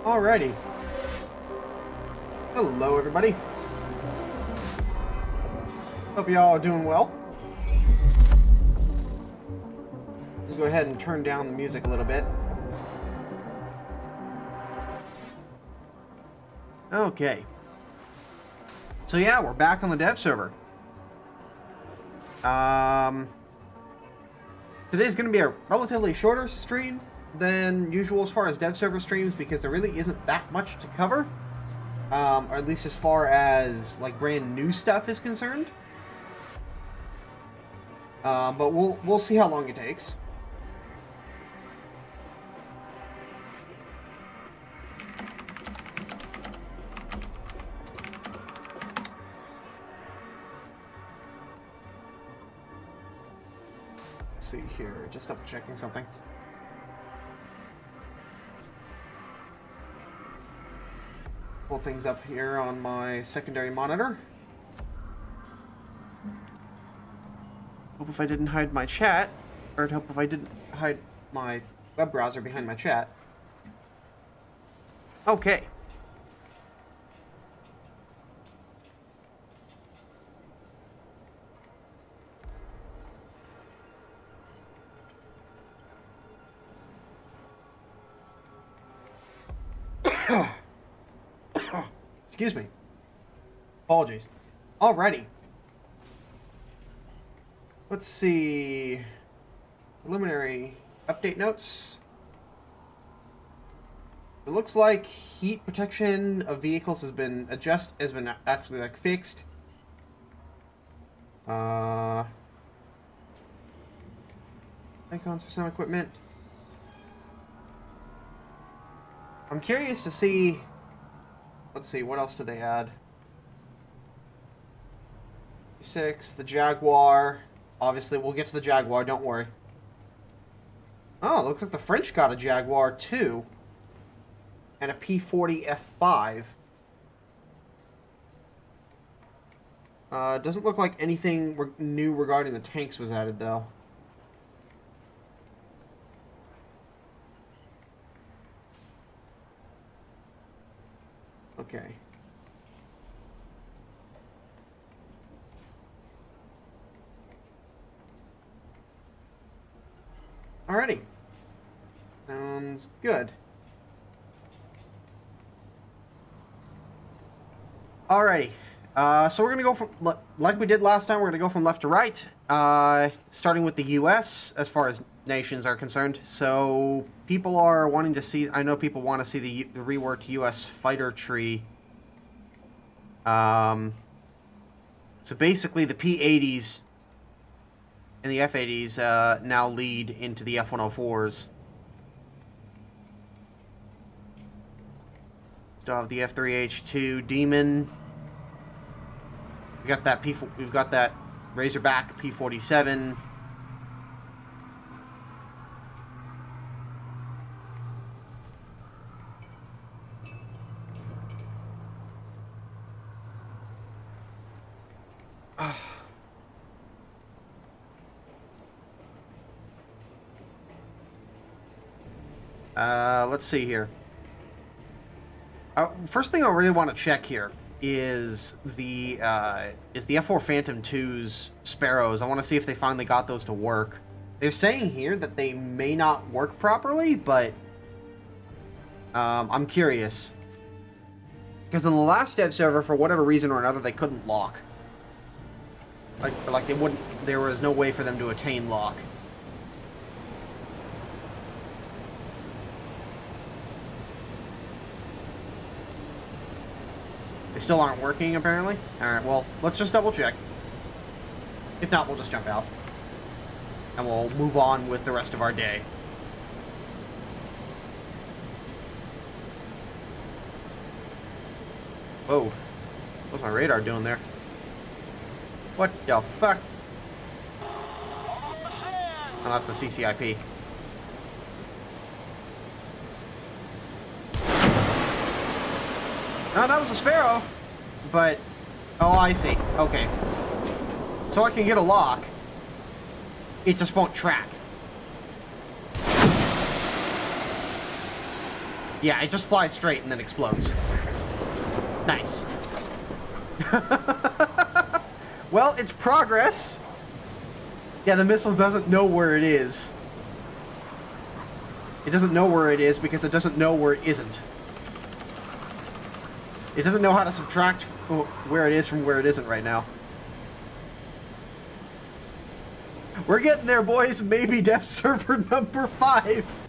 Alrighty. Hello, everybody. Hope y'all are doing well. We'll go ahead and turn down the music a little bit. Okay. So yeah, we're back on the dev server. Today's going to be a relatively shorter stream than usual as far as dev server streams because there really isn't that much to cover. Or at least as far as like brand new stuff is concerned. But we'll see how long it takes. Let's see here, just double checking something. Pull things up here on my secondary monitor. Hope if I didn't hide my chat, or hope if I didn't hide my web browser behind my chat. Okay. Excuse me. Apologies. Alrighty. Let's see. Preliminary update notes. It looks like heat protection of vehicles has been actually like fixed. Icons for some equipment. I'm curious to see. Let's see, what else did they add? 6, the Jaguar. Obviously, we'll get to the Jaguar, don't worry. Oh, looks like the French got a Jaguar too. And a P40 F5. Doesn't look like anything new regarding the tanks was added, though. Okay. Alrighty. Sounds good. Alrighty. So we're going to go from, like we did last time, we're going to go from left to right. Starting with the US, as far as nations are concerned. So people are wanting to see, I know people want to see the reworked US fighter tree. So basically the P-80s and the F-80s now lead into the F-104s. Still have the F-3H2 Demon. We've got that Razorback P-47. Let's see here. First thing I really want to check here is the F4 Phantom 2's Sparrows. I want to see if they finally got those to work. They're saying here that they may not work properly, but I'm curious. Because in the last dev server, for whatever reason or another, they couldn't lock. Like they wouldn't. There was no way for them to attain lock. They still aren't working, apparently. Alright, well, let's just double check. If not, we'll just jump out. And we'll move on with the rest of our day. Whoa. What's my radar doing there? What the fuck? Oh, that's the CCIP. No, that was a Sparrow, but... Oh, I see. Okay. So I can get a lock. It just won't track. Yeah, it just flies straight and then explodes. Nice. Well, it's progress. Yeah, the missile doesn't know where it is. It doesn't know where it is because it doesn't know where it isn't. It doesn't know how to subtract where it is from where it isn't right now. We're getting there, boys. Maybe dev server number 5.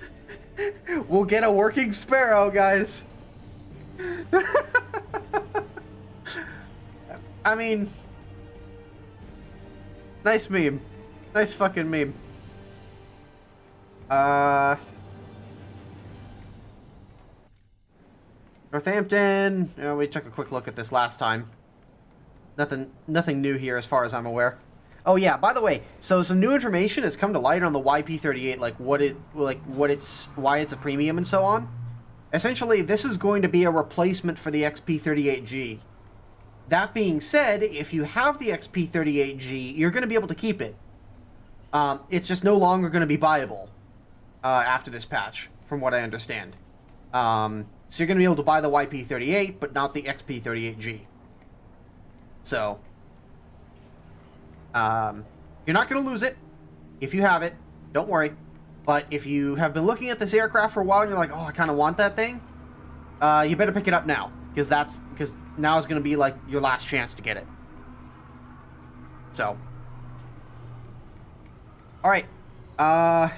We'll get a working Sparrow, guys. I mean, nice meme. Nice fucking meme. Northampton. We took a quick look at this last time. Nothing new here as far as I'm aware. Oh yeah, by the way, so some new information has come to light on the YP38, why it's a premium and so on. Essentially, this is going to be a replacement for the XP38G. That being said, if you have the XP38G, you're going to be able to keep it. It's just no longer going to be buyable after this patch, from what I understand. So you're going to be able to buy the YP38, but not the XP38G. So, you're not going to lose it if you have it. Don't worry. But if you have been looking at this aircraft for a while and you're like, oh, I kind of want that thing, you better pick it up now. Because now is going to be like your last chance to get it. So. Alright. I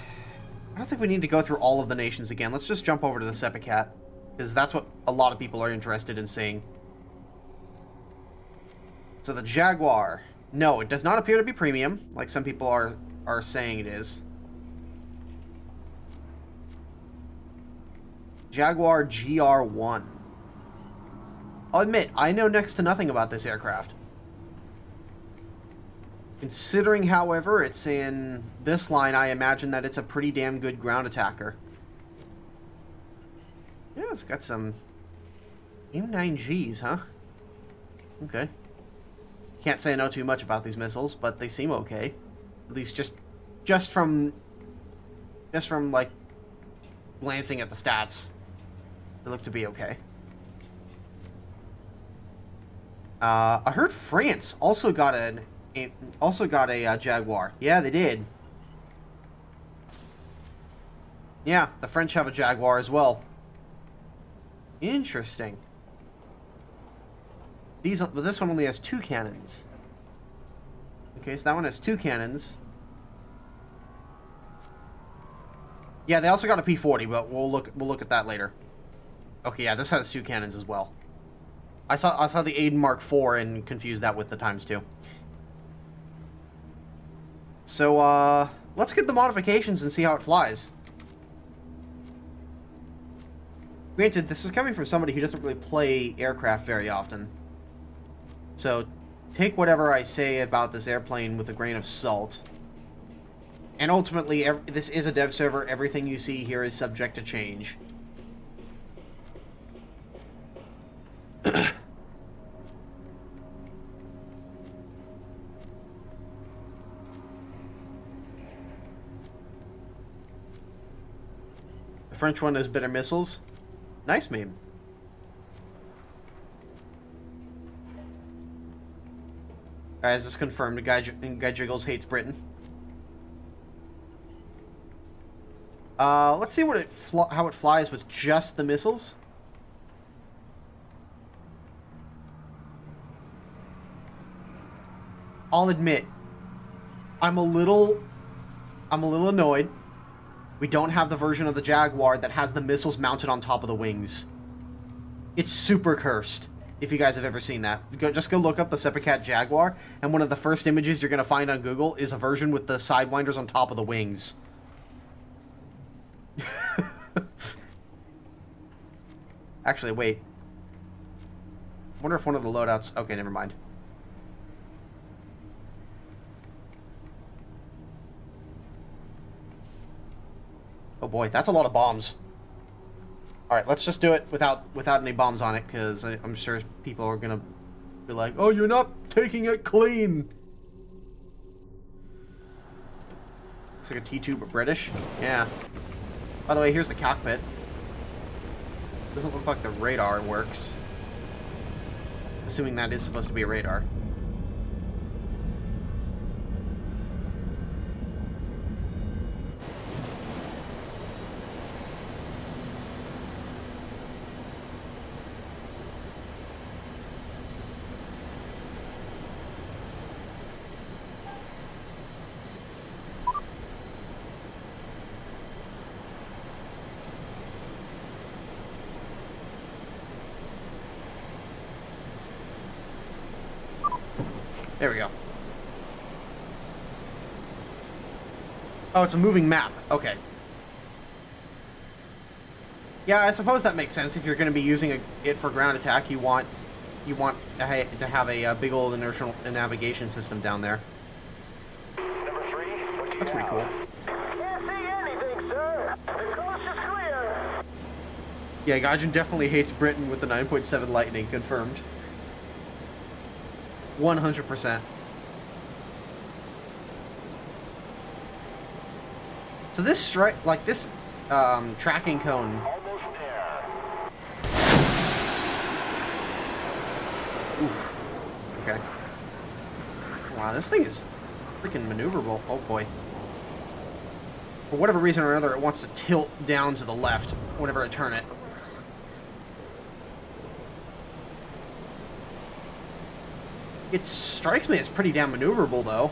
don't think we need to go through all of the nations again. Let's just jump over to the Sepicat. Because that's what a lot of people are interested in seeing. So the Jaguar. No, it does not appear to be premium, like some people are saying it is. Jaguar GR1. I'll admit, I know next to nothing about this aircraft. Considering, however, it's in this line, I imagine that it's a pretty damn good ground attacker. Yeah, it's got some M9Gs, huh? Okay. Can't say I know too much about these missiles, but they seem okay. At least just from like glancing at the stats, they look to be okay. I heard France also got a Jaguar. Yeah, they did. Yeah, the French have a Jaguar as well. Interesting. This one only has 2 cannons. Okay, so that one has 2 cannons. Yeah, they also got a P40, but we'll look at that later. Okay, yeah, this has 2 cannons as well. I saw the Aiden Mark IV and confused that with the ×2. So let's get the modifications and see how it flies. Granted, this is coming from somebody who doesn't really play aircraft very often. So, take whatever I say about this airplane with a grain of salt. And ultimately, this is a dev server. Everything you see here is subject to change. The French one has better missiles. Nice meme. Is this confirmed? Guy Jiggles hates Britain. Let's see what how it flies with just the missiles. I'll admit, I'm a little annoyed. We don't have the version of the Jaguar that has the missiles mounted on top of the wings. It's super cursed. If you guys have ever seen that, just go look up the Sepicat Jaguar, and one of the first images you're going to find on Google is a version with the sidewinders on top of the wings. Actually, wait. I wonder if one of the loadouts... Okay, never mind. Oh boy, that's a lot of bombs. Alright, let's just do it without any bombs on it, because I'm sure people are going to be like, oh, you're not taking it clean. Looks like a T2, but British. Yeah. By the way, here's the cockpit. Doesn't look like the radar works. Assuming that is supposed to be a radar. There we go. Oh, it's a moving map. Okay. Yeah, I suppose that makes sense. If you're going to be using it for ground attack, you want to have a big old inertial navigation system down there. That's pretty cool. Can't see anything, sir. The coast is clear. Yeah, Gaijin definitely hates Britain with the 9.7 Lightning, confirmed. 100%. So this tracking cone. Almost there. Oof. Okay. Wow, this thing is freaking maneuverable. Oh boy. For whatever reason or another, it wants to tilt down to the left whenever I turn it. It strikes me as pretty damn maneuverable, though.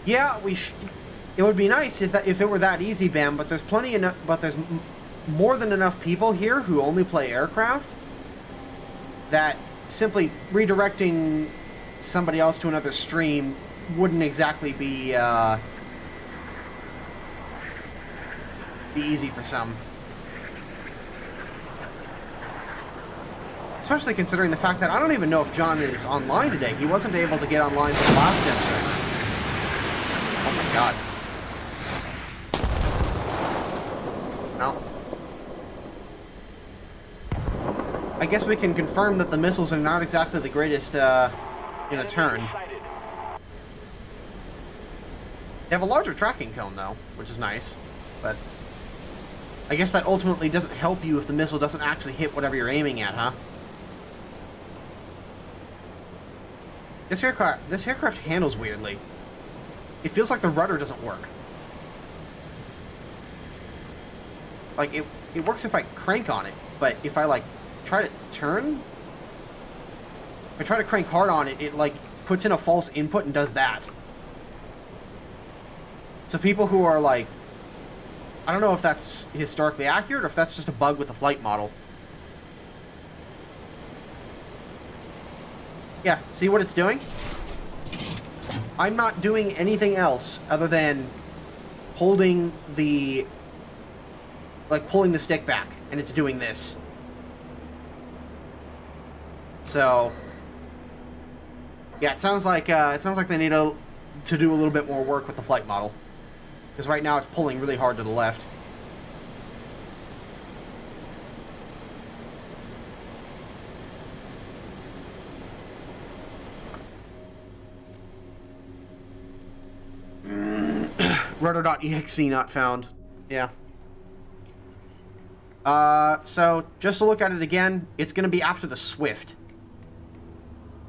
Yeah, it would be nice if it were that easy, Bam. But there's there's more than enough people here who only play aircraft that simply redirecting somebody else to another stream wouldn't exactly be easy for some. Especially considering the fact that I don't even know if John is online today. He wasn't able to get online for the last episode. Oh my god. Well, I guess we can confirm that the missiles are not exactly the greatest in a turn. They have a larger tracking cone, though, which is nice. But I guess that ultimately doesn't help you if the missile doesn't actually hit whatever you're aiming at, huh? This aircraft handles weirdly. It feels like the rudder doesn't work. Like, it works if I crank on it, but if I, like, try to turn... If I try to crank hard on it, it, like, puts in a false input and does that. So people who are, like... I don't know if that's historically accurate or if that's just a bug with the flight model. Yeah, see what it's doing? I'm not doing anything else other than holding the... like, pulling the stick back, and it's doing this. So... yeah, it sounds like they need to do a little bit more work with the flight model. Because right now it's pulling really hard to the left. Rudder.exe not found. Yeah. So, just to look at it again, it's going to be after the Swift.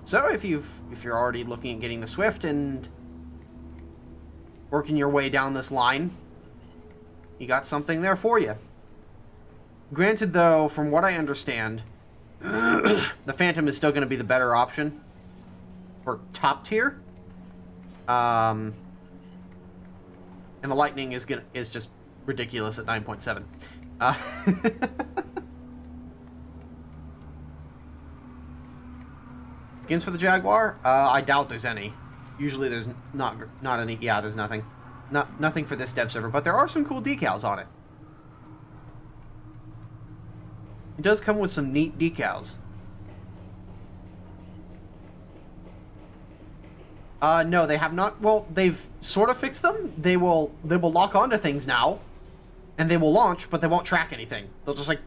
So, if you're already looking at getting the Swift and working your way down this line, you got something there for you. Granted, though, from what I understand, the Phantom is still going to be the better option for top tier. And the Lightning is just ridiculous at 9.7. Skins for the Jaguar? I doubt there's any. Usually there's not any. Yeah, there's nothing. Nothing for this dev server, but there are some cool decals on it. It does come with some neat decals. No, they have not. Well, they've sort of fixed them. They will lock onto things now, and they will launch, but they won't track anything. They'll just like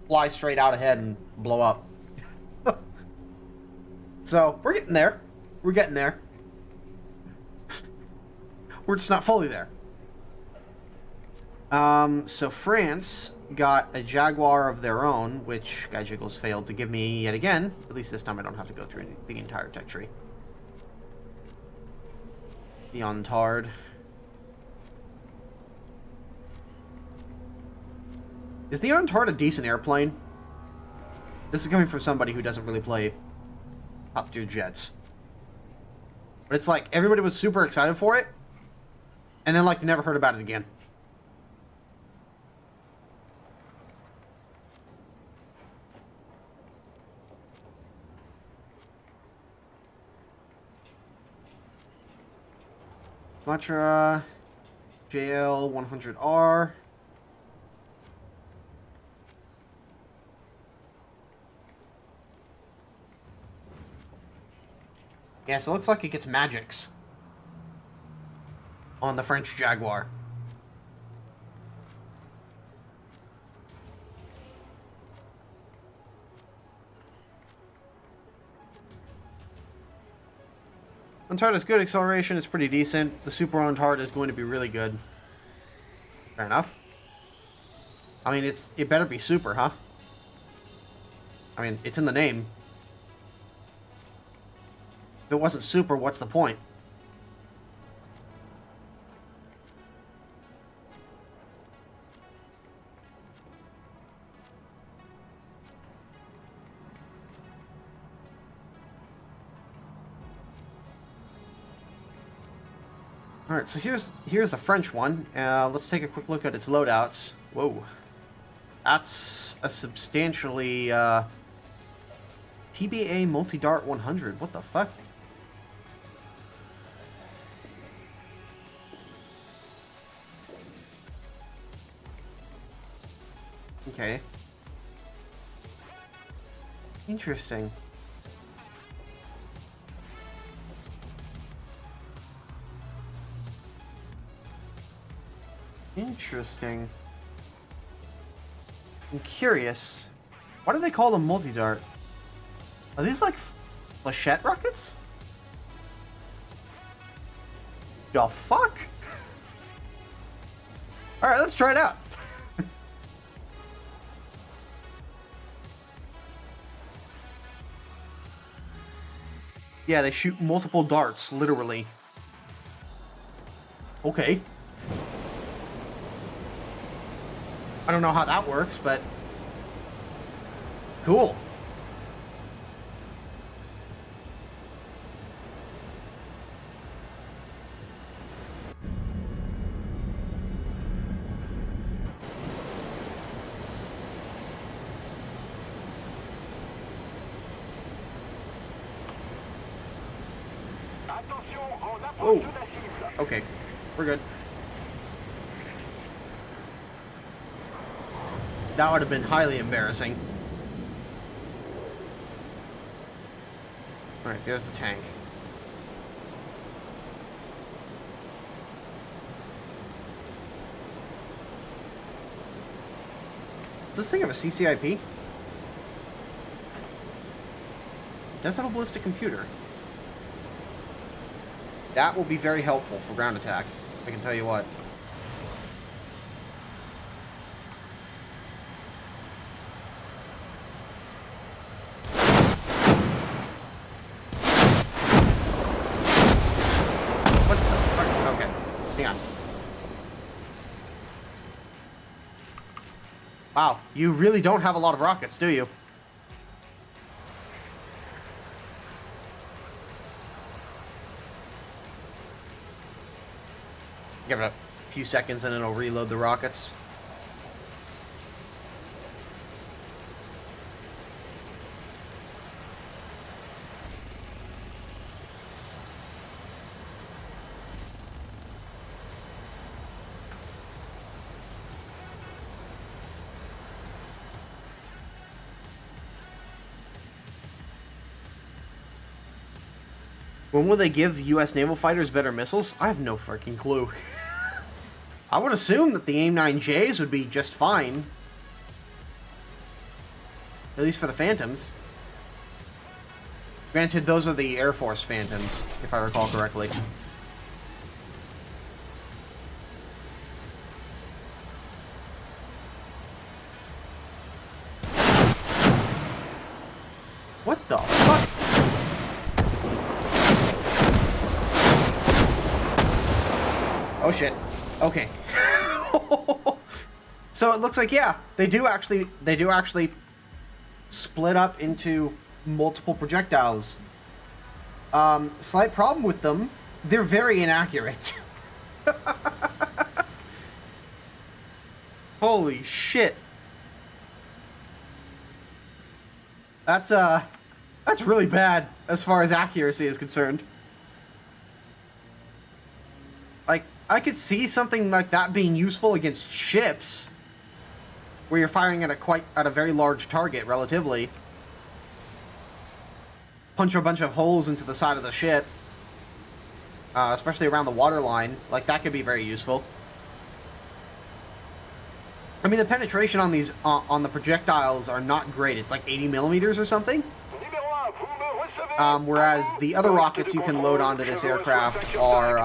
fly straight out ahead and blow up. So we're getting there. We're getting there. We're just not fully there. So France got a Jaguar of their own, which Guy Jiggles failed to give me yet again. At least this time I don't have to go through the entire tech tree. The Ontard. Is the Ontard a decent airplane? This is coming from somebody who doesn't really play top-tier jets. But it's like, everybody was super excited for it, and then, like, never heard about it again. Matra JL100R. Yeah, so it looks like it gets magics on the French Jaguar. Ontard is good. Acceleration is pretty decent. The Super Ontard is going to be really good. Fair enough. I mean, it better be super, huh? I mean, it's in the name. If it wasn't super, what's the point? Alright, so here's the French one. Let's take a quick look at its loadouts. Whoa. That's a substantially TBA Multi-Dart 100. What the fuck? Okay. Interesting. Interesting. I'm curious. Why do they call them multi-dart? Are these like flechette rockets? The fuck? Alright, let's try it out. Yeah, they shoot multiple darts, literally. Okay. I don't know how that works, but cool. Oh, okay, we're good. That would have been highly embarrassing. Alright, there's the tank. Does this thing have a CCIP? It does have a ballistic computer. That will be very helpful for ground attack, I can tell you what. What the fuck? Okay, hang on. Wow, you really don't have a lot of rockets, do you? Give it a few seconds and it'll reload the rockets. When will they give U.S. naval fighters better missiles? I have no freaking clue. I would assume that the AIM-9Js would be just fine. At least for the Phantoms. Granted, those are the Air Force Phantoms, if I recall correctly. What the fuck? Oh shit. Okay. So it looks like, yeah, they do actually split up into multiple projectiles. Slight problem with them, they're very inaccurate. Holy shit. That's really bad as far as accuracy is concerned. Like, I could see something like that being useful against ships, where you're firing at a very large target, relatively. Punch a bunch of holes into the side of the ship, especially around the waterline. Like, that could be very useful. I mean, the penetration on these on the projectiles are not great. It's like 80 millimeters or something. Whereas the other rockets you can load onto this aircraft are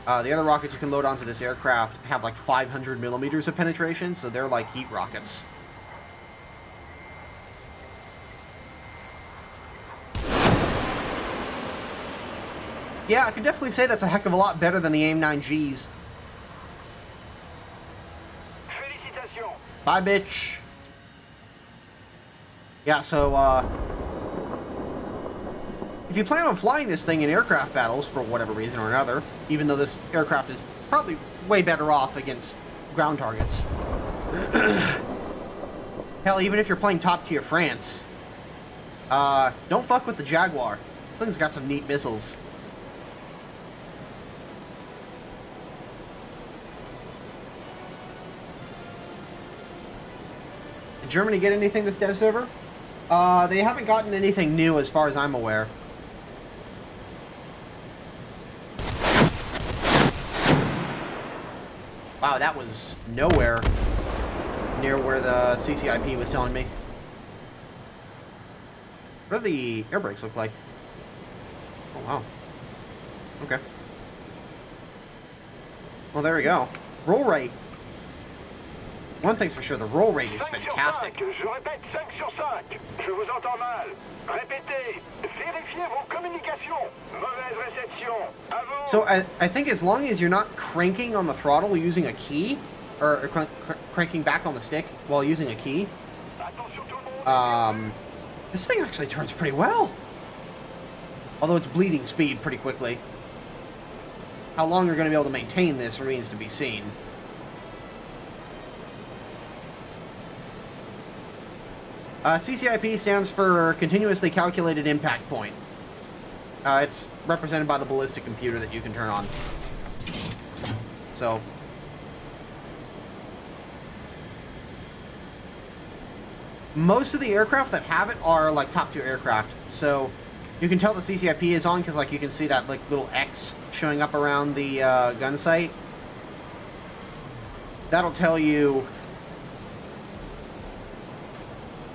have like 500 millimeters of penetration, so they're like heat rockets. Yeah, I can definitely say that's a heck of a lot better than the AIM-9Gs. Bye, bitch. Yeah, so, if you plan on flying this thing in aircraft battles for whatever reason or another, even though this aircraft is probably way better off against ground targets. Hell, even if you're playing top-tier France, don't fuck with the Jaguar. This thing's got some neat missiles. Did Germany get anything this dev server? They haven't gotten anything new as far as I'm aware. Wow, that was nowhere near where the CCIP was telling me. What do the air brakes look like? Oh, wow. Okay. Well, there we go. Roll rate. One thing's for sure, the roll rate is fantastic. So I think as long as you're not cranking on the throttle using a key, or cranking back on the stick while using a key, this thing actually turns pretty well. Although it's bleeding speed pretty quickly. How long you're going to be able to maintain this remains to be seen. CCIP stands for Continuously Calculated Impact Point. It's represented by the ballistic computer that you can turn on. So, most of the aircraft that have it are like top-tier aircraft. So, you can tell the CCIP is on because, like, you can see that like little X showing up around the gun sight. That'll tell you.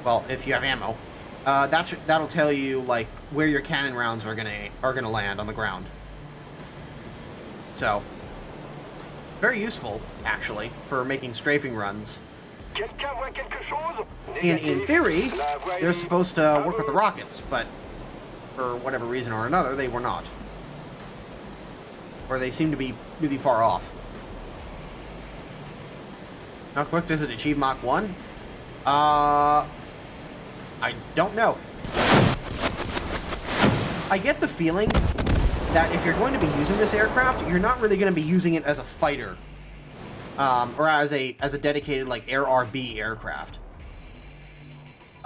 Well, if you have ammo, that'll tell you like where your cannon rounds are gonna land on the ground. So, very useful actually for making strafing runs. And in theory, they're supposed to work with the rockets, but for whatever reason or another, they were not, or they seem to be really far off. How quick does it achieve Mach 1? I don't know. I get the feeling that if you're going to be using this aircraft, you're not really going to be using it as a fighter, or as a dedicated like Air RB aircraft.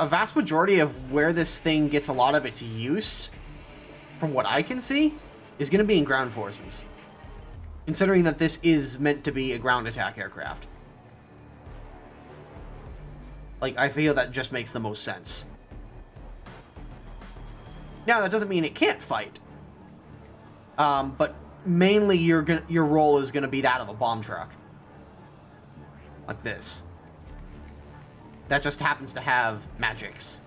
A vast majority of where this thing gets a lot of its use, from what I can see, is going to be in ground forces, considering that this is meant to be a ground attack aircraft. Like, I feel that just makes the most sense. Now, that doesn't mean it can't fight. But mainly your role is going to be that of a bomb truck. Like this. That just happens to have magics.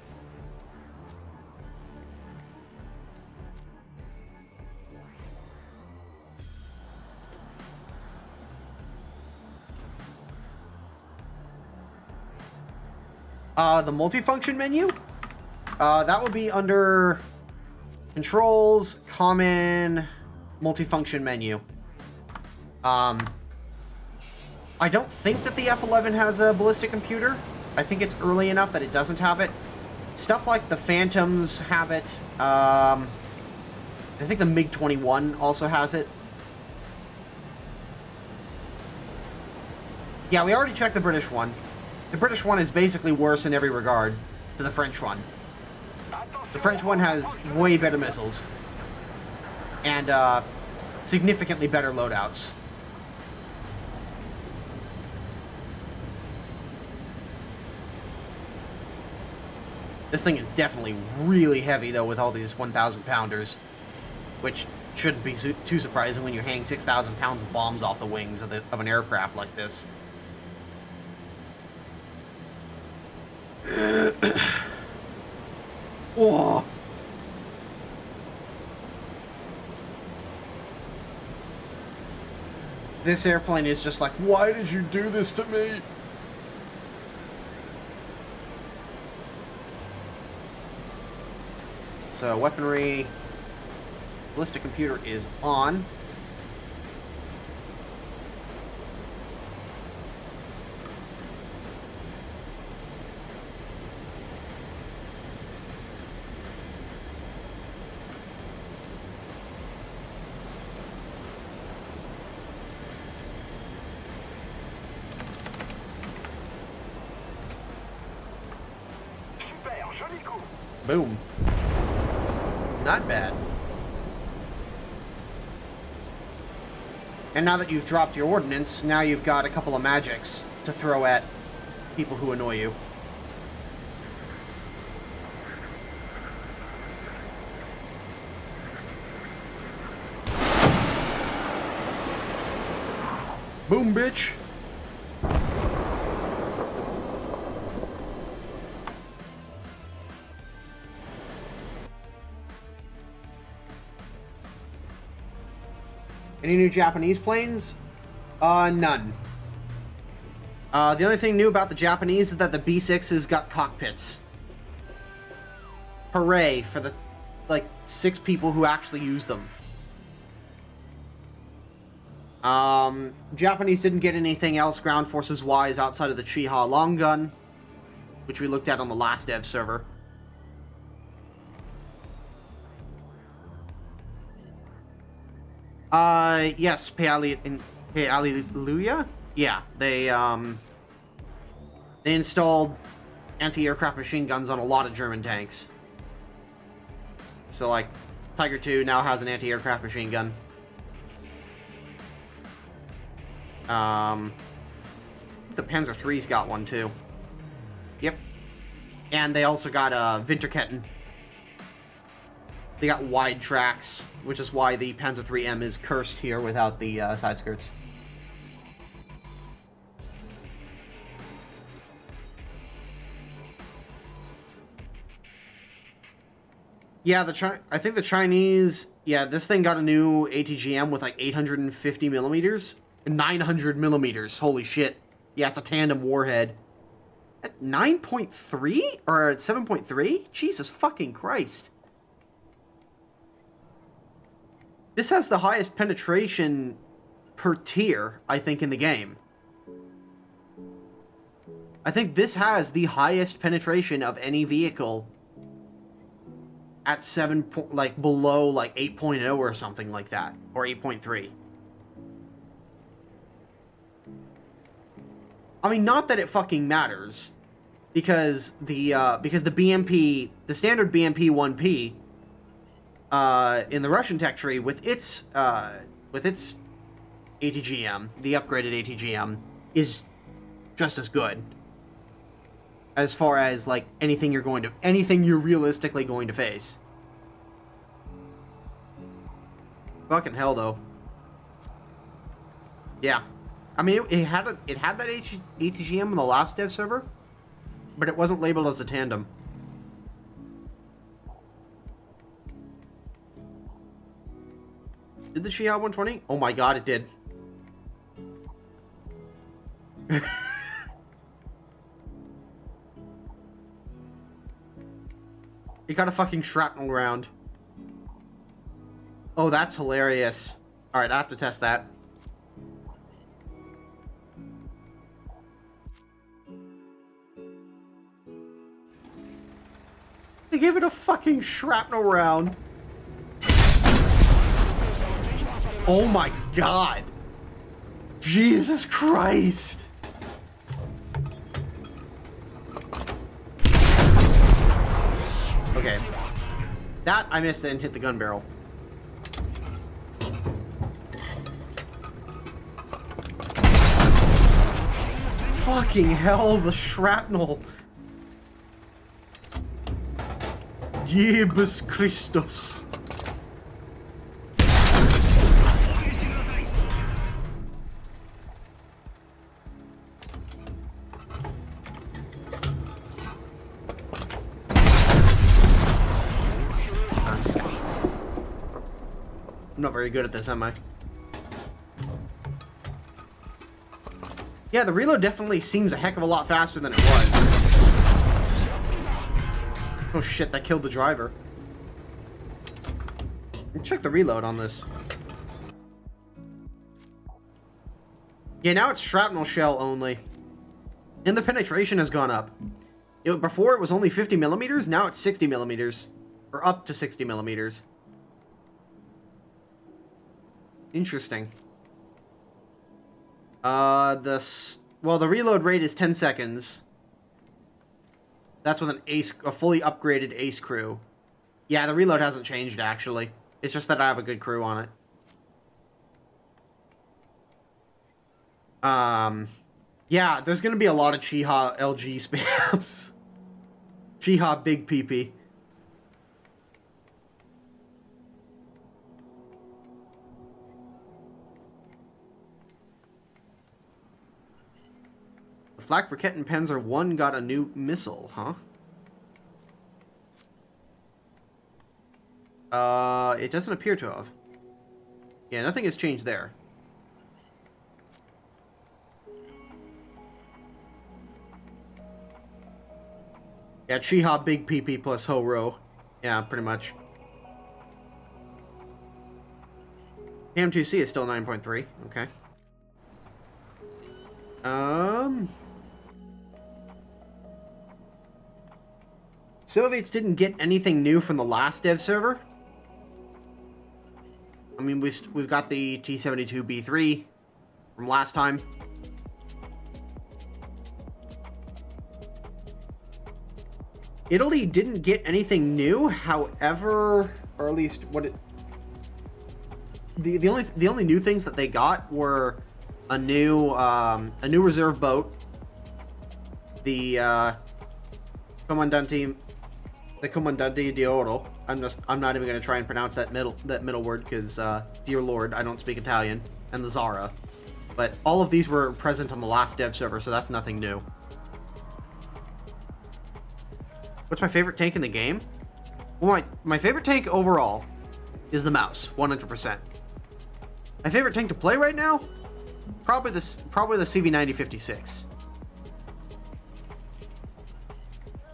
The multifunction menu? That would be under controls, common, multifunction menu. I don't think that the F11 has a ballistic computer. I think it's early enough that it doesn't have it. Stuff like the Phantoms have it. I think the MiG-21 also has it. Yeah, we already checked the British one. The British one is basically worse in every regard to the French one. The French one has way better missiles. And, significantly better loadouts. This thing is definitely really heavy, though, with all these 1,000-pounders. Which shouldn't be too surprising when you hang 6,000 pounds of bombs off the wings of an aircraft like this. Whoa. This airplane is just like, why did you do this to me? So, weaponry, ballistic computer is on. Boom. Not bad. And now that you've dropped your ordnance, now you've got a couple of magics to throw at people who annoy you. Boom, bitch. Any new Japanese planes? None. The only thing new about the Japanese is that the B6's got cockpits. Hooray for the, 6 people who actually use them. Japanese didn't get anything else ground forces-wise outside of the Chiha long gun, which we looked at on the last dev server. Yes, Pay Hallelujah? Yeah, they installed anti-aircraft machine guns on a lot of German tanks. So, like, Tiger II now has an anti-aircraft machine gun. The Panzer III's got one, too. Yep. And they also got, Winterketten. They got wide tracks, which is why the Panzer IIIM is cursed here without the side skirts. Yeah, I think the Chinese, yeah, this thing got a new ATGM with like 850 millimeters, 900 millimeters. Holy shit! Yeah, it's a tandem warhead. At 9.3 or 7.3? Jesus fucking Christ! This has the highest penetration per tier, I think, in the game. I think this has the highest penetration of any vehicle at below 8.0 or something like that, or 8.3. I mean, not that it fucking matters, because the BMP, the standard BMP 1P. In the Russian tech tree, with its ATGM, the upgraded ATGM, is just as good. As far as anything you're realistically going to face. Fucking hell, though. Yeah. I mean, it had that ATGM on the last dev server, but it wasn't labeled as a tandem. Did the Chi 120? Oh my god, it did. It got a fucking shrapnel round. Oh, that's hilarious. Alright, I have to test that. They gave it a fucking shrapnel round. Oh my god. Jesus Christ. Okay. That I missed and hit the gun barrel. Fucking hell, the shrapnel. Gbps Christus. I'm not very good at this, am I? Yeah, the reload definitely seems a heck of a lot faster than it was. Oh shit, that killed the driver. Check the reload on this. Yeah, now it's shrapnel shell only. And the penetration has gone up. Before it was only 50 millimeters, now it's 60 millimeters. Or up to 60 millimeters. Interesting. The reload rate is 10 seconds. That's with a fully upgraded ace crew. Yeah, the reload hasn't changed, actually. It's just that I have a good crew on it. Yeah, there's gonna be a lot of Chiha LG spams. Chiha Big PP. The Flak Briquette and Panzer 1 got a new missile, huh? It doesn't appear to have. Yeah, nothing has changed there. Yeah, Chiha Big PP plus Ho Ro. Yeah, pretty much. AM2C is still 9.3. Okay. Soviets didn't get anything new from the last dev server. I mean, we've got the T-72B3 from last time. Italy didn't get anything new, however, or at least what it... The only new things that they got were a new reserve boat, the Comandante di Oro. I'm not even going to try and pronounce that middle word because, dear Lord, I don't speak Italian, and the Zara. But all of these were present on the last dev server, so that's nothing new. What's my favorite tank in the game? Well, my favorite tank overall is the mouse, 100%. My favorite tank to play right now? Probably the CV9056.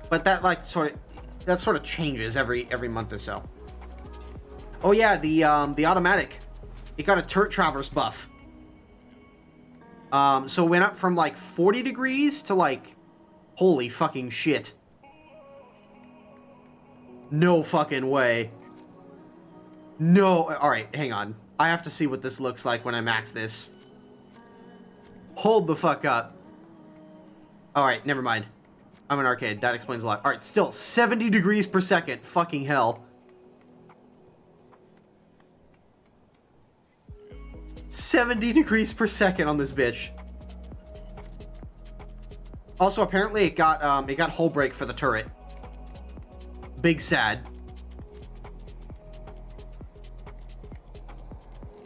But that sort of changes every month or so. Oh yeah, the automatic. It got a turret traverse buff. So it went up from like 40 degrees to like, holy fucking shit. No fucking way. No, alright, hang on. I have to see what this looks like when I max this. Hold the fuck up. Alright, never mind. I'm an arcade. That explains a lot. Alright, still 70 degrees per second. Fucking hell. 70 degrees per second on this bitch. Also, apparently it got hull break for the turret. Big sad.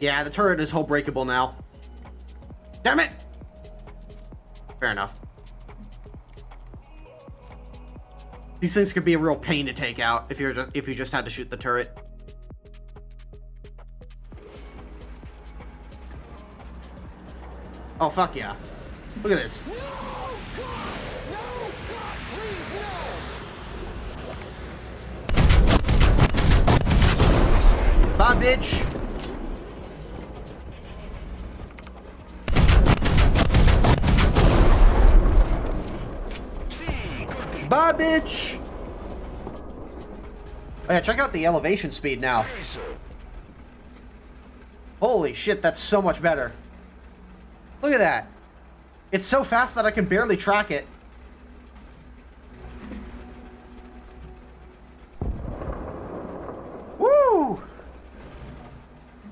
Yeah, the turret is hull breakable now. Damn it! Fair enough. These things could be a real pain to take out if you just had to shoot the turret. Oh fuck yeah! Look at this. Bye, bitch. Bye, bitch! Oh yeah, check out the elevation speed now. Holy shit, that's so much better. Look at that. It's so fast that I can barely track it. Woo!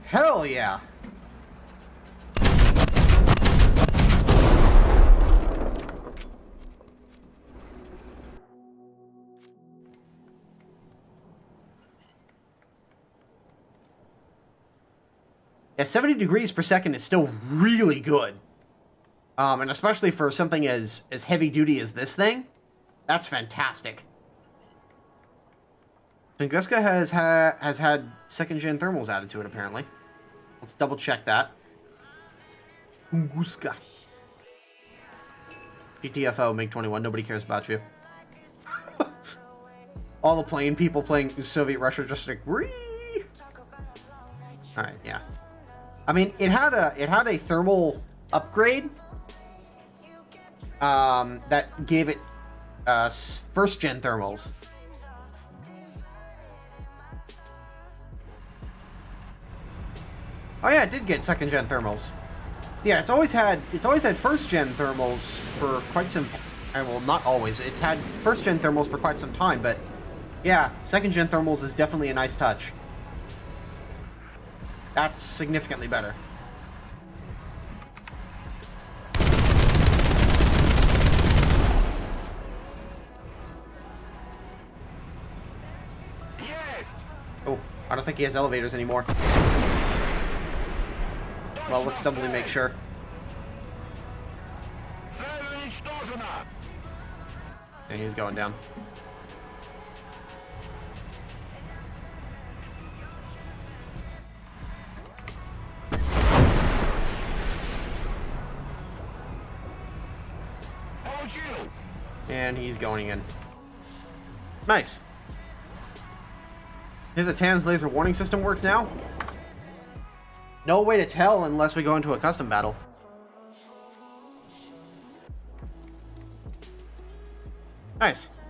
Hell yeah. Yeah, 70 degrees per second is still really good. And especially for something as heavy duty as this thing, that's fantastic. Tunguska has had second gen thermals added to it apparently. Let's double check that. Tunguska. GTFO, MiG-21, nobody cares about you. All the plane people playing Soviet Russia are just like, Wee! Alright, yeah. I mean, it had a thermal upgrade that gave it first gen thermals. Oh yeah, it did get second gen thermals. Yeah, it's always had first gen thermals for quite some. Well, not always. It's had first gen thermals for quite some time, but yeah, second gen thermals is definitely a nice touch. That's significantly better. Yes. Oh, I don't think he has elevators anymore. Well, let's doubly make sure. And he's going down. And he's going in. Nice. If the TAMS laser warning system works now? No way to tell unless we go into a custom battle. Nice.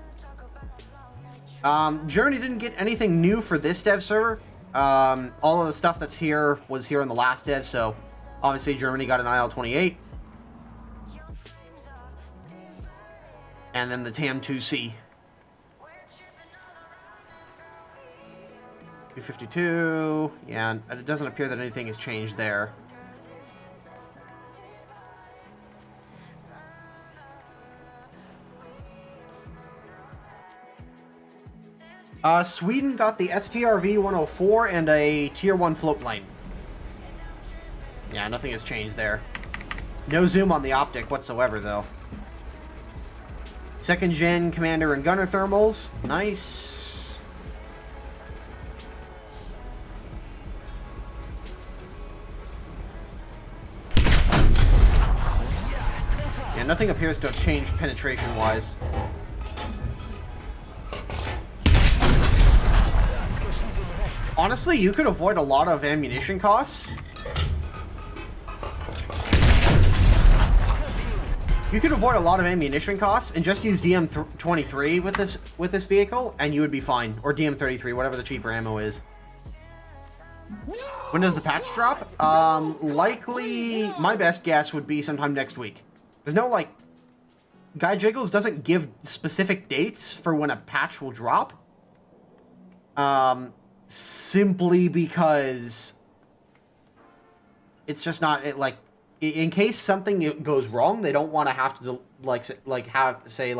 Germany didn't get anything new for this dev server. All of the stuff that's here was here in the last dev, so obviously Germany got an IL-28. And then the TAM-2C. 252. Yeah, and it doesn't appear that anything has changed there. Sweden got the STRV-104 and a Tier 1 float plane. Yeah, nothing has changed there. No zoom on the optic whatsoever, though. Second gen commander and gunner thermals. Nice. Yeah, nothing appears to have changed penetration-wise. Honestly, you could avoid a lot of ammunition costs. You could avoid a lot of ammunition costs and just use DM23 with this vehicle, and you would be fine. Or DM33, whatever the cheaper ammo is. When does the patch drop? Likely, my best guess would be sometime next week. There's no, like... Guy Jiggles doesn't give specific dates for when a patch will drop. Simply because... It's just not, in case something goes wrong, they don't want to have to say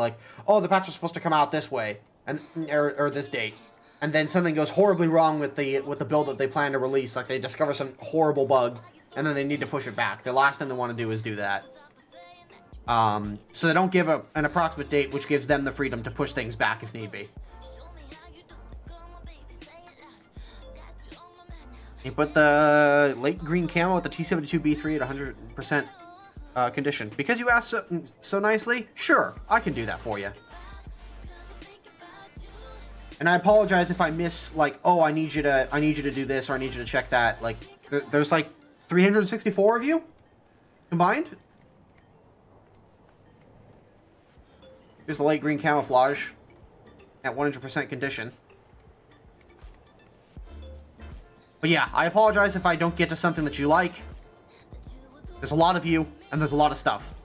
oh, the patch is supposed to come out this way and or this date. and then something goes horribly wrong with the build that they plan to release, like they discover some horrible bug, and then they need to push it back. The last thing they want to do is do that. So they don't give an approximate date, which gives them the freedom to push things back if need be. You put the late green camo with the T72B3 at 100% condition. Because you asked so nicely, sure, I can do that for you. And I apologize if I miss, like, oh, I need you to do this, or I need you to check that. Like, there's like 364 of you combined. Here's the light green camouflage at 100% condition. But yeah, I apologize if I don't get to something that you like. There's a lot of you, and there's a lot of stuff.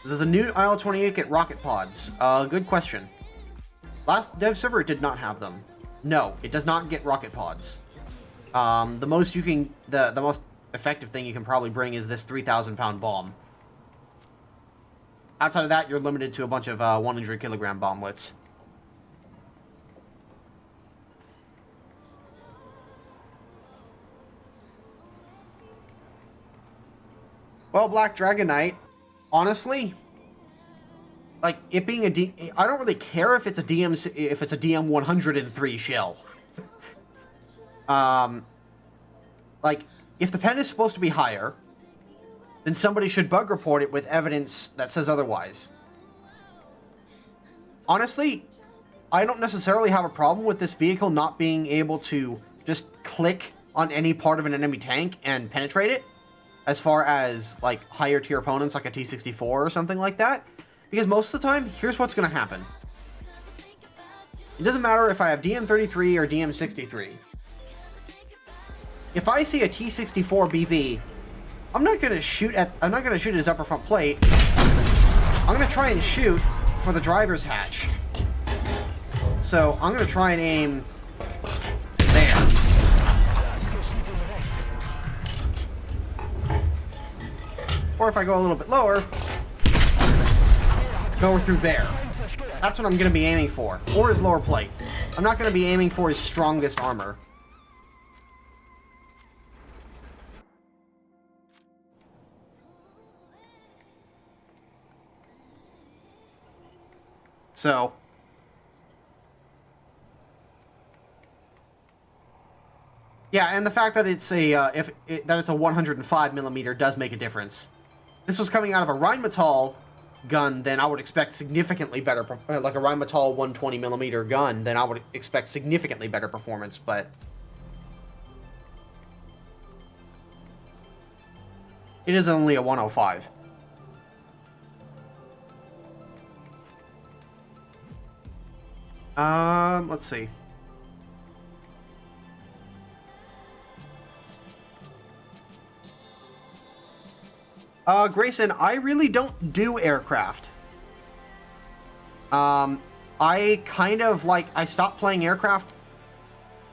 Does the new IL-28 get rocket pods? Good question. Last dev server did not have them. No, it does not get rocket pods. The most effective thing you can probably bring is this 3,000-pound bomb. Outside of that, you're limited to a bunch of 100-kilogram bomblets. Well, Black Dragon Knight, honestly, like it being I don't really care if it's a DM 103 shell. Like if the pen is supposed to be higher, then somebody should bug report it with evidence that says otherwise. Honestly, I don't necessarily have a problem with this vehicle not being able to just click on any part of an enemy tank and penetrate it, as far as like higher tier opponents like a T64 or something like that. Because most of the time, here's what's going to happen. It doesn't matter if I have DM33 or DM63. If I see a T64 BV, I'm not going to shoot at his upper front plate. I'm going to try and shoot for the driver's hatch. So I'm going to try and aim there. Or if I go a little bit lower, go through there. That's what I'm going to be aiming for. Or his lower plate. I'm not going to be aiming for his strongest armor. So, yeah, and the fact that it's a that it's a 105mm does make a difference. If this was coming out of a Rheinmetall gun, then I would expect significantly better, like a Rheinmetall 120mm gun, then I would expect significantly better performance. But it is only a 105. Let's see. Grayson, I really don't do aircraft. I kind of like, I stopped playing aircraft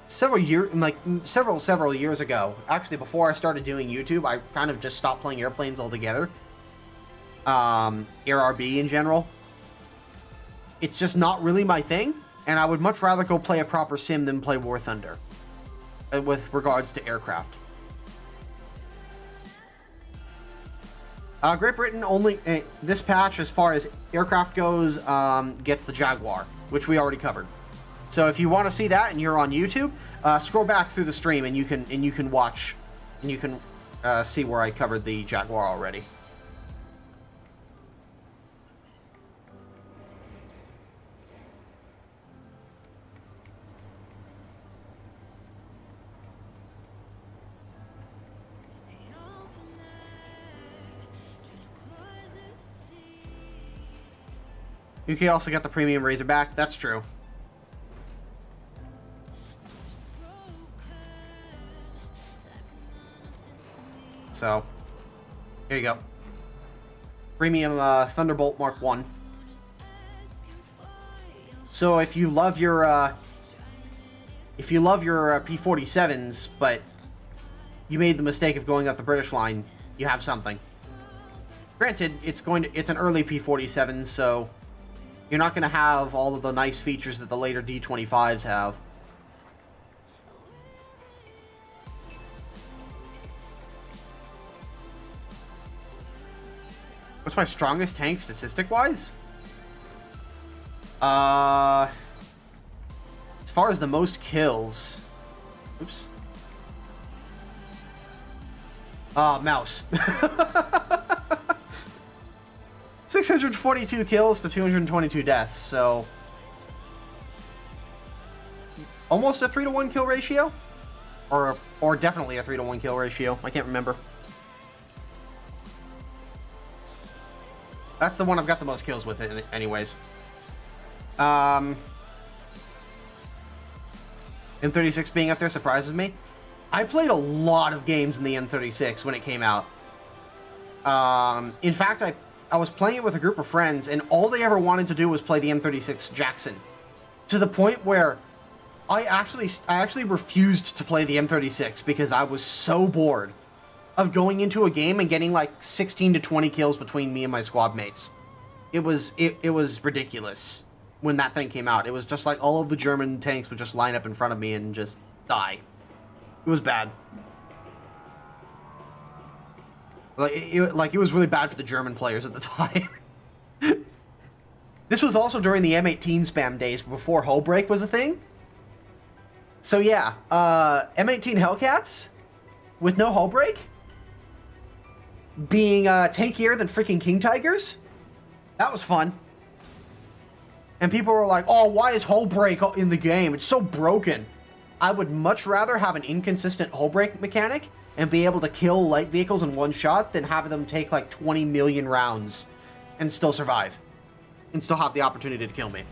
several years ago. Actually, before I started doing YouTube, I kind of just stopped playing airplanes altogether. ARB in general. It's just not really my thing. And I would much rather go play a proper sim than play War Thunder with regards to aircraft. Great Britain only, this patch as far as aircraft goes, gets the Jaguar, which we already covered. So if you want to see that and you're on YouTube, scroll back through the stream and you can watch, and you can see where I covered the Jaguar already. UK also got the premium Razorback. That's true. So, here you go. Premium Thunderbolt Mark 1. So if you love your P-47s, but you made the mistake of going up the British line, you have something. Granted, it's an early P47, so you're not going to have all of the nice features that the later D25s have. What's my strongest tank statistic-wise? As far as the most kills... Oops. Mouse. 642 kills to 222 deaths, so... almost a 3-to-1 kill ratio? Or definitely a 3-to-1 kill ratio. I can't remember. That's the one I've got the most kills with it, anyways. M36 being up there surprises me. I played a lot of games in the M36 when it came out. In fact, I was playing it with a group of friends, and all they ever wanted to do was play the M36 Jackson. To the point where I actually refused to play the M36 because I was so bored of going into a game and getting like 16 to 20 kills between me and my squad mates. It was ridiculous when that thing came out. It was just like all of the German tanks would just line up in front of me and just die. It was bad. It was really bad for the German players at the time. This was also during the M18 spam days before hull break was a thing. So yeah, M18 Hellcats with no hull break being tankier than freaking King Tigers. That was fun. And people were like, oh, why is hull break in the game? It's so broken. I would much rather have an inconsistent hull break mechanic and be able to kill light vehicles in one shot than have them take like 20 million rounds and still survive. And still have the opportunity to kill me.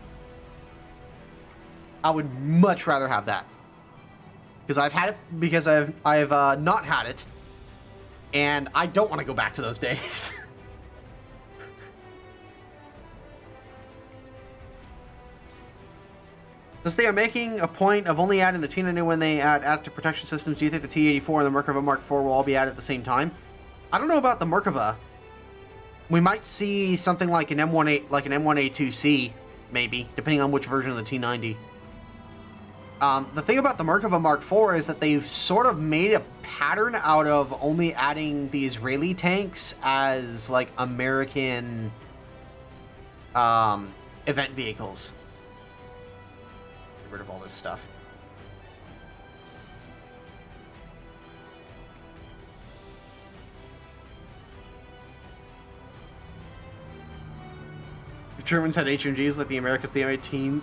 I would much rather have that. Because I've had it, because I've not had it. And I don't want to go back to those days. Since they are making a point of only adding the T90 when they add active protection systems, do you think the T84 and the Merkava Mark IV will all be added at the same time? I don't know about the Merkava. We might see something like an M1A2C, maybe, depending on which version of the T90. The thing about the Merkava Mark IV is that they've sort of made a pattern out of only adding the Israeli tanks as, like, American event vehicles. Get rid of all this stuff. If Germans had HMGs like the Americans, the M18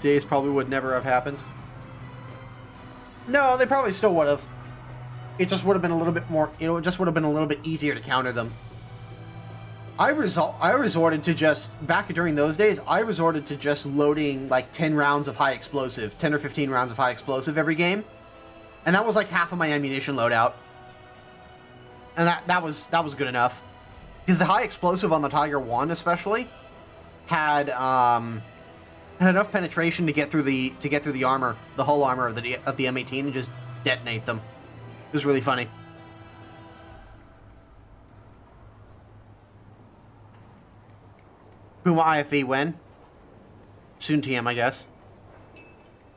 days probably would never have happened. No, they probably still would have. It just would have been a little bit more, it just would have been a little bit easier to counter them. I resorted to just, back during those days, I resorted to just loading like 10 rounds of high explosive, 10 or 15 rounds of high explosive every game. And that was like half of my ammunition loadout. And that was good enough. Because the high explosive on the Tiger 1 especially had enough penetration to get through the armor, the hull armor of the M18 and just detonate them. It was really funny. Puma IFE when? Soon TM, I guess.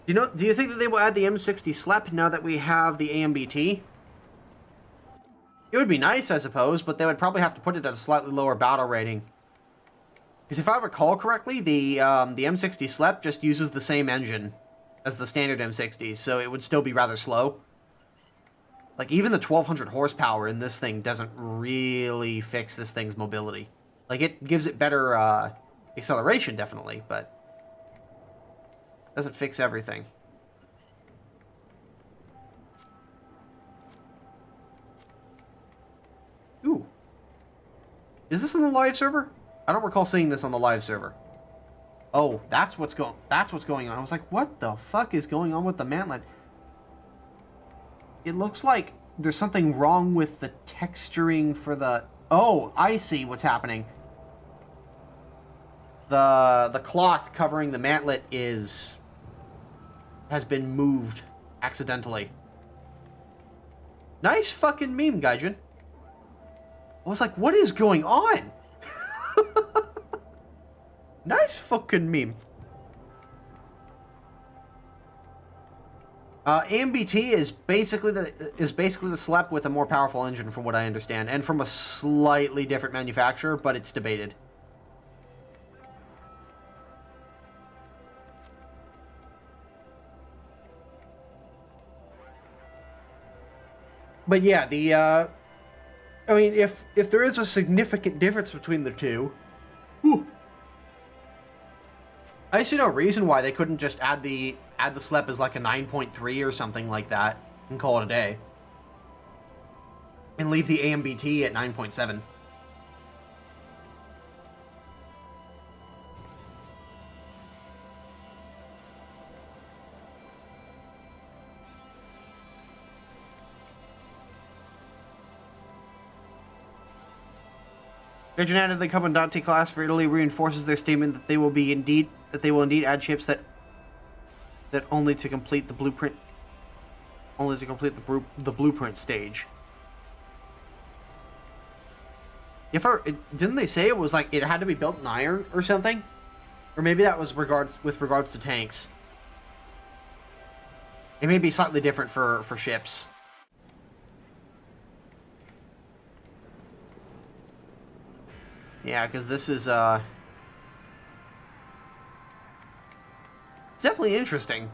Do you think that they will add the M60 SLEP now that we have the AMBT? It would be nice, I suppose, but they would probably have to put it at a slightly lower battle rating. Because if I recall correctly, the M60 SLEP just uses the same engine as the standard M60s, so it would still be rather slow. Like, even the 1200 horsepower in this thing doesn't really fix this thing's mobility. Like, it gives it better acceleration, definitely, but doesn't fix everything. Ooh. Is this on the live server? I don't recall seeing this on the live server. Oh, that's what's going on. I was like, what the fuck is going on with the mantlet? It looks like there's something wrong with the texturing for the... Oh, I see what's happening. The cloth covering the mantlet has been moved accidentally. Nice fucking meme, Gaijin. I was like, what is going on? Nice fucking meme. AMBT is basically the SLEP with a more powerful engine, from what I understand, and from a slightly different manufacturer, but it's debated. But yeah, I mean, if there is a significant difference between the two, whew, I see no reason why they couldn't just add the SLEP as like a 9.3 or something like that and call it a day. And leave the AMBT at 9.7. Virgin added the Comandante class for Italy reinforces their statement that they will indeed add chips that only to complete the blueprint the blueprint stage. Didn't they say it was like it had to be built in iron or something? Or maybe that was with regards to tanks. It may be slightly different for ships. Yeah, because this is it's definitely interesting.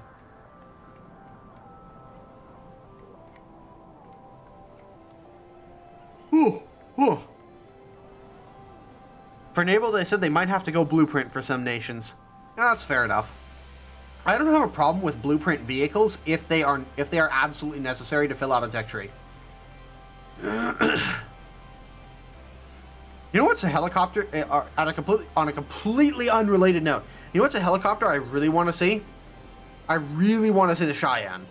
Whew, whew. For Naval, they said they might have to go blueprint for some nations. That's fair enough. I don't have a problem with blueprint vehicles if they are absolutely necessary to fill out a tech tree. You know what's a helicopter? On a completely unrelated note, you know what's a helicopter I really want to see? I really want to see the Cheyenne.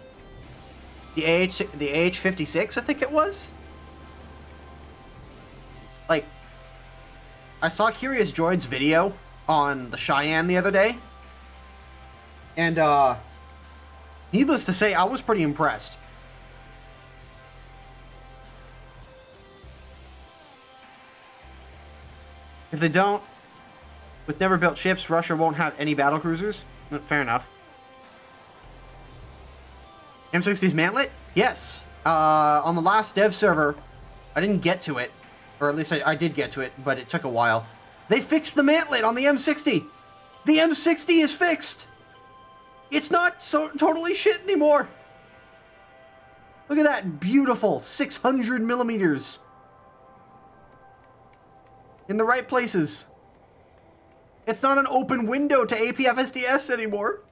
The AH-56, I think it was. Like, I saw Curious Droid's video on the Cheyenne the other day, and needless to say, I was pretty impressed. If they don't, with never built ships, Russia won't have any battle cruisers. Fair enough. M60's mantlet? Yes. On the last dev server, I didn't get to it, or at least I did get to it, but it took a while. They fixed the mantlet on the M60. The M60 is fixed. It's not so totally shit anymore. Look at that beautiful 600 millimeters. In the right places. It's not an open window to APFSDS anymore.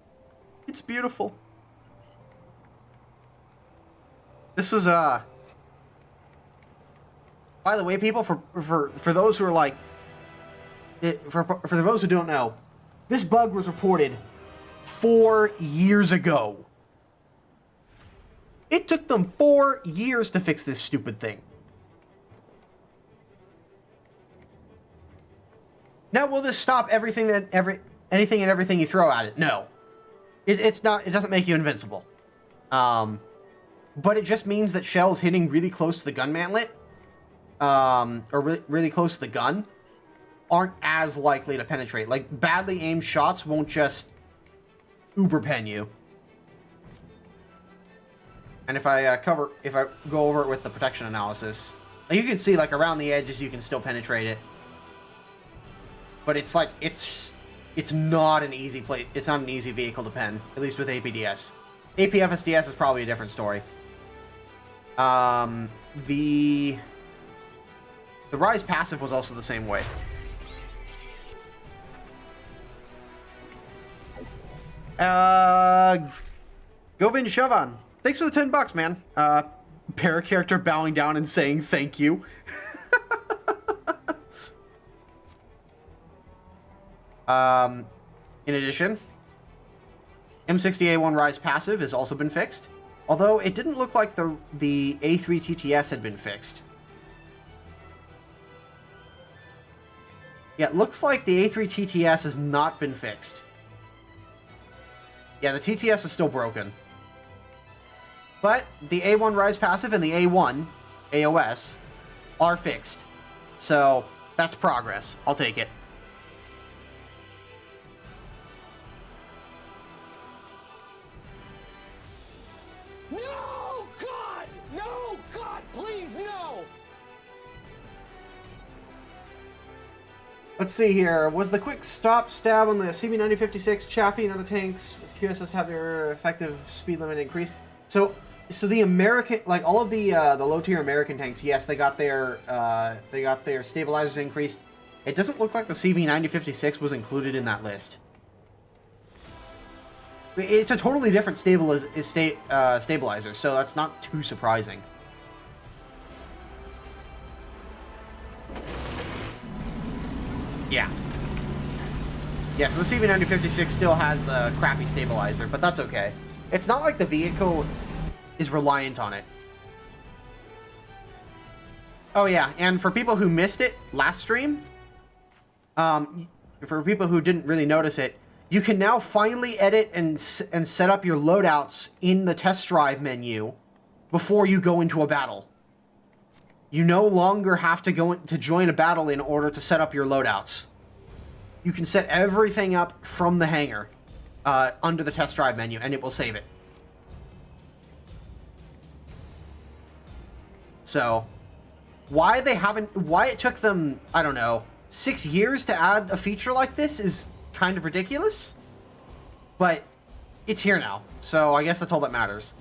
It's beautiful. This is by the way, people, for those who are like, for those who don't know, this bug was reported 4 years ago. It took them 4 years to fix this stupid thing. Now, will this stop anything and everything you throw at it? No. It's not. It doesn't make you invincible. But it just means that shells hitting really close to the gun mantlet, or really close to the gun, aren't as likely to penetrate. Like, badly aimed shots won't just uber pen you. And if I go over it with the protection analysis, you can see, like, around the edges you can still penetrate it. But it's like, it's not an easy it's not an easy vehicle to pen, at least with APDS. APFSDS is probably a different story. The Rise passive was also the same way. Govin Shavan, thanks for the $10, man. Para character bowing down and saying thank you. In addition, M60A1 Rise passive has also been fixed, although it didn't look like the A3 TTS had been fixed. Yeah, it looks like the A3 TTS has not been fixed. Yeah, the TTS is still broken. But the A1 Rise passive and the A1 AOS are fixed. So, that's progress. I'll take it. No, God! No, God, please, no! Let's see here. Was the quick stop stab on the CV9056 Chaffee and other tanks with QSS have their effective speed limit increased? So the American, like all of the low tier American tanks, yes, they got their stabilizers increased. It doesn't look like the CV9056 was included in that list. It's a totally different stabilizer, so that's not too surprising. Yeah. Yeah, so the CV9056 still has the crappy stabilizer, but that's okay. It's not like the vehicle is reliant on it. Oh yeah, and for people who missed it last stream, for people who didn't really notice it, you can now finally edit and set up your loadouts in the test drive menu before you go into a battle. You no longer have to go to join a battle in order to set up your loadouts. You can set everything up from the hangar under the test drive menu, and it will save it. So, why it took them, I don't know, 6 years to add a feature like this is kind of ridiculous. But it's here now, so I guess that's all that matters.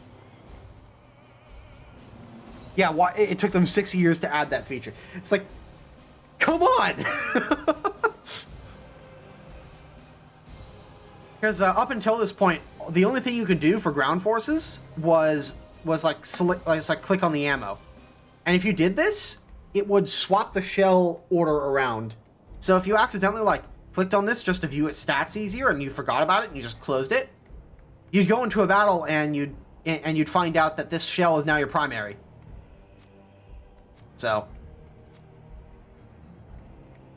Yeah, why it took them 6 years to add that feature. It's like, come on! Because up until this point, the only thing you could do for ground forces was like click on the ammo. And if you did this, it would swap the shell order around. So if you accidentally like clicked on this just to view its stats easier and you forgot about it and you just closed it, you'd go into a battle and you'd find out that this shell is now your primary. So,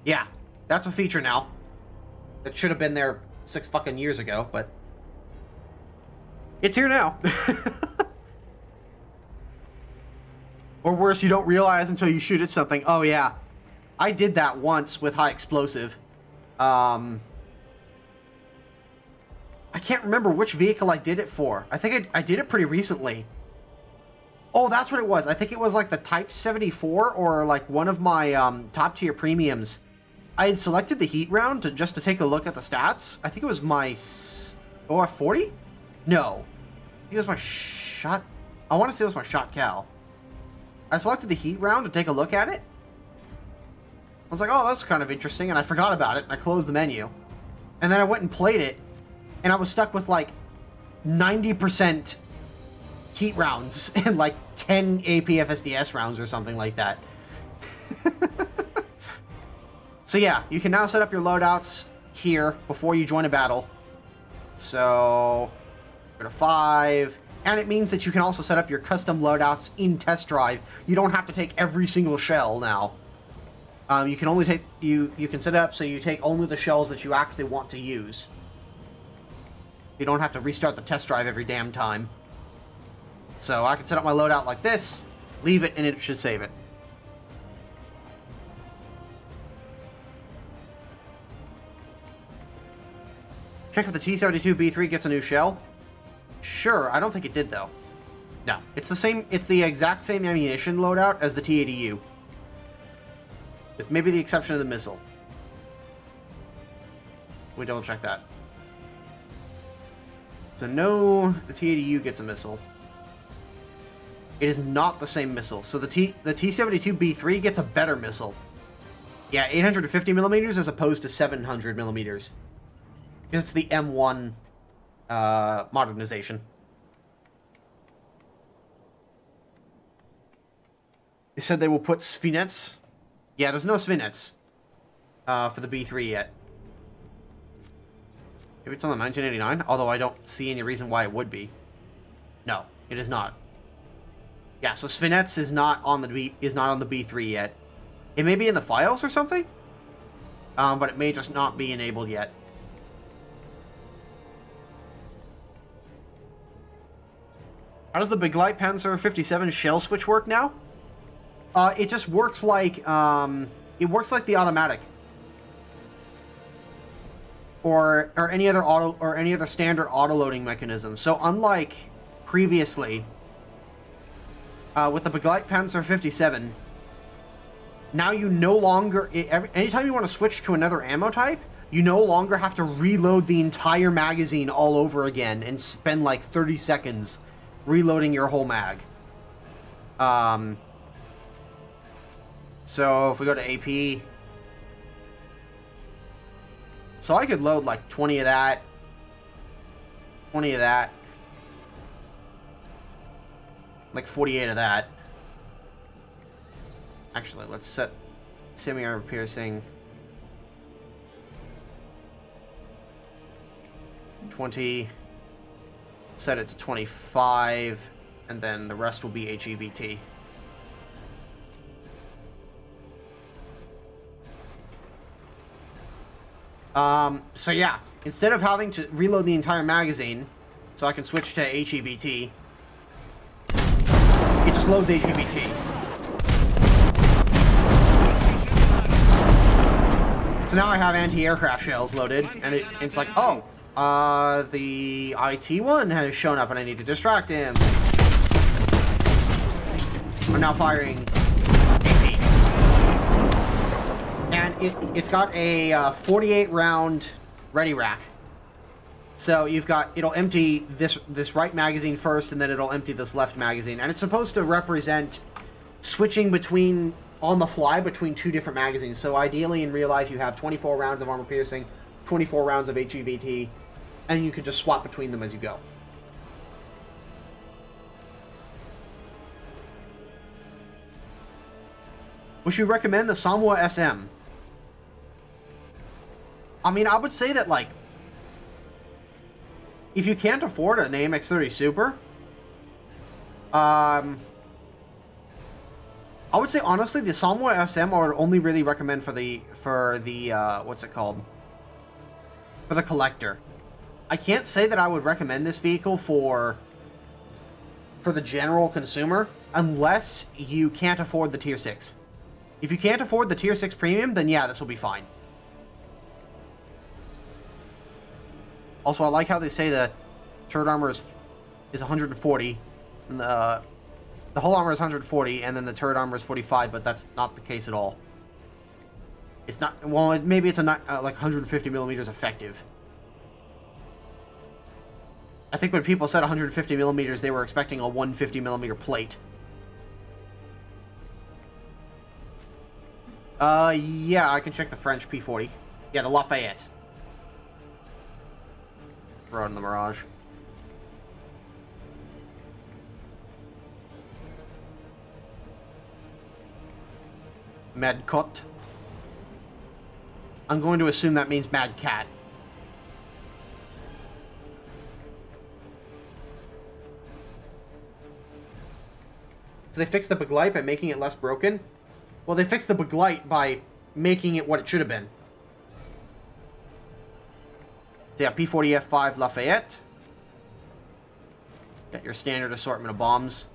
yeah, that's a feature now. That should have been there 6 fucking years ago, but it's here now. Or worse, you don't realize until you shoot at something. Oh yeah, I did that once with high explosive. I can't remember which vehicle I did it for. I think I did it pretty recently. Oh, that's what it was. I think it was like the Type 74 or like one of my top tier premiums. I had selected the heat round just to take a look at the stats. I think it was my OF40? No. I think it was my shot. I want to say it was my shot cal. I selected the heat round to take a look at it. I was like, oh, that's kind of interesting, and I forgot about it, and I closed the menu. And then I went and played it, and I was stuck with like 90% heat rounds and like 10 APFSDS rounds or something like that. So yeah, you can now set up your loadouts here before you join a battle. So, go to 5, and it means that you can also set up your custom loadouts in test drive. You don't have to take every single shell now. You can only take you can set it up so you take only the shells that you actually want to use. You don't have to restart the test drive every damn time. So I can set up my loadout like this, leave it, and it should save it. Check if the T-72B3 gets a new shell. Sure, I don't think it did though. No, it's the same. It's the exact same ammunition loadout as the T-80U, with maybe the exception of the missile. We double check that. So no, the T-80U gets a missile. It is not the same missile. So the T-72B3 gets a better missile. Yeah, 850 millimeters as opposed to 700 millimeters. Because it's the M1 modernization. They said they will put Svinets. Yeah, there's no Svinets for the B3 yet. Maybe it's on the 1989, although I don't see any reason why it would be. No, it is not. Yeah, so Svinets is not on the B3 yet. It may be in the files or something, but it may just not be enabled yet. How does the Big Light Panzer 57 shell switch work now? It just works like it works like the automatic. Or any other standard auto-loading mechanism. So unlike previously, with the Begleitpanzer Panzer 57, now you no longer, anytime you want to switch to another ammo type, you no longer have to reload the entire magazine all over again and spend like 30 seconds reloading your whole mag. So if we go to AP, so I could load like 20 of that, 20 of that, like 48 of that. Actually, let's set semi-armor piercing 20, set it to 25, and then the rest will be HEVT. So yeah, instead of having to reload the entire magazine, so I can switch to HEVT, it just loads HEVT. So now I have anti-aircraft shells loaded, and it's like, oh, the IT one has shown up and I need to distract him. I'm now firing AP. And it's got a 48 round ready rack. So it'll empty this right magazine first, and then it'll empty this left magazine. And it's supposed to represent switching between, on the fly, between two different magazines. So ideally in real life you have 24 rounds of armor piercing, 24 rounds of HEVT, and you can just swap between them as you go. Would you recommend the Samuwa SM? I mean, I would say that, like, if you can't afford an AMX30 Super, I would say honestly the Samuwa SM I would only really recommend for the what's it called? For the collector. I can't say that I would recommend this vehicle for the general consumer unless you can't afford the Tier 6. If you can't afford the Tier 6 Premium, then yeah, this will be fine. Also, I like how they say the turret armor is 140, and the whole armor is 140, and then the turret armor is 45, but that's not the case at all. It's not, well, maybe it's like 150 millimeters effective. I think when people said 150 millimeters, they were expecting a 150 millimeter plate. Yeah, I can check the French P40. Yeah, the Lafayette. Throw it in the Mirage. Medcut. I'm going to assume that means Mad Cat. So they fixed the Beglite by making it less broken? Well, they fixed the Beglite by making it what it should have been. So yeah, P40 F5 Lafayette. Got your standard assortment of bombs.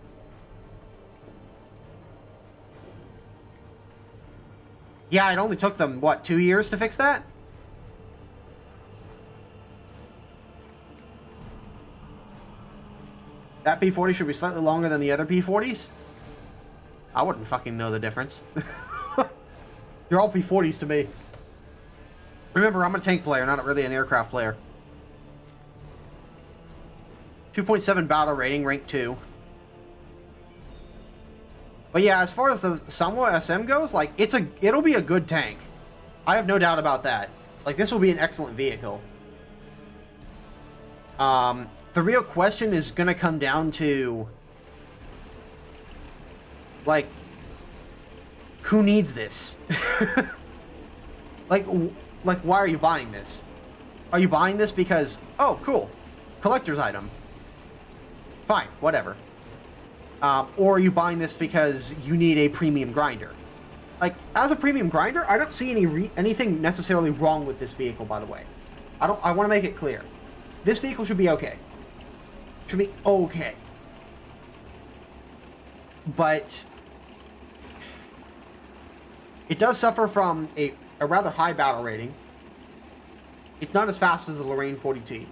Yeah, it only took them, what, 2 years to fix that? That P40 should be slightly longer than the other P40s? I wouldn't fucking know the difference. You're all P40s to me. Remember, I'm a tank player, not really an aircraft player. 2.7 battle rating, rank 2. But yeah, as far as the Samuwa SM goes, like, it'll be a good tank. I have no doubt about that. Like, this will be an excellent vehicle. The real question is gonna come down to, like, who needs this? Like, why are you buying this? Are you buying this because, oh, cool, collector's item. Fine, whatever. Or are you buying this because you need a premium grinder? Like, as a premium grinder, I don't see anything necessarily wrong with this vehicle, by the way. I want to make it clear. This vehicle should be okay. Should be okay. But It does suffer from a rather high battle rating. It's not as fast as the Lorraine 40T.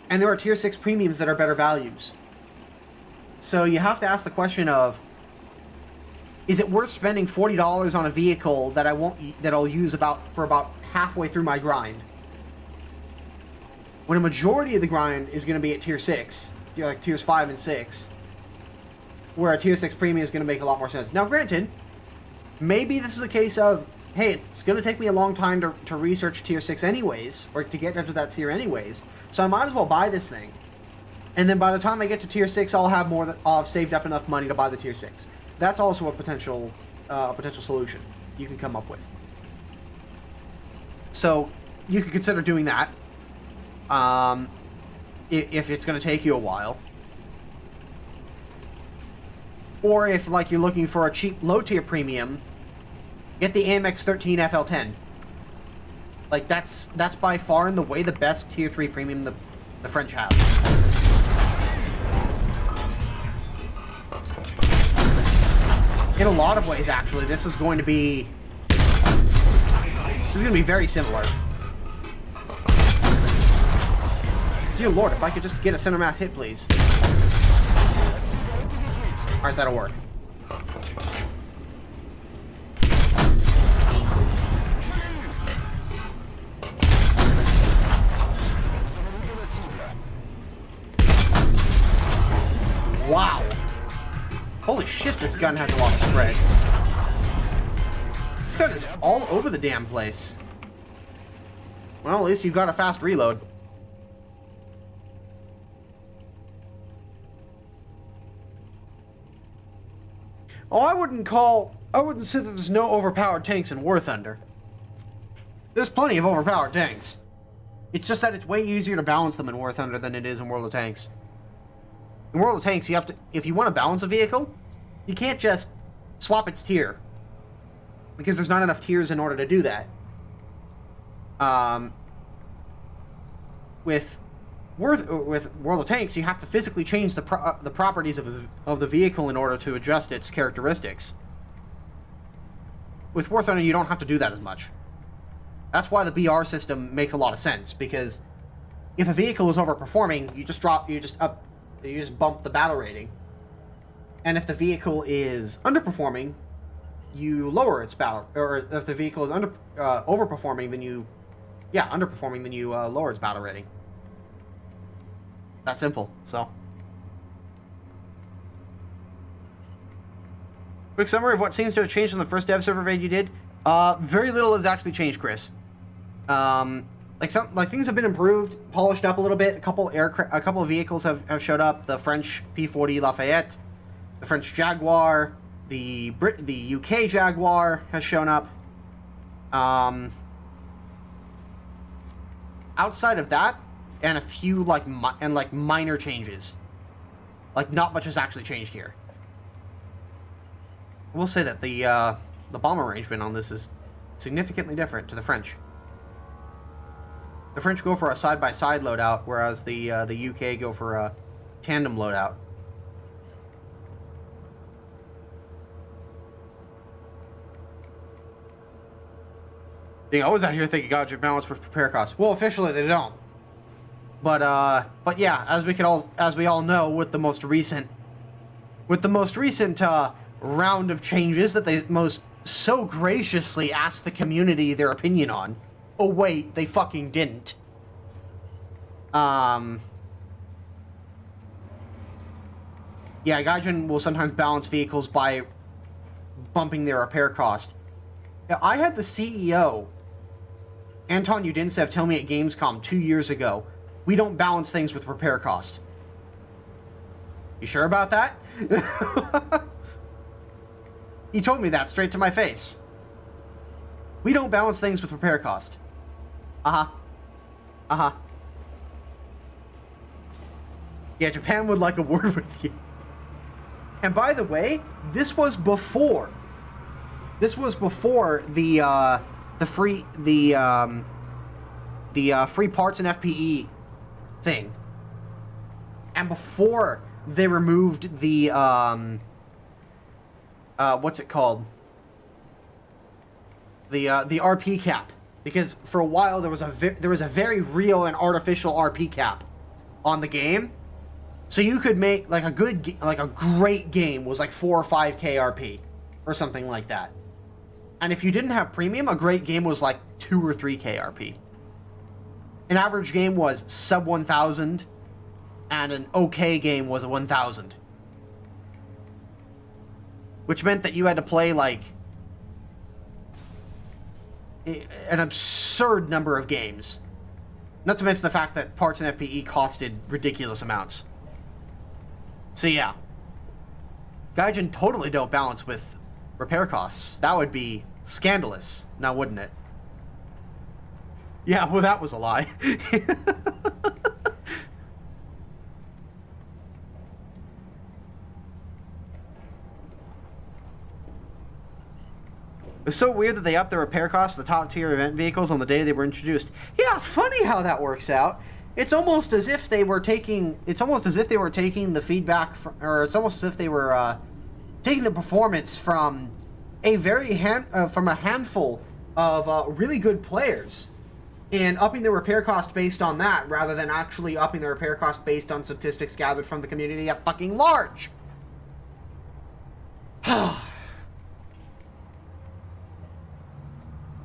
And there are Tier 6 premiums that are better values. So you have to ask the question of, is it worth spending $40 on a vehicle that I'll use for about halfway through my grind? When a majority of the grind is going to be at Tier 6, like Tiers 5 and 6, where a Tier 6 premium is going to make a lot more sense. Now granted, maybe this is a case of, hey, it's going to take me a long time to research Tier 6 anyways, or to get into that tier anyways, so I might as well buy this thing. And then by the time I get to Tier 6, I'll have saved up enough money to buy the Tier 6. That's also a potential solution you can come up with. So you could consider doing that if it's going to take you a while. Or if, like, you're looking for a cheap low-tier premium, get the AMX 13 FL10. Like, that's by far and away the best Tier 3 premium the French have. In a lot of ways, actually, this is going to be very similar. Dear Lord, if I could just get a center mass hit, please. Alright, that'll work. Wow. Holy shit, this gun has a lot of spread. This gun is all over the damn place. Well, at least you've got a fast reload. Oh, I wouldn't say that there's no overpowered tanks in War Thunder. There's plenty of overpowered tanks. It's just that it's way easier to balance them in War Thunder than it is in World of Tanks. In World of Tanks, you have to, if you want to balance a vehicle, you can't just swap its tier, because there's not enough tiers in order to do that. With World of Tanks, you have to physically change the properties of the vehicle in order to adjust its characteristics. With War Thunder, you don't have to do that as much. That's why the BR system makes a lot of sense, because if a vehicle is overperforming, you just bump the battle rating. And if the vehicle is underperforming, you lower its battle, or if the vehicle is overperforming, then you lower its battle rating. That simple. So, quick summary of what seems to have changed in the first dev server raid you did. Very little has actually changed, Chris. Things have been improved, polished up a little bit. A couple of vehicles have showed up. The French P40 Lafayette, the French Jaguar, the UK Jaguar has shown up. Outside of that, and a few minor changes. Like, not much has actually changed here. I will say that the bomb arrangement on this is significantly different to the French. The French go for a side-by-side loadout, whereas the UK go for a tandem loadout. They always out here thinking, God, your balance with repair costs. Well, officially they don't. But yeah, as we all know, with the most recent round of changes that they so graciously asked the community their opinion on. Oh wait, they fucking didn't. Yeah, Gaijin will sometimes balance vehicles by bumping their repair cost. Now, I had the CEO, Anton Udinsev, tell me at Gamescom 2 years ago, we don't balance things with repair cost. You sure about that? He told me that straight to my face. We don't balance things with repair cost. Uh-huh. Uh-huh. Yeah, Japan would like a word with you. And by the way, this was before the free parts and FPE thing. And before they removed the what's it called? The RP cap, because for a while there was a very real and artificial RP cap on the game, so you could make like a great game was like 4 or 5K RP or something like that, and if you didn't have premium, a great game was like 2 or 3K RP. An average game was sub 1,000, and an okay game was a 1,000, which meant that you had to play like an absurd number of games. Not to mention the fact that parts and FPE costed ridiculous amounts. So yeah, Gaijin totally don't balance with repair costs. That would be scandalous, now wouldn't it? Yeah, well, that was a lie. It's so weird that they upped the repair costs of the top tier event vehicles on the day they were introduced. Yeah, funny how that works out. It's almost as if they were taking. It's almost as if they were taking the feedback from, or it's almost as if they were taking the performance from a from a handful of really good players, and upping the repair cost based on that, rather than actually upping the repair cost based on statistics gathered from the community at fucking large.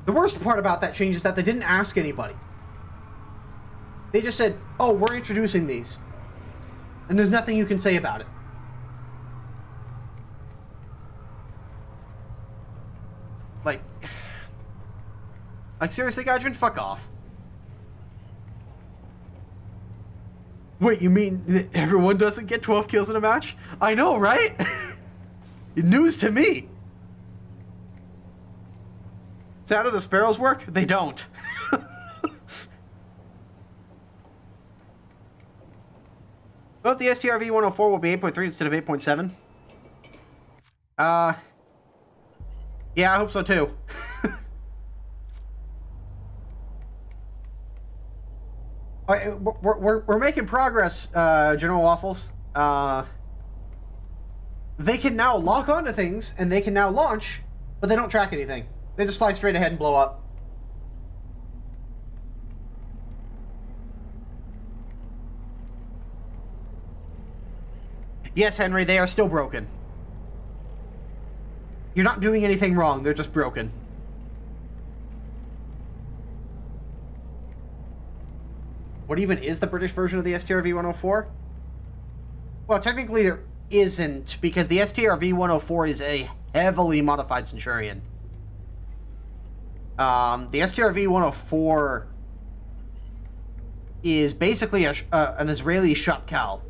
The worst part about that change is that they didn't ask anybody. They just said, oh, we're introducing these. And there's nothing you can say about it. Like seriously, Gaijin, fuck off. Wait, you mean that everyone doesn't get 12 kills in a match? I know, right? News to me. Is that how the sparrows work? They don't. But the STRV 104 will be 8.3 instead of 8.7. Yeah, I hope so too. All right, we're making progress, General Waffles. They can now lock onto things and they can now launch, but they don't track anything. They just fly straight ahead and blow up. Yes, Henry, they are still broken. You're not doing anything wrong, they're just broken. What even is the British version of the STRV 104? Well, technically there isn't, because the STRV 104 is a heavily modified Centurion. The STRV 104 is basically an Israeli shotcal.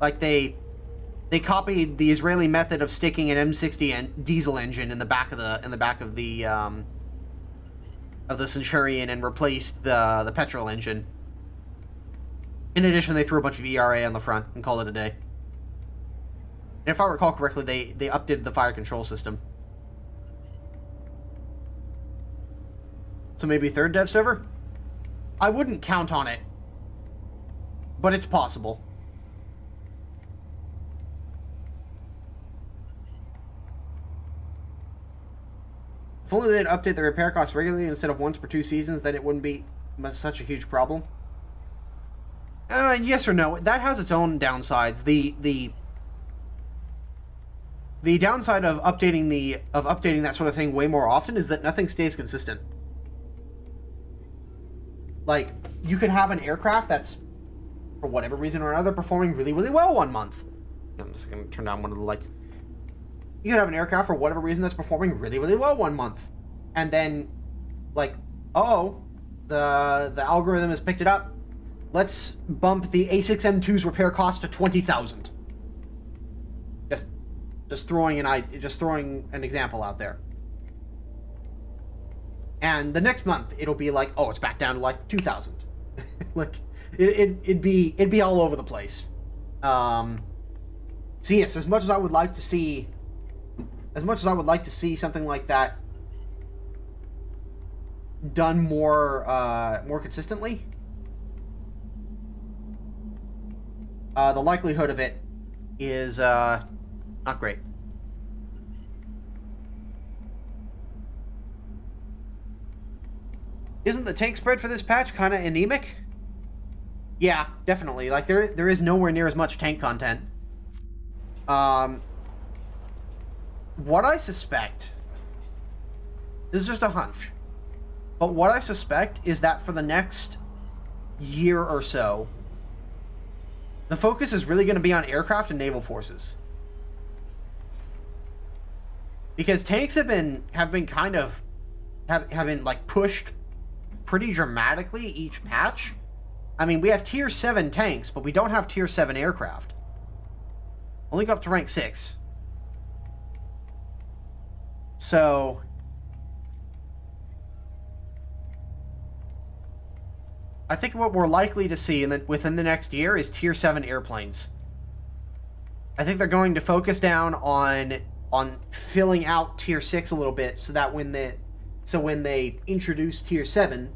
Like they copied the Israeli method of sticking an M60 diesel engine in the back of the Centurion and replaced the petrol engine. In addition, they threw a bunch of ERA on the front and called it a day. And if I recall correctly, they updated the fire control system. So maybe third dev server? I wouldn't count on it, but it's possible. If only they'd update the repair costs regularly instead of once per 2 seasons, then it wouldn't be such a huge problem. Yes or no. That has its own downsides. The downside of updating that sort of thing way more often is that nothing stays consistent. Like, you could have an aircraft that's, for whatever reason or another, performing really, really well one month. I'm just going to turn down one of the lights. You could have an aircraft, for whatever reason, that's performing really, really well one month. And then, like, oh, the algorithm has picked it up. Let's bump the A6M2's repair cost to 20,000. Just throwing an example out there. And the next month it'll be like, oh, it's back down to like 2,000. Like it'd be all over the place. So yes, as much as I would like to see something like that done more consistently, the likelihood of it is not great. Isn't the tank spread for this patch kind of anemic? Yeah, definitely. Like, there is nowhere near as much tank content. What I suspect... This is just a hunch. But what I suspect is that for the next year or so, the focus is really going to be on aircraft and naval forces. Because tanks have been kind of... have been, like, pushed pretty dramatically each patch. I mean, we have tier 7 tanks, but we don't have tier 7 aircraft. Only go up to rank 6. So... I think what we're likely to see within the next year is tier 7 airplanes. I think they're going to focus down on filling out tier 6 a little bit, so that when they introduce tier 7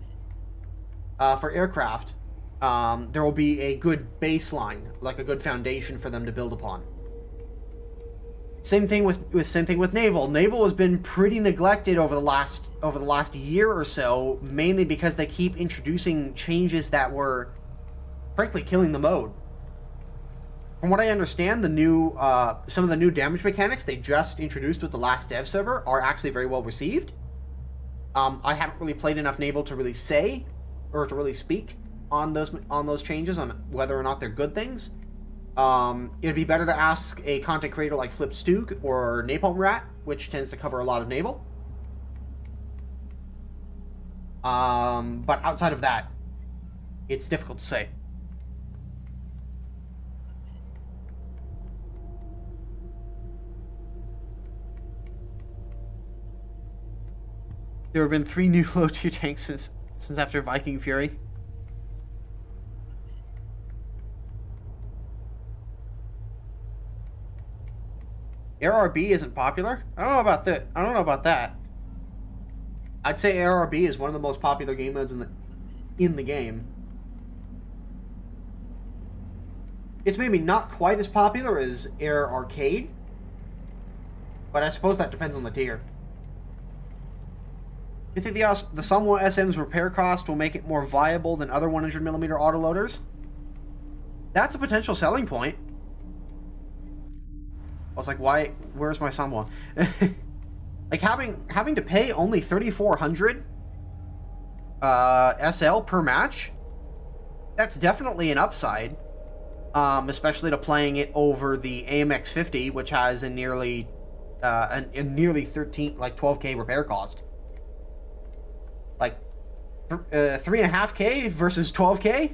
for aircraft, there will be a good baseline, like a good foundation for them to build upon. Same thing with naval. Naval has been pretty neglected over the last year or so, mainly because they keep introducing changes that were, frankly, killing the mode. From what I understand, some of the new damage mechanics they just introduced with the last dev server are actually very well received. I haven't really played enough naval to really say or to really speak on those changes, on whether or not they're good things. It'd be better to ask a content creator like Flip Stoog or Napalm Rat, which tends to cover a lot of naval. But outside of that, it's difficult to say. There have been 3 new low-tier tanks since after Viking Fury. ARB isn't popular? I don't know about that. I'd say ARB is one of the most popular game modes in the game. It's maybe not quite as popular as Air Arcade, but I suppose that depends on the tier. You think the Samuel SM's repair cost will make it more viable than other 100mm autoloaders? That's a potential selling point. I was like, why? Where's my Samuel? Like, having to pay only 3,400 SL per match, that's definitely an upside. Especially to playing it over the AMX 50, which has a nearly 12K repair cost. Like 3.5K versus 12K.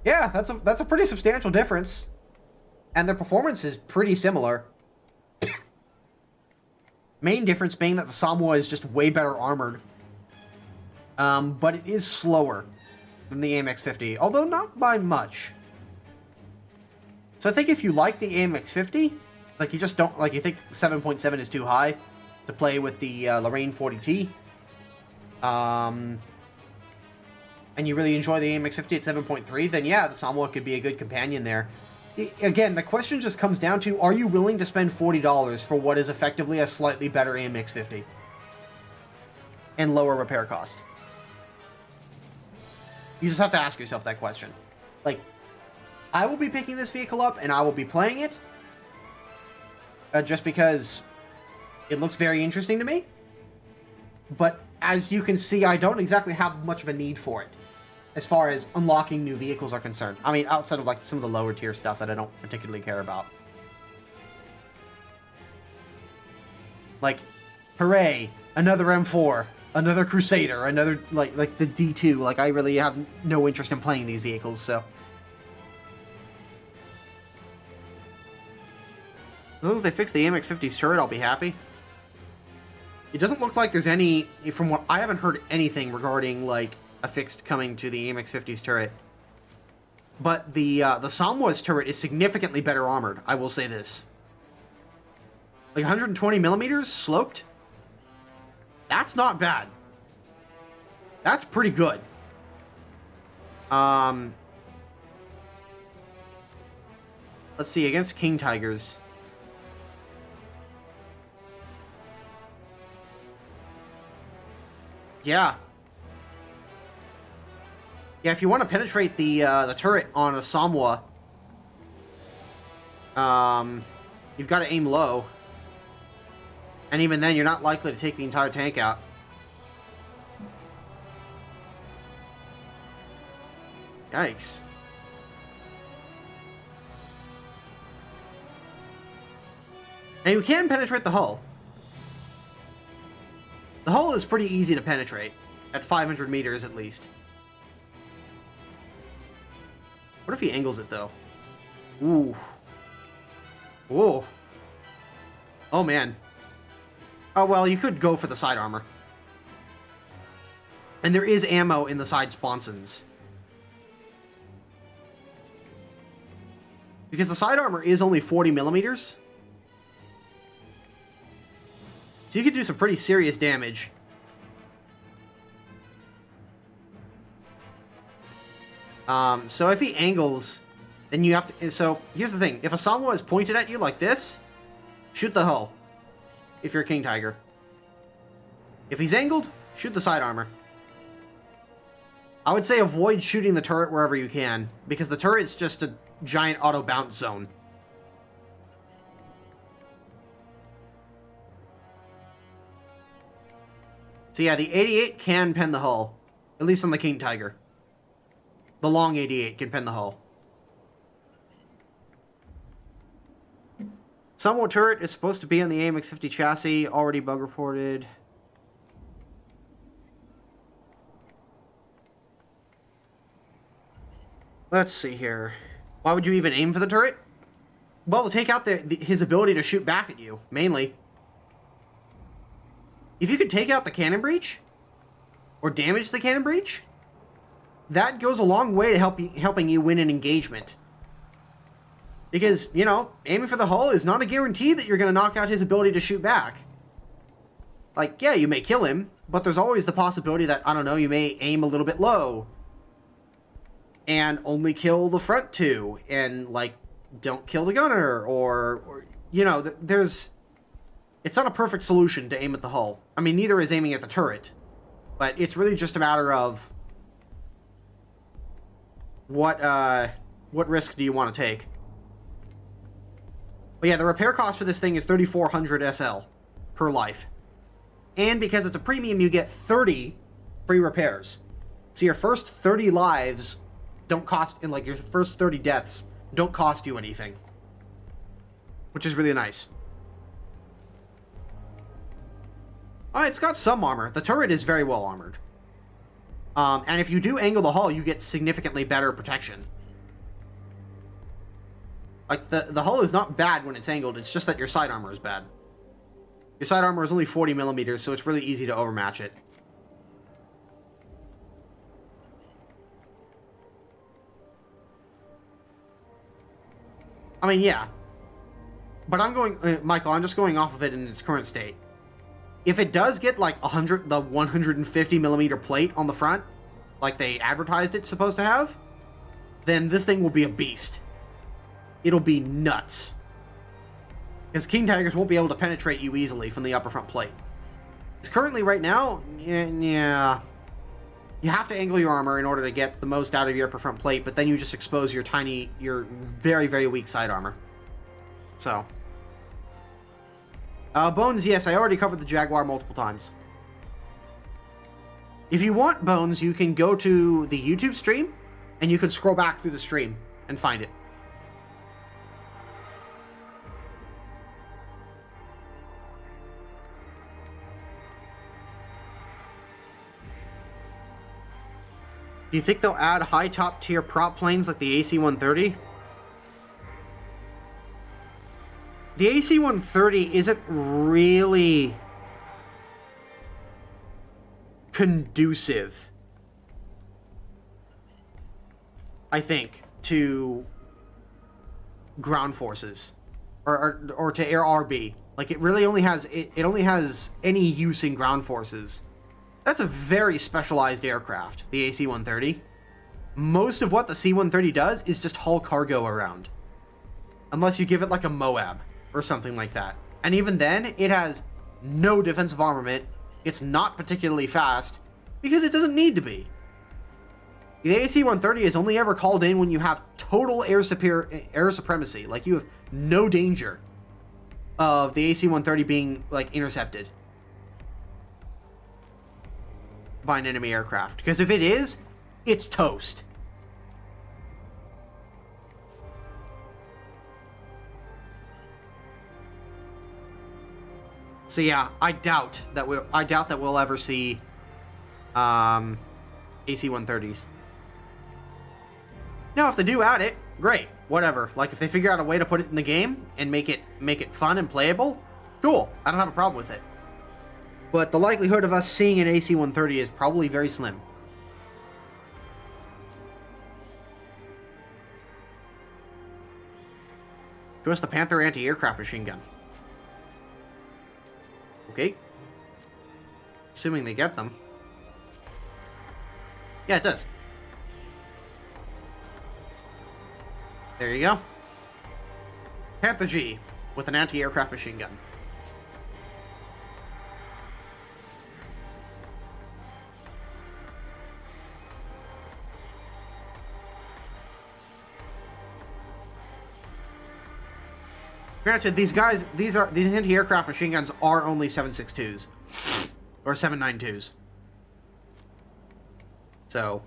Yeah, that's a pretty substantial difference. And their performance is pretty similar. Main difference being that the Samuel is just way better armored. But it is slower than the AMX 50, although not by much. So I think if you like the AMX 50, like you just don't, like you think the 7.7 is too high to play with the Lorraine 40T, and you really enjoy the AMX 50 at 7.3, then yeah, the Samuel could be a good companion there. Again, the question just comes down to, are you willing to spend $40 for what is effectively a slightly better AMX 50? And lower repair cost? You just have to ask yourself that question. Like, I will be picking this vehicle up, and I will be playing it, just because it looks very interesting to me. But as you can see, I don't exactly have much of a need for it, as far as unlocking new vehicles are concerned. I mean, outside of like some of the lower tier stuff that I don't particularly care about. Like, hooray, another M4, another Crusader, another, like the D2. Like, I really have no interest in playing these vehicles, so. As long as they fix the AMX 50's turret, I'll be happy. It doesn't look like there's any, from what I haven't heard anything regarding, like, a fix coming to the AMX 50's turret. But the Samuel's turret is significantly better armored, I will say this. Like 120mm sloped? That's not bad. That's pretty good. Let's see, against King Tigers. Yeah. Yeah, if you want to penetrate the turret on a Samwa, you've got to aim low. And even then, you're not likely to take the entire tank out. Yikes. And you can penetrate the hull. The hull is pretty easy to penetrate, at 500 meters at least. What if he angles it, though? Ooh. Whoa. Oh, man. Oh, well, you could go for the side armor. And there is ammo in the side sponsons. Because the side armor is only 40 millimeters. So you could do some pretty serious damage. So if he angles, then you have to... So, here's the thing. If a Samwa is pointed at you like this, shoot the hull. If you're a King Tiger. If he's angled, shoot the side armor. I would say avoid shooting the turret wherever you can, because the turret's just a giant auto-bounce zone. So yeah, the 88 can pen the hull. At least on the King Tiger. The long 88 can pen the hull. Samwa turret is supposed to be on the AMX50 chassis. Already bug reported. Let's see here. Why would you even aim for the turret? Well, to take out his ability to shoot back at you, mainly. If you could take out the cannon breach, or damage the cannon breach, that goes a long way to helping you win an engagement. Because, you know, aiming for the hull is not a guarantee that you're going to knock out his ability to shoot back. Like, yeah, you may kill him, but there's always the possibility that, I don't know, you may aim a little bit low. And only kill the front two, and, like, don't kill the gunner, or you know, there's... It's not a perfect solution to aim at the hull. I mean, neither is aiming at the turret. But it's really just a matter of... What risk do you want to take? But yeah, the repair cost for this thing is 3,400 SL per life. And because it's a premium, you get 30 free repairs. So your first 30 lives don't cost, and like your first 30 deaths don't cost you anything. Which is really nice. It's got some armor. The turret is very well armored. And if you do angle the hull, you get significantly better protection. Like, the hull is not bad when it's angled, it's just that your side armor is bad. Your side armor is only 40 millimeters, so it's really easy to overmatch it. I mean, yeah. But I'm going... Michael, I'm just going off of it in its current state. If it does get, like, the 150 millimeter plate on the front, like they advertised it's supposed to have, then this thing will be a beast. It'll be nuts. Because King Tigers won't be able to penetrate you easily from the upper front plate. Because currently, right now, yeah... You have to angle your armor in order to get the most out of your upper front plate, but then you just expose your very, very weak side armor. So... Bones, yes, I already covered the Jaguar multiple times. If you want Bones, you can go to the YouTube stream, and you can scroll back through the stream and find it. Do you think they'll add high top tier prop planes like the AC-130? The AC-130 isn't really conducive, I think, to ground forces or to air RB. Like, it really only has it only has any use in ground forces. That's a very specialized aircraft, the AC-130. Most of what the C-130 does is just haul cargo around, unless you give it like a Moab or something like that. And even then, it has no defensive armament. It's not particularly fast, because it doesn't need to be. The AC-130 is only ever called in when you have total air supremacy. Like, you have no danger of the AC-130 being, like, intercepted by an enemy aircraft. Because if it is, it's toast. So yeah, I doubt that we'll ever see AC-130s. Now, if they do add it, great, whatever. Like, if they figure out a way to put it in the game and make it fun and playable, cool. I don't have a problem with it. But the likelihood of us seeing an AC-130 is probably very slim. Show us the Panther anti-aircraft machine gun. Okay. Assuming they get them. Yeah, it does. There you go. Panther G with an anti-aircraft machine gun. Granted, these anti-aircraft machine guns are only 7.62s or 7.92s. So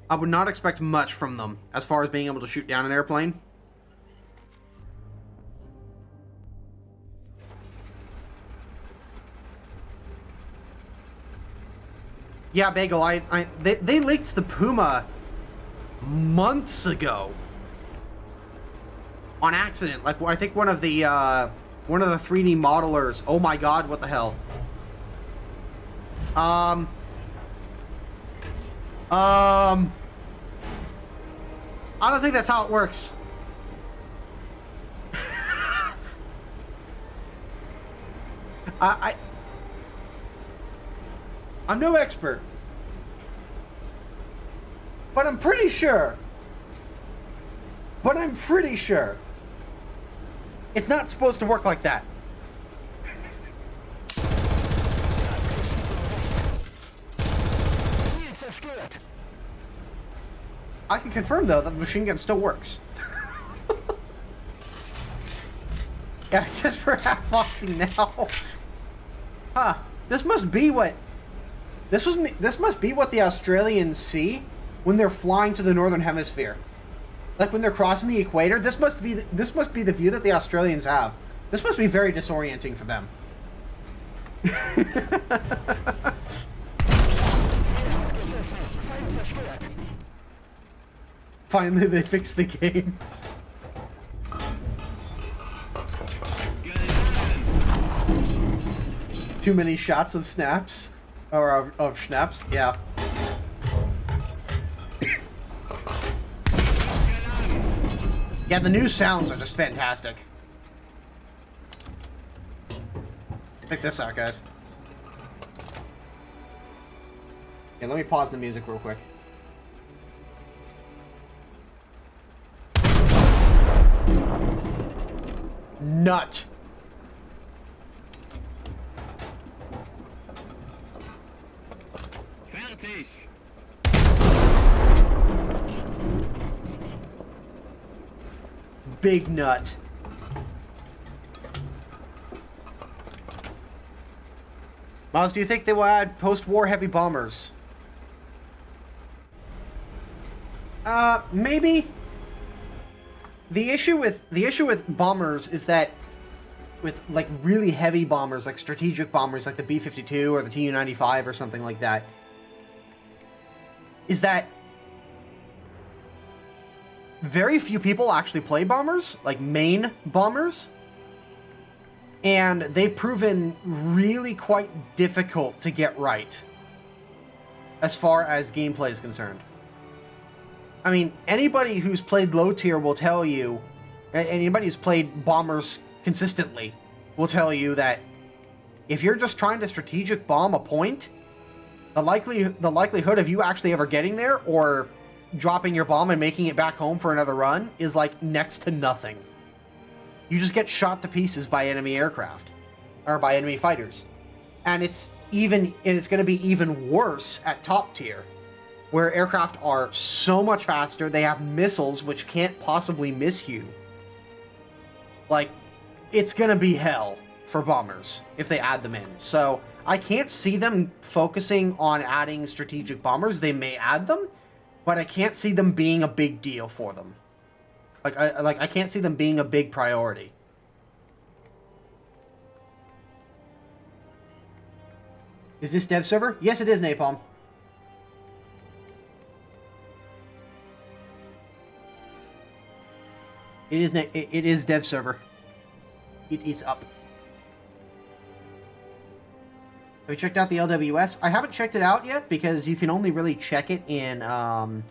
I would not expect much from them as far as being able to shoot down an airplane. Yeah, Bagel, they leaked the Puma months ago. On accident. Like, I think one of the 3D modelers. Oh my god, what the hell? I don't think that's how it works. I'm no expert. But I'm pretty sure. It's not supposed to work like that. I can confirm, though, that the machine gun still works. Yeah, I guess we're half-boxing now. Huh. This must be what the Australians see when they're flying to the Northern Hemisphere. Like, when they're crossing the equator, this must be the view that the Australians have. This must be very disorienting for them. Finally, they fixed the game. Too many shots of snaps. Or of schnaps, yeah. Yeah, the new sounds are just fantastic. Check this out, guys. Yeah, let me pause the music real quick. Nut. Fertig. Big nut. Miles, do you think they will add post-war heavy bombers? Maybe. The issue with bombers is that with like really heavy bombers, like strategic bombers like the B-52 or the Tu-95 or something like that, is that very few people actually play bombers, like main bombers, and they've proven really quite difficult to get right as far as gameplay is concerned. I mean, anybody who's played low tier will tell you, anybody who's played bombers consistently will tell you that if you're just trying to strategic bomb a point, the likelihood of you actually ever getting there or dropping your bomb and making it back home for another run is like next to nothing. You just get shot to pieces by enemy aircraft or by enemy fighters, and it's it's going to be even worse at top tier, where aircraft are so much faster. They have missiles which can't possibly miss you. Like, it's going to be hell for bombers if they add them in. So I can't see them focusing on adding strategic bombers. They may add them, but I can't see them being a big deal for them. I can't see them being a big priority. Is this dev server? Yes, it is, Napalm. It is dev server. It is up. Have you checked out the LWS? I haven't checked it out yet because you can only really check it in a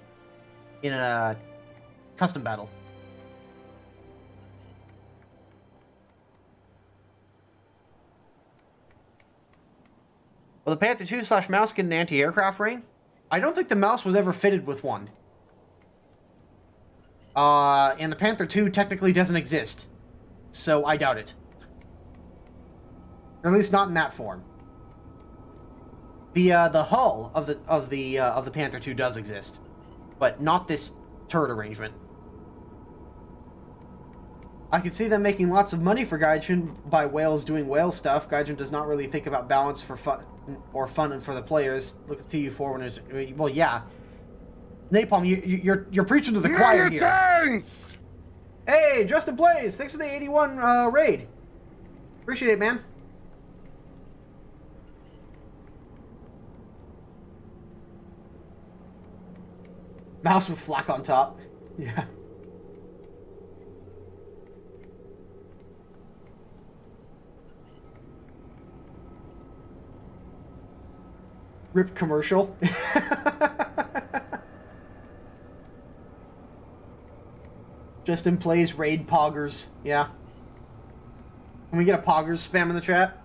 custom battle. Well, the Panther 2/Mouse get an anti-aircraft ring? I don't think the mouse was ever fitted with one. And the Panther 2 technically doesn't exist, so I doubt it. Or at least not in that form. The hull of the Panther 2 does exist, but not this turret arrangement. I could see them making lots of money for Gaijin by whales doing whale stuff. Gaijin does not really think about balance for fun and for the players. Look at TU4 when it's... Well, yeah. Napalm, you're preaching to the choir here. Thanks! Hey, Justin Blaze, thanks for the 81 raid. Appreciate it, man. Mouse with flak on top. Yeah. Rip commercial. Justin plays raid poggers. Yeah. Can we get a poggers spam in the chat?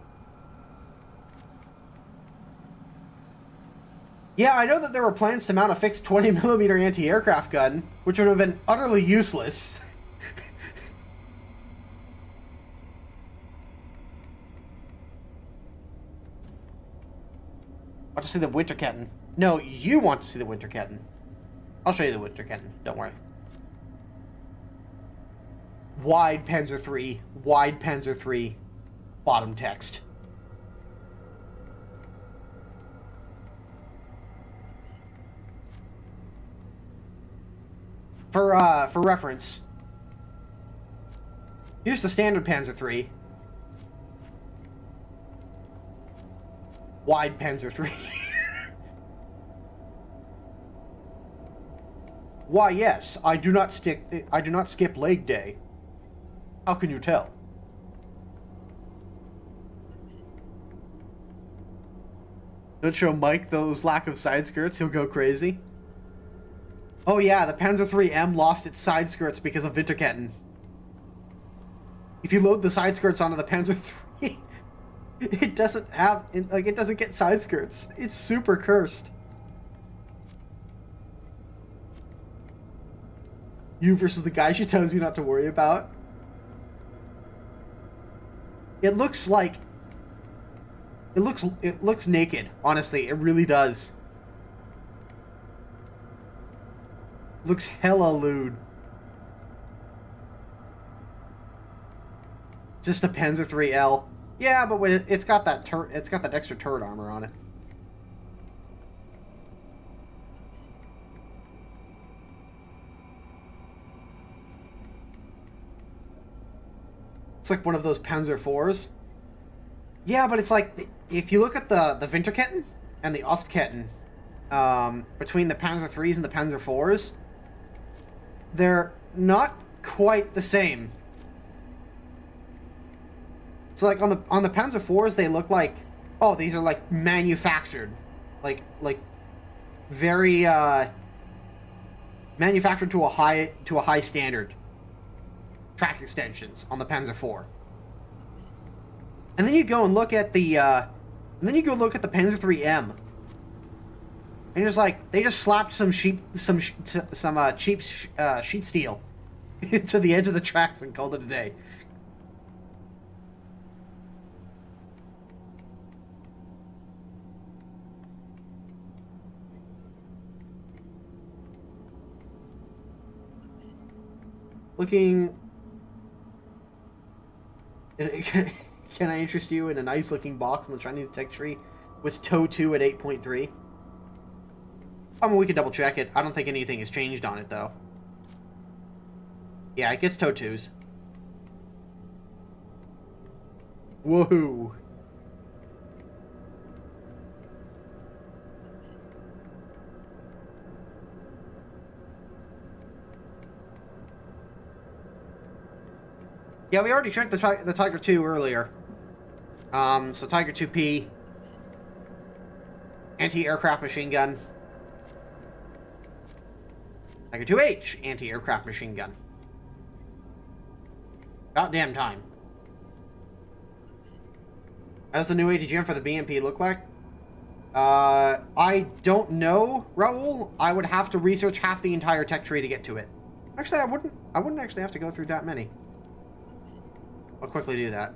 Yeah, I know that there were plans to mount a fixed 20mm anti-aircraft gun, which would have been utterly useless. Want to see the Winterketten? No, you want to see the Winterketten. I'll show you the Winterketten. Don't worry. Wide Panzer III. Wide Panzer III. Bottom text. For reference, here's the standard Panzer III. Wide Panzer III. Why, yes, I do not skip leg day. How can you tell? Don't show Mike those lack of side skirts, he'll go crazy. Oh yeah, the Panzer IIIM lost its side skirts because of Winterketten. If you load the side skirts onto the Panzer III, it doesn't have, it doesn't get side skirts. It's super cursed. You versus the guy she tells you not to worry about. It looks like... It looks naked, honestly. It really does. Looks hella lewd. Just a Panzer IIIL. Yeah, but when it's got that extra turret armor on it. It's like one of those Panzer IVs. Yeah, but it's like, if you look at the Winterketten and the Ostketten, between the Panzer IIIs and the Panzer IVs, they're not quite the same. So like on the Panzer IVs, they look like, oh, these are like manufactured, like very manufactured to a high standard. Track extensions on the Panzer IV. And then you go and look at the Panzer IIIM. And you're just like, they just slapped some cheap sheet steel into the edge of the tracks and called it a day. looking... Can I interest you in a nice looking box on the Chinese tech tree with TOE 2 at 8.3? I mean, we could double check it. I don't think anything has changed on it, though. Yeah, it gets TOE 2s. Woohoo! Yeah, we already checked the Tiger 2 earlier. So Tiger 2P, anti-aircraft machine gun. Tiger 2H, anti-aircraft machine gun. About damn time. How does the new ATGM for the BMP look like? I don't know, Raul. I would have to research half the entire tech tree to get to it. Actually, I wouldn't actually have to go through that many. I'll quickly do that.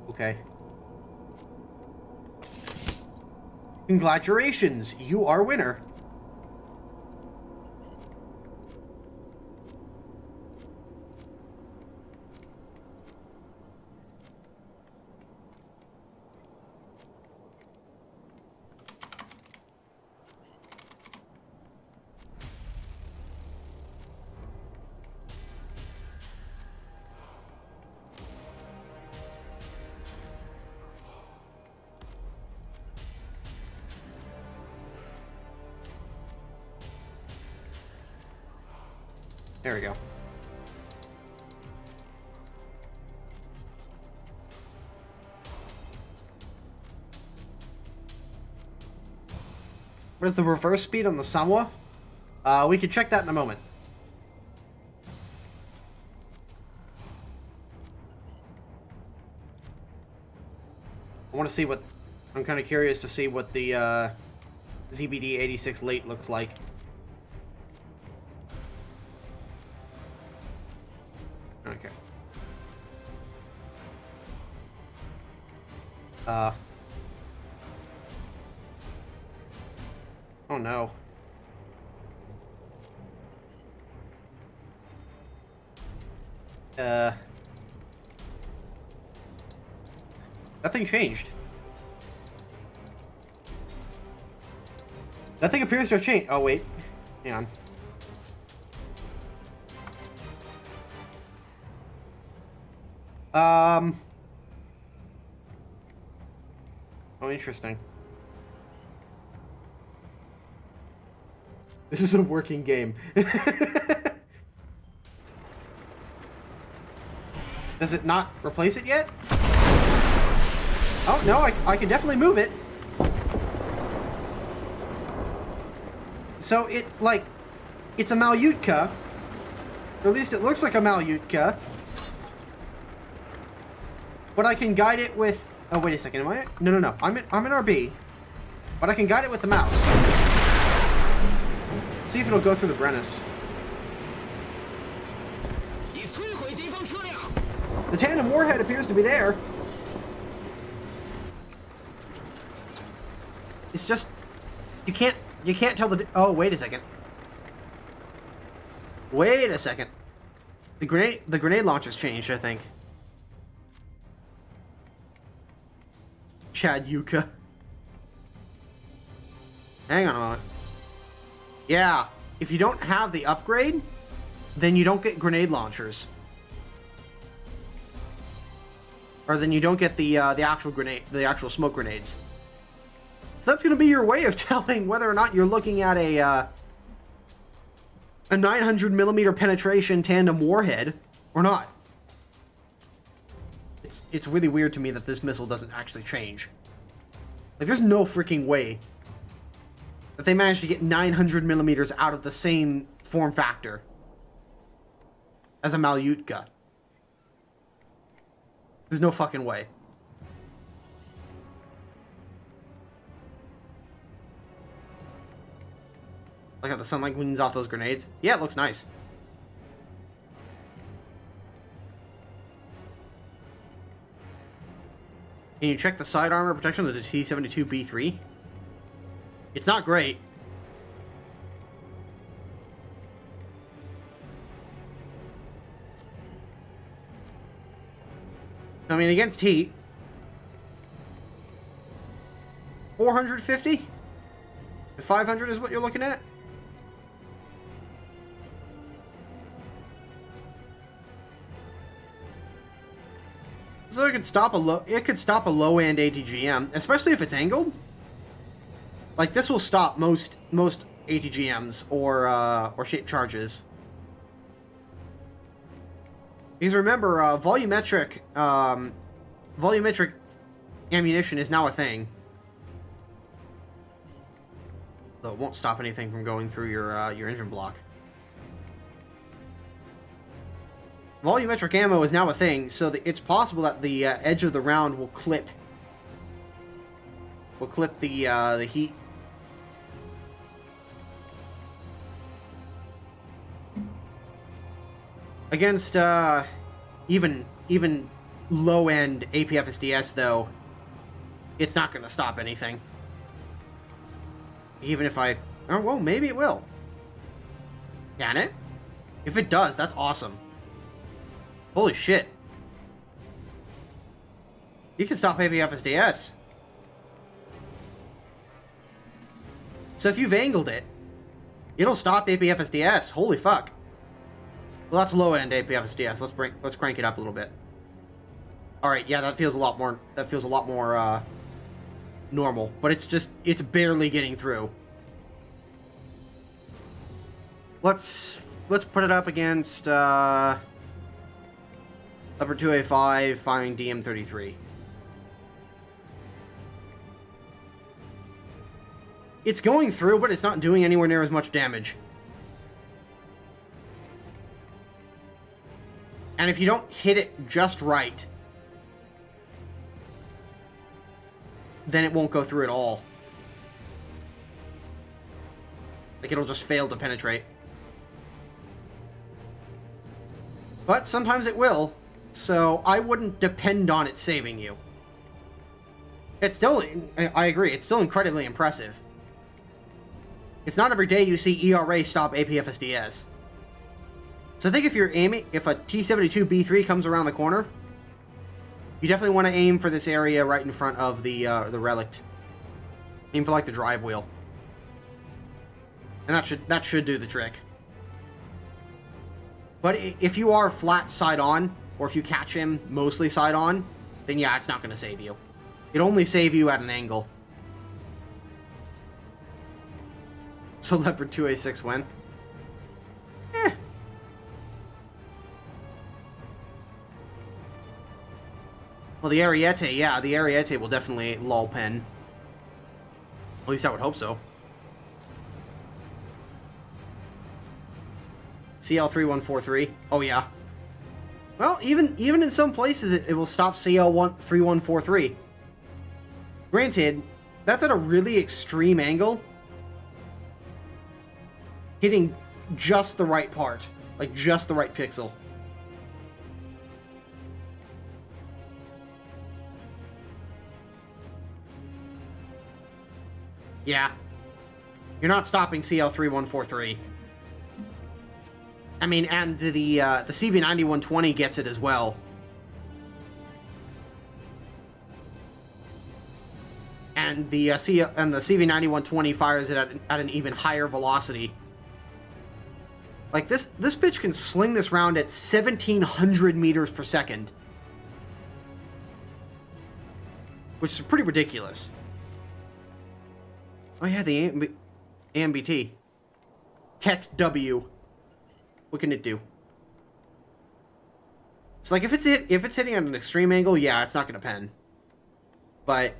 Okay. Congratulations, you are winner. There we go. What is the reverse speed on the Sanwa? We could check that in a moment. I want to see what... I'm kind of curious to see what the ZBD 86 late looks like. Okay. Oh no. Nothing changed. Nothing appears to have changed. Oh wait. Hang on. Oh, interesting. This is a working game. Does it not replace it yet? Oh, no, I can definitely move it. So it, like, it's a Malyutka. Or at least it looks like a Malyutka. But I can guide it with... Oh, wait a second. Am I... No. I'm in RB. But I can guide it with the mouse. Let's see if it'll go through the Brennus. The tandem warhead appears to be there. It's just... You can't tell the... Oh, wait a second. Wait a second. The grenade launcher's changed, I think. Chad Yuka. Hang on a moment. Yeah, if you don't have the upgrade, then you don't get grenade launchers. Or then you don't get the actual smoke grenades. So that's going to be your way of telling whether or not you're looking at a 900mm penetration tandem warhead or not. It's really weird to me that this missile doesn't actually change. Like, there's no freaking way that they managed to get 900mm out of the same form factor as a Malyutka. There's no fucking way. Like how the sunlight gleams off those grenades. Yeah, it looks nice. Can you check the side armor protection of the T-72B3? It's not great. I mean, against heat, 450 to 500 is what you're looking at. So it could stop a low. It could stop a low-end ATGM, especially if it's angled. Like this will stop most ATGMs or shit charges. Because remember, volumetric ammunition is now a thing. Though it won't stop anything from going through your engine block. Volumetric ammo is now a thing, so it's possible that the edge of the round will clip the heat. Against even low-end APFSDS, though, it's not going to stop anything. Even if I... Oh, well, maybe it will. Can it? If it does, that's awesome. Holy shit. You can stop APFSDS. So if you've angled it, it'll stop APFSDS. Holy fuck. Well, that's low-end APFSDS. Let's crank it up a little bit. All right, yeah, that feels a lot more normal, but it's barely getting through. Let's put it up against Upper 2A5 firing DM33. It's going through, but it's not doing anywhere near as much damage. And if you don't hit it just right, then it won't go through at all. Like, it'll just fail to penetrate. But sometimes it will, so I wouldn't depend on it saving you. It's still, I agree, it's still incredibly impressive. It's not every day you see ERA stop APFSDS. So I think if you're aiming, if a T-72B3 comes around the corner, you definitely want to aim for this area right in front of the relict. Aim for like the drive wheel, and that should do the trick. But if you are flat side on, or if you catch him mostly side on, then yeah, it's not going to save you. It'll only save you at an angle. So Leopard 2A6 win. Well, the Ariete, yeah, the Ariete will definitely lull pen. At least I would hope so. CL3143. Oh, yeah. Well, even in some places, it will stop CL3143. Granted, that's at a really extreme angle. Hitting just the right part. Like, just the right pixel. Yeah. You're not stopping CL3143. I mean, and the CV9120 gets it as well. And the CV9120 fires it at an even higher velocity. Like this bitch can sling this round at 1,700 meters per second, which is pretty ridiculous. Oh yeah, the AMBT. Keck W. What can it do? It's like if it's hitting at an extreme angle, yeah, it's not gonna pen. But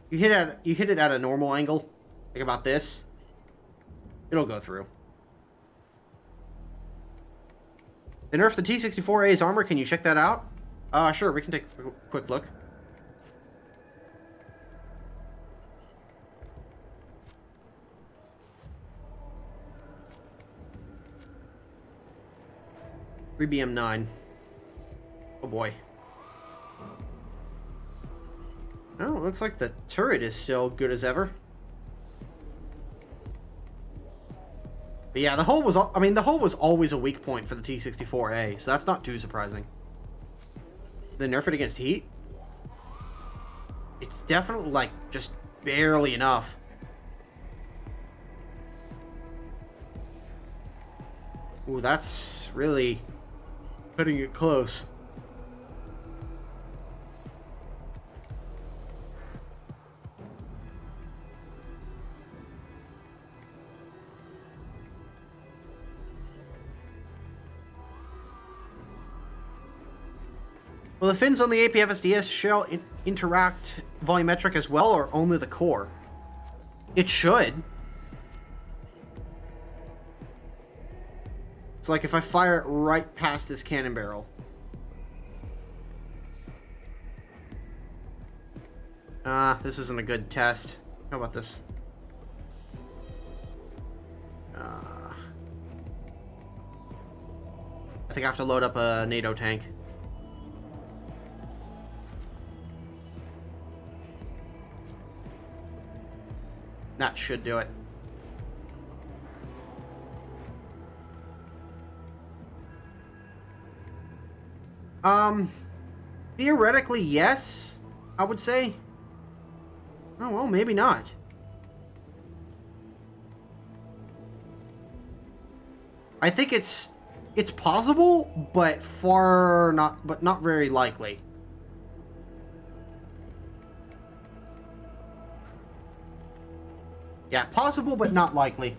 you hit it at a normal angle, like about this, it'll go through. They nerfed the T-64A's armor. Can you check that out? Sure, we can take a quick look. BM9. Oh boy. Oh, it looks like the turret is still good as ever. But yeah, the hull was always a weak point for the T-64A, so that's not too surprising. nerf it against heat? It's definitely, like, just barely enough. Ooh, that's really putting it close. Will the fins on the APFSDS shell interact volumetric as well, or only the core? It should. It's like if I fire it right past this cannon barrel. This isn't a good test. How about this? I think I have to load up a NATO tank. That should do it. Theoretically, yes, I would say. Oh, well, maybe not. I think it's possible, but not very likely. Yeah, possible, but not likely.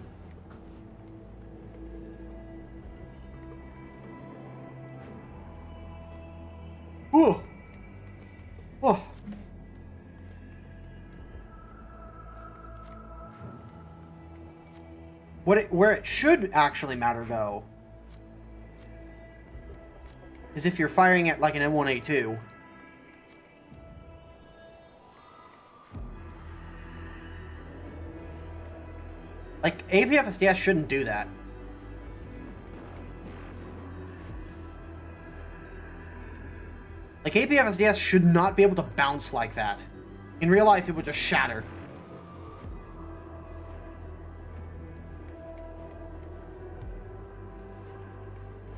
Ooh. Oh. Where it should actually matter, though, is if you're firing at like an M1A2. Like, APFSDS shouldn't do that. Like, APFSDS should not be able to bounce like that. In real life, it would just shatter.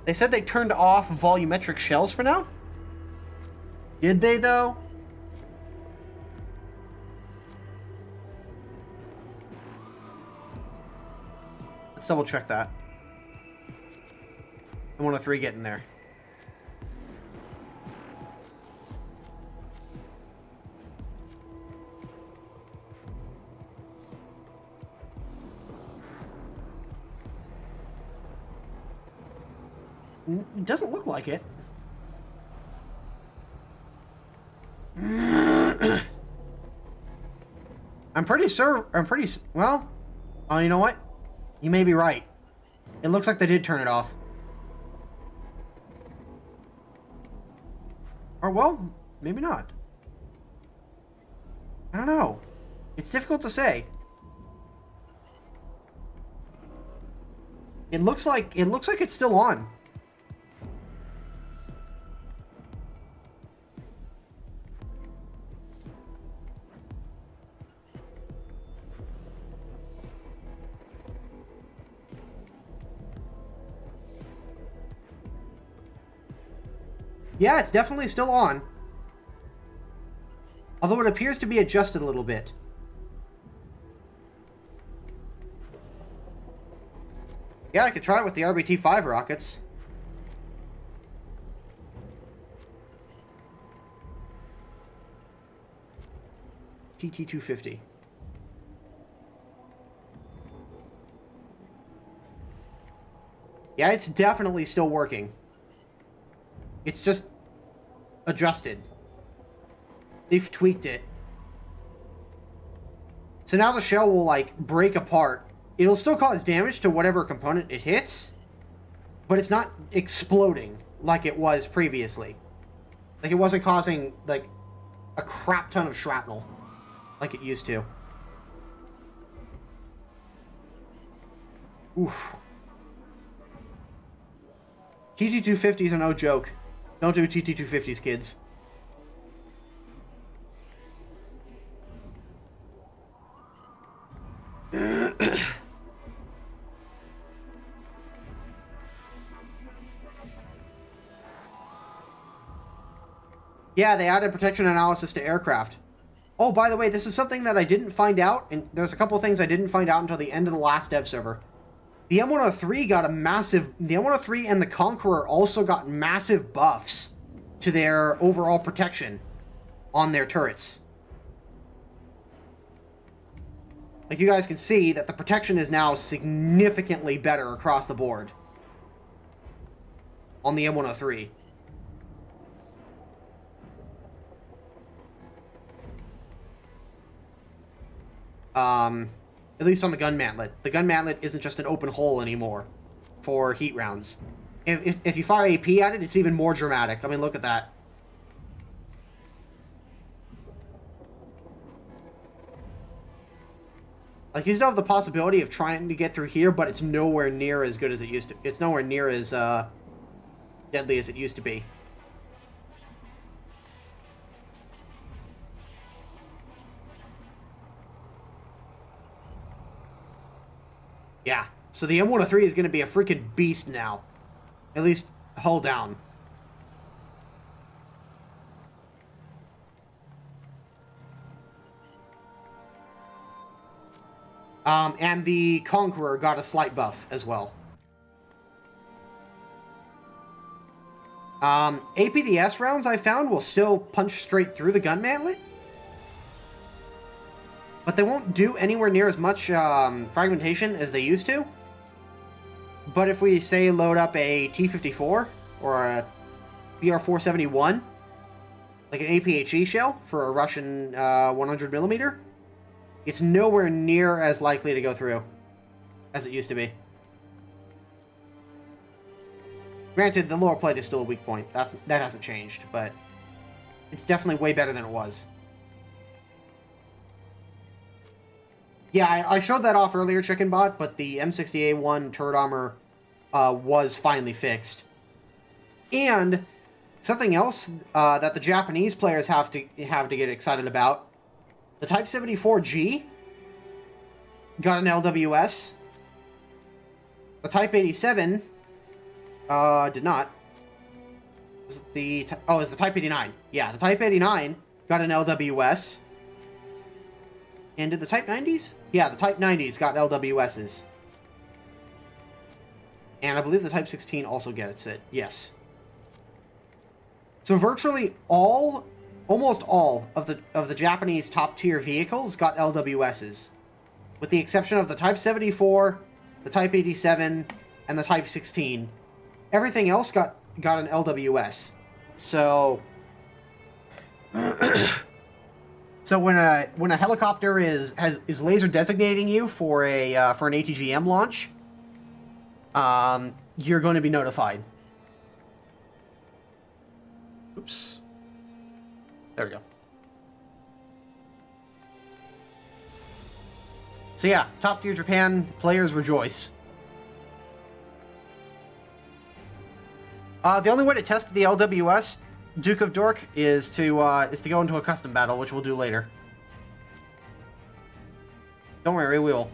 They said they turned off volumetric shells for now? Did they, though? Let's double check that. I want a 3 get in there. It doesn't look like it. I'm pretty sure. Well, oh, you know what? You may be right. It looks like they did turn it off. Or, well, maybe not. I don't know. It's difficult to say. It looks like it's still on. Yeah, it's definitely still on. Although it appears to be adjusted a little bit. Yeah, I could try it with the RBT-5 rockets. TT-250. Yeah, it's definitely still working. It's just adjusted. They've tweaked it. So now the shell will, like, break apart. It'll still cause damage to whatever component it hits, but it's not exploding like it was previously. Like, it wasn't causing, like, a crap ton of shrapnel like it used to. Oof. TT-250s are no joke. Don't do TT-250s, kids. Yeah, they added protection analysis to aircraft. Oh, by the way, this is something that I didn't find out, and there's a couple of things I didn't find out until the end of the last dev server. The M103 got a massive... The M103 and the Conqueror also got massive buffs to their overall protection on their turrets. Like, you guys can see that the protection is now significantly better across the board on the M103. At least on the gun mantlet. The gun mantlet isn't just an open hole anymore for heat rounds. If you fire AP at it, it's even more dramatic. I mean, look at that. Like, you still have the possibility of trying to get through here, but it's nowhere near as good as it used to. It's nowhere near as deadly as it used to be. Yeah, so the M103 is going to be a freaking beast now. At least, hull down. And the Conqueror got a slight buff as well. APDS rounds, I found, will still punch straight through the gun mantlet. But they won't do anywhere near as much fragmentation as they used to. But if we, say, load up a T-54 or a BR-471, like an APHE shell for a Russian 100mm, it's nowhere near as likely to go through as it used to be. Granted, the lower plate is still a weak point. That hasn't changed, but it's definitely way better than it was. Yeah, I showed that off earlier, ChickenBot, but the M60A1 turret armor was finally fixed. And something else that the Japanese players have to get excited about: the Type 74G got an LWS. The Type 87 did not. It's the Type 89. Yeah, the Type 89 got an LWS. And did the Type 90s? Yeah, the Type 90s got LWSs. And I believe the Type 16 also gets it. Yes. So virtually almost all of the Japanese top-tier vehicles got LWSs, with the exception of the Type 74, the Type 87, and the Type 16. Everything else got an LWS. So... So when a helicopter is laser designating you for an ATGM launch, you're going to be notified. Oops. There we go. So yeah, top tier Japan players rejoice. The only way to test the LWS, Duke of Dork, is to go into a custom battle, which we'll do later. Don't worry, we will.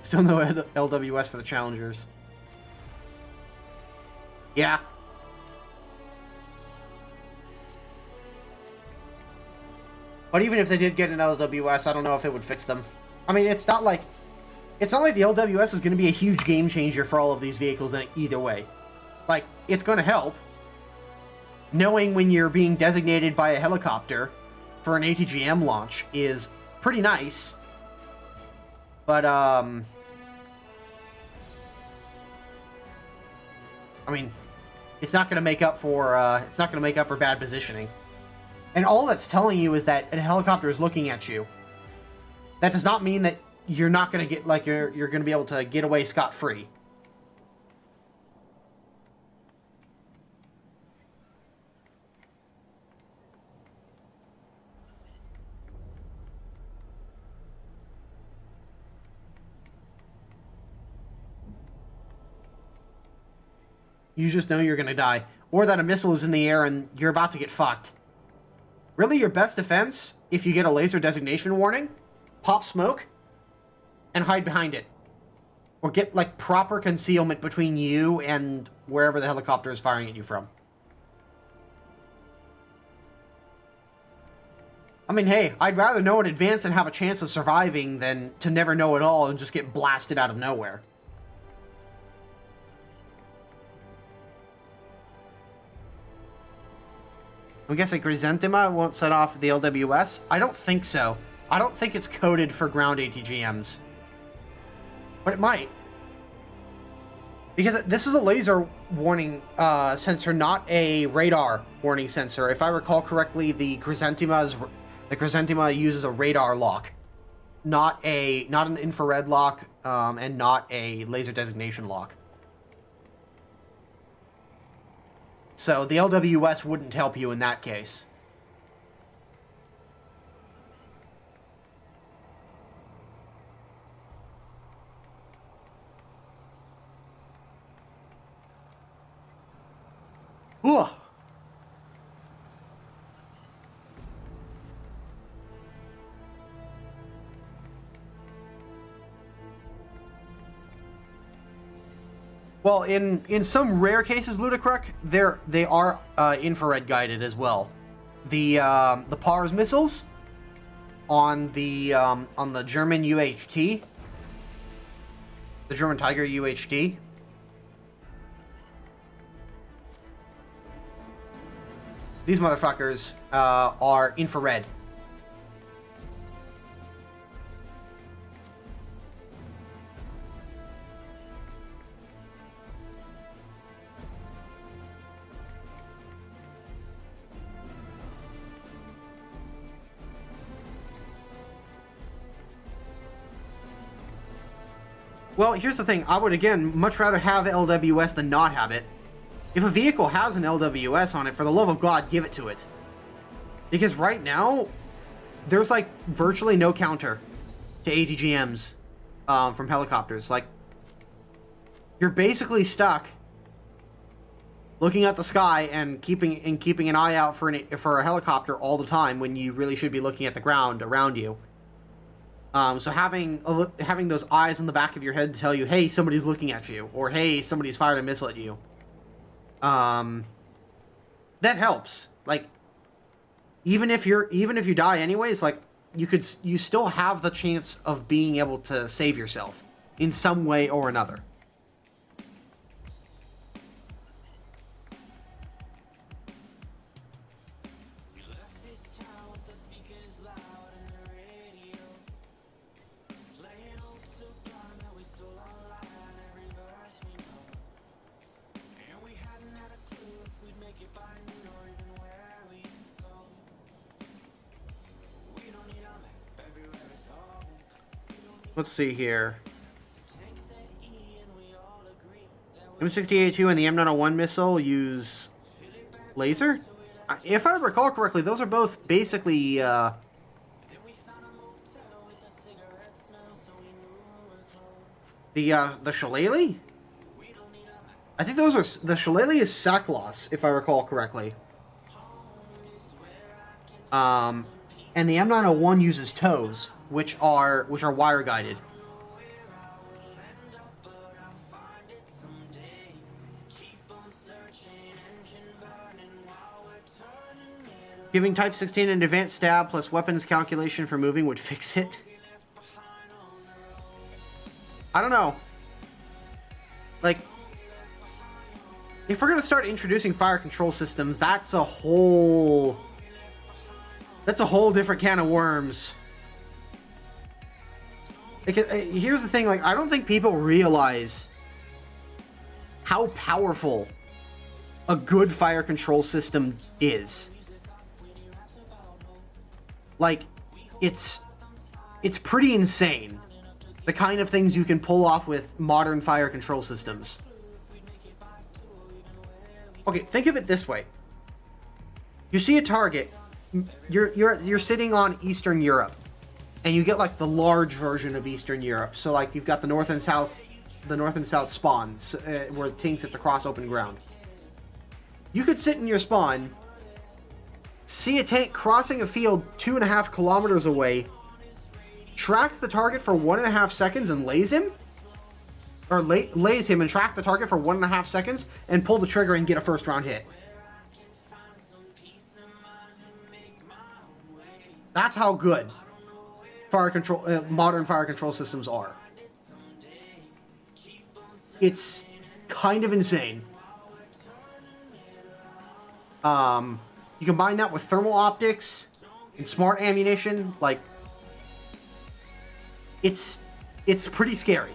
Still no LWS for the challengers. Yeah. But even if they did get an LWS, I don't know if it would fix them. I mean, it's not like the LWS is going to be a huge game changer for all of these vehicles in either way. Like, it's going to help. Knowing when you're being designated by a helicopter for an ATGM launch is pretty nice. But, I mean, it's not going to make up for bad positioning. And all that's telling you is that a helicopter is looking at you. That does not mean that you're not going to get, like, you're going to be able to get away scot-free. You just know you're going to die. Or that a missile is in the air and you're about to get fucked. Really, your best defense, if you get a laser designation warning, pop smoke and hide behind it. or get like proper concealment between you and wherever the helicopter is firing at you from. I mean, hey, I'd rather know in advance and have a chance of surviving than to never know at all and just get blasted out of nowhere. I'm guessing Chrysanthema won't set off the LWS? I don't think so. I don't think it's coded for ground ATGMs. But it might. Because this is a laser warning sensor, not a radar warning sensor. If I recall correctly, the Chrysanthema uses a radar lock, not an infrared lock, and not a laser designation lock. So the LWS wouldn't help you in that case. Ugh. Well, in some rare cases, Ludicrux, they are infrared guided as well. The PARS missiles on the German UHT, the German Tiger UHT. These motherfuckers are infrared. Well, here's the thing. I would, again, much rather have LWS than not have it. If a vehicle has an LWS on it, for the love of God, give it to it. Because right now, there's, like, virtually no counter to ATGMs from helicopters. Like, you're basically stuck looking at the sky and keeping an eye out for a helicopter all the time when you really should be looking at the ground around you. So having those eyes on the back of your head to tell you, hey, somebody's looking at you, or hey, somebody's fired a missile at you. That helps. Like, even if you die anyways, like, you still have the chance of being able to save yourself in some way or another. Let's see here. M60A2 and the M901 missile use laser? If I recall correctly, those are both basically the Shillelagh? I think those are the Shillelagh is Saklos, if I recall correctly. And the M901 uses toes, which are wire guided. Giving Type 16 an advanced stab plus weapons calculation for moving would fix it. I don't know. Like, if we're gonna start introducing fire control systems, that's a whole different can of worms. Here's the thing, like, I don't think people realize how powerful a good fire control system is. Like, it's pretty insane, the kind of things you can pull off with modern fire control systems. Okay, think of it this way. You see a target, you're sitting on Eastern Europe, and you get like the large version of Eastern Europe. So like you've got the north and south spawns where tanks have to cross open ground. You could sit in your spawn, see a tank crossing a field 2.5 kilometers away, track the target for 1.5 seconds and laze him, or lays him and track the target for 1.5 seconds and pull the trigger and get a first round hit. That's how good modern fire control systems are. It's kind of insane. You combine that with thermal optics and smart ammunition, like, it's pretty scary.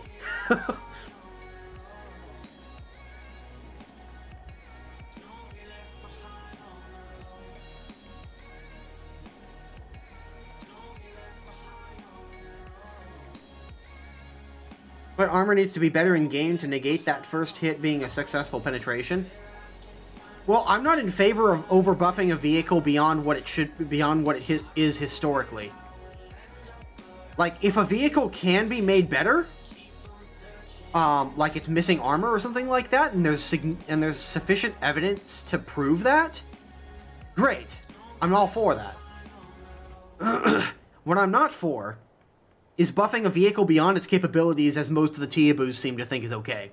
But armor needs to be better in game to negate that first hit being a successful penetration. Well, I'm not in favor of overbuffing a vehicle beyond what it is historically. Like, if a vehicle can be made better, like it's missing armor or something like that, and there's sufficient evidence to prove that, great. I'm all for that. What I'm not for is buffing a vehicle beyond its capabilities, as most of the Teeaboos seem to think is okay.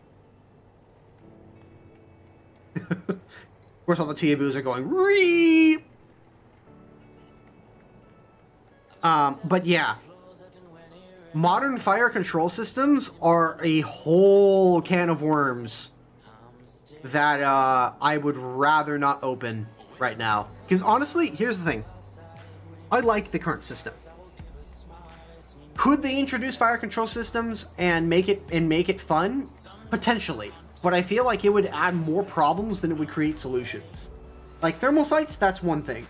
Of course, all the Teeaboos are going, "Reep!" But yeah. Modern fire control systems are a whole can of worms that I would rather not open right now. Because honestly, here's the thing. I like the current system. Could they introduce fire control systems and make it fun? Potentially. But I feel like it would add more problems than it would create solutions. Like thermal sights, that's one thing.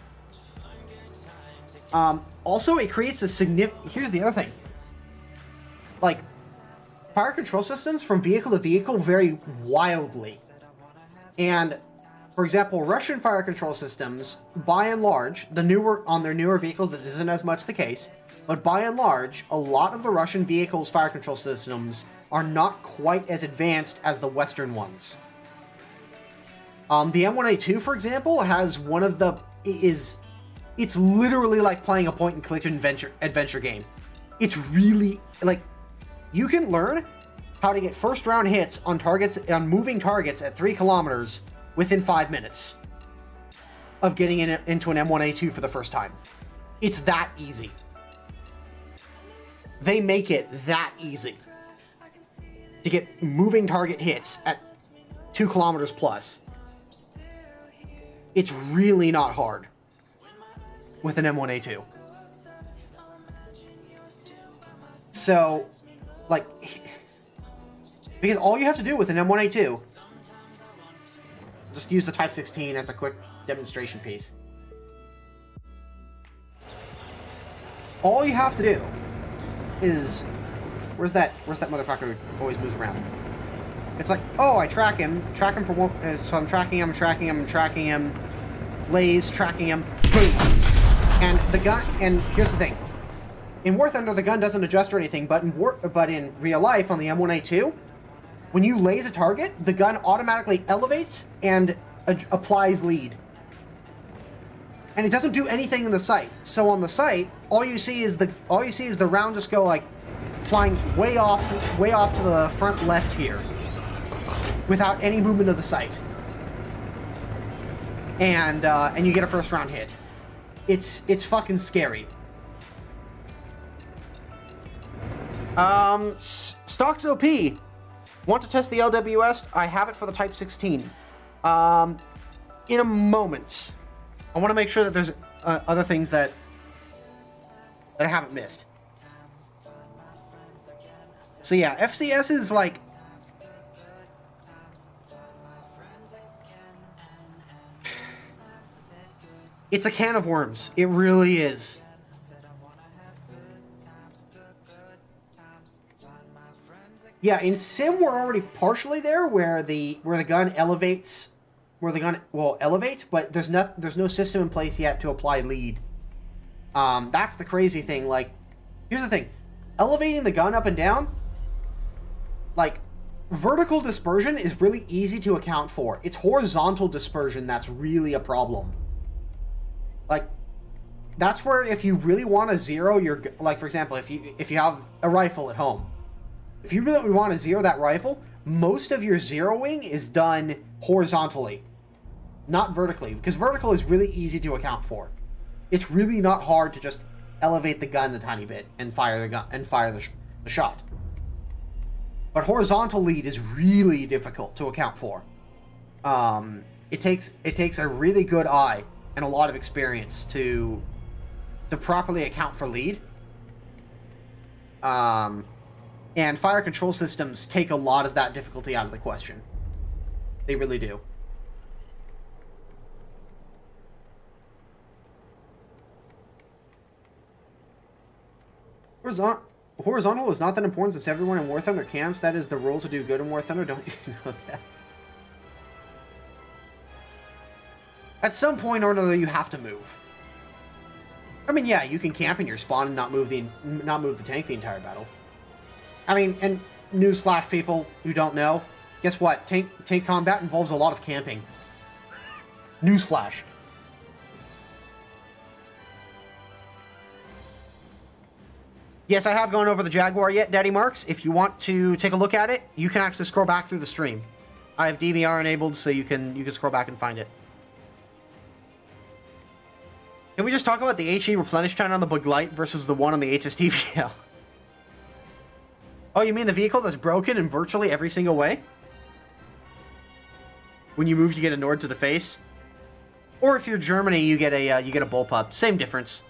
Also, it creates a significant... Here's the other thing. Like, fire control systems from vehicle to vehicle vary wildly. And, for example, Russian fire control systems, by and large, on their newer vehicles, this isn't as much the case, but by and large, a lot of the Russian vehicles' fire control systems are not quite as advanced as the Western ones. The M1A2, for example, has one of the... It's literally like playing a point-and-click adventure game. It's really... Like, you can learn how to get first-round hits on moving targets at 3 kilometers within 5 minutes of getting into an M1A2 for the first time. It's that easy. They make it that easy to get moving target hits at 2 kilometers plus. It's really not hard with an M1A2. So, like, because all you have to do with an M1A2, just use the Type 16 as a quick demonstration piece. All you have to do is, where's that motherfucker who always moves around? It's like, oh, I track him for one, so I'm tracking him, lays, tracking him, boom. And the gun, and here's the thing. In War Thunder, the gun doesn't adjust or anything, but in real life, on the M1A2, when you laze a target, the gun automatically elevates and applies lead. And it doesn't do anything in the sight. So on the sight, all you see is the round just go like flying way off to the front left here, without any movement of the sight. And you get a first round hit. It's fucking scary. Stocks OP. Want to test the LWS? I have it for the Type 16. In a moment. I want to make sure that there's other things that I haven't missed. So yeah, FCS is like... It's a can of worms. It really is. Yeah, in Sim we're already partially there, where the gun elevates, where the gun will elevate, but there's no system in place yet to apply lead. That's the crazy thing. Like, here's the thing: elevating the gun up and down, like, vertical dispersion is really easy to account for. It's horizontal dispersion that's really a problem. Like, that's where if you really want to zero your, like, for example, if you have a rifle at home, If you really want to zero that rifle, most of your zeroing is done horizontally, not vertically, because vertical is really easy to account for. It's really not hard to just elevate the gun a tiny bit and fire the gun and fire the shot. But horizontal lead is really difficult to account for. It takes a really good eye and a lot of experience to properly account for lead. And fire control systems take a lot of that difficulty out of the question. They really do. Horizontal is not that important since everyone in War Thunder camps. That is the rule to do good in War Thunder. Don't you know that? At some point or another, you have to move. I mean, yeah, you can camp in your spawn and not move the tank the entire battle. I mean, and newsflash, people who don't know, guess what? Tank combat involves a lot of camping. Newsflash. Yes, I have gone over the Jaguar yet, Daddy Marks. If you want to take a look at it, you can actually scroll back through the stream. I have DVR enabled, so you can scroll back and find it. Can we just talk about the HE replenish time on the Bug Light versus the one on the HSTVL? Oh, you mean the vehicle that's broken in virtually every single way? When you move, you get a Nord to the face. Or if you're Germany, you get a bullpup. Same difference.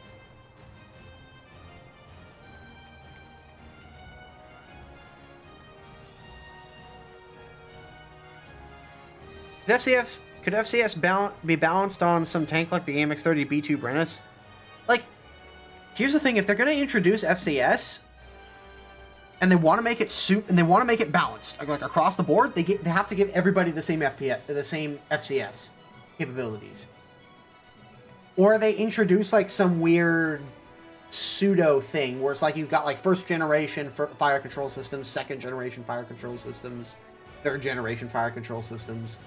Could FCS be balanced on some tank like the AMX-30 B2 Brennus? Like, here's the thing: if they're going to introduce FCS and they want to make it balanced, like across the board, they have to give everybody the same FCS capabilities. Or they introduce like some weird pseudo thing where it's like you've got like first generation fire control systems, second generation fire control systems, third generation fire control systems.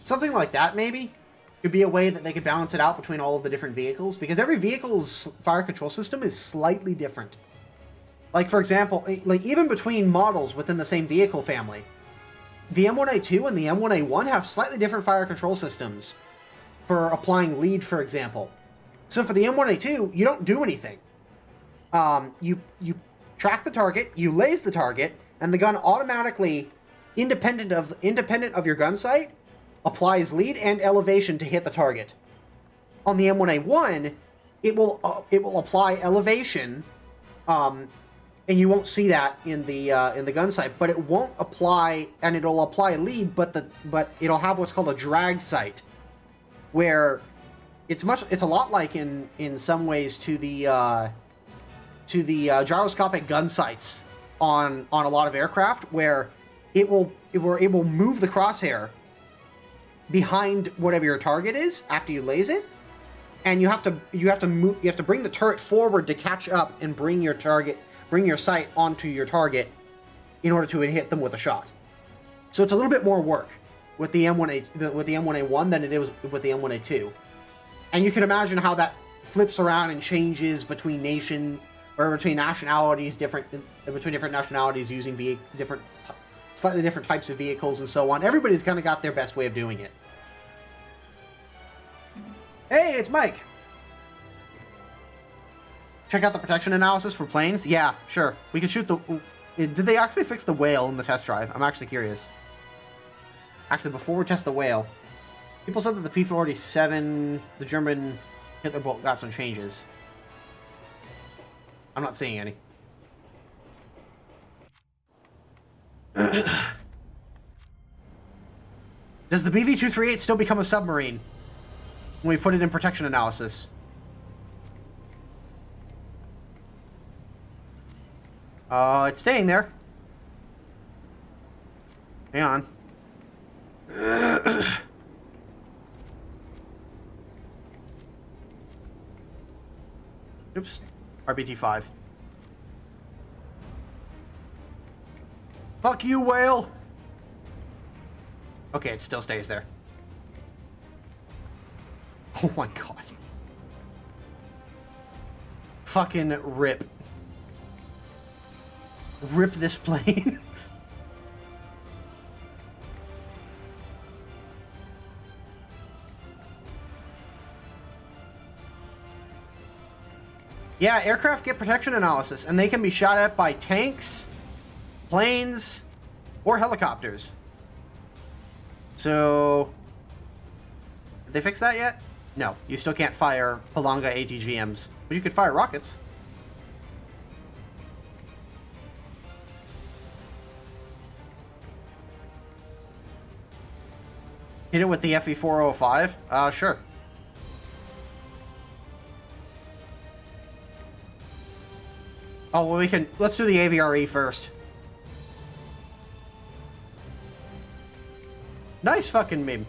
Something like that, maybe, could be a way that they could balance it out between all of the different vehicles, because every vehicle's fire control system is slightly different. Like, for example, like even between models within the same vehicle family, the M1A2 and the M1A1 have slightly different fire control systems for applying lead, for example. So for the M1A2, you don't do anything. You track the target, you laze the target, and the gun automatically, independent of your gun sight, applies lead and elevation to hit the target. On the M1A1, it will apply elevation, and you won't see that in the gun sight, but it won't apply, and it'll apply lead, but it'll have what's called a drag sight, where it's a lot like in some ways to the gyroscopic gun sights on a lot of aircraft, where it will move the crosshair behind whatever your target is after you laze it, and you have to bring the turret forward to catch up and bring your sight onto your target in order to hit them with a shot. So it's a little bit more work with the M1A1 than it is with the M1A2, and you can imagine how that flips around and changes between nationalities, between different nationalities using slightly different types of vehicles and so on. Everybody's kind of got their best way of doing it. Hey, it's Mike. Check out the protection analysis for planes? Yeah, sure. We could shoot did they actually fix the whale in the test drive? I'm actually curious. Actually, before we test the whale, people said that the P-47, the German Hitler bolt, got some changes. I'm not seeing any. Does the BV-238 still become a submarine when we put it in protection analysis? It's staying there. Hang on. Oops. RBT-5. Fuck you, whale! Okay, it still stays there. Oh my god. Fucking rip. rip this plane. Yeah, aircraft get protection analysis, and they can be shot at by tanks, planes, or helicopters. So, did they fix that yet? No, you still can't fire Palanga ATGMs, but you could fire rockets. Hit it with the FE405? Sure. Oh, well, we can... Let's do the AVRE first. Nice fucking meme.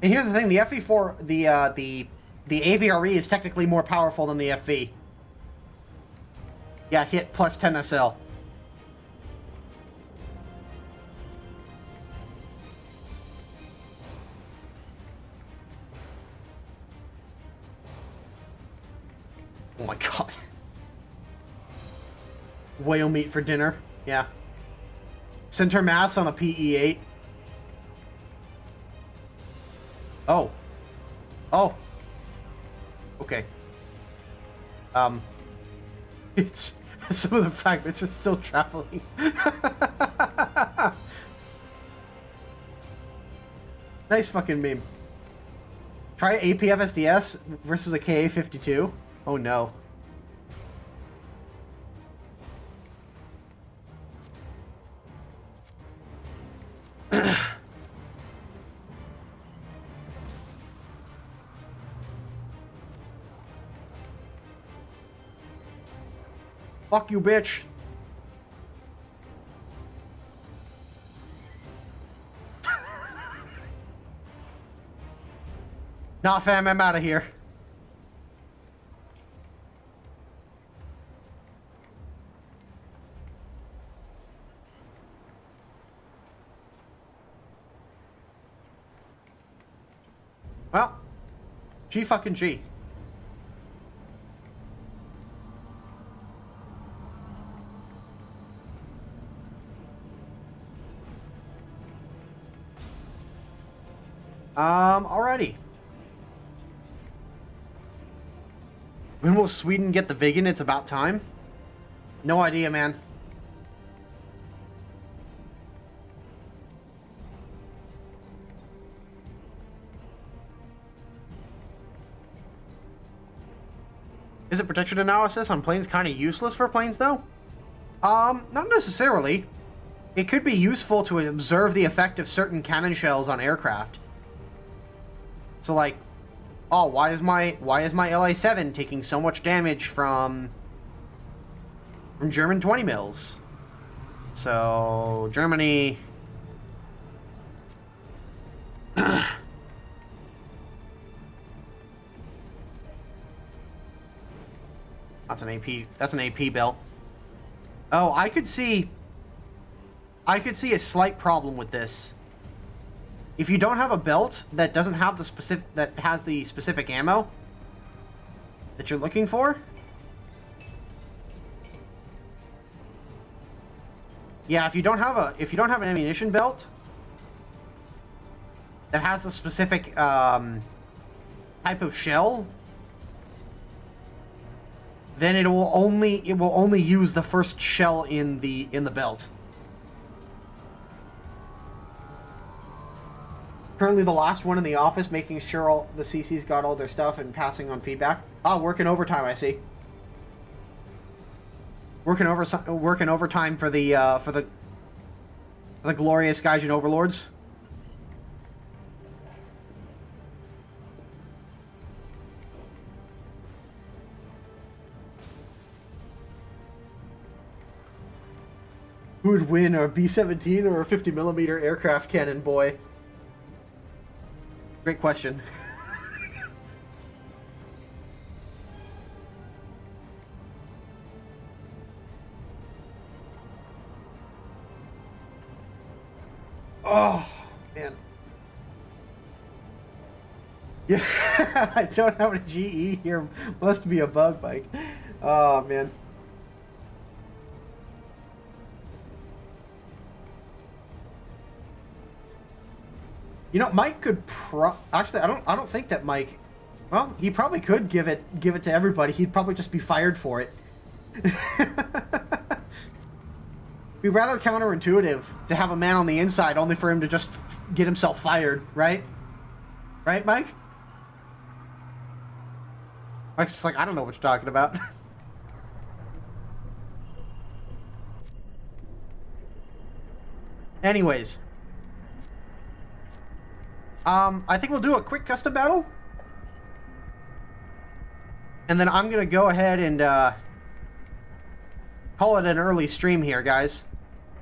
And here's the thing, the FE4... The AVRE is technically more powerful than the FV. Yeah, hit plus 10 SL. Oh my god. Whale meat for dinner. Yeah. Center mass on a PE8. Oh. Oh. Okay. It's... Some of the fragments are still traveling. Nice fucking meme. Try APFSDS versus a KA52. Oh no. Fuck you, bitch. Nah, fam, I'm out of here. Well, G fucking G. Alrighty. When will Sweden get the vegan? It's about time. No idea, man. Is it protection analysis on planes kind of useless for planes, though? Not necessarily. It could be useful to observe the effect of certain cannon shells on aircraft. So, like, oh, why is my LA-7 taking so much damage from German 20 mils? So, Germany... That's an AP bill. Oh, I could see a slight problem with this. If you don't have a belt that doesn't have the specific ammo that you're looking for. Yeah, if you don't have an ammunition belt that has the specific type of shell, then it will only use the first shell in the belt. Currently the last one in the office, making sure all the CC's got all their stuff and passing on feedback. Ah, working overtime, I see. Working overtime for the glorious Gaijin overlords. Who would win, a B-17 or a 50mm aircraft cannon, boy? Great question. Oh, man. Yeah, I don't have a GE here. Must be a bug bike. Oh, man. You know, Mike could actually, I don't think that Mike, well, he probably could give it to everybody. He'd probably just be fired for it. Be rather counterintuitive to have a man on the inside only for him to just get himself fired, right? Right, Mike? Mike's just like, I don't know what you're talking about. Anyways. I think we'll do a quick custom battle. And then I'm going to go ahead and call it an early stream here, guys.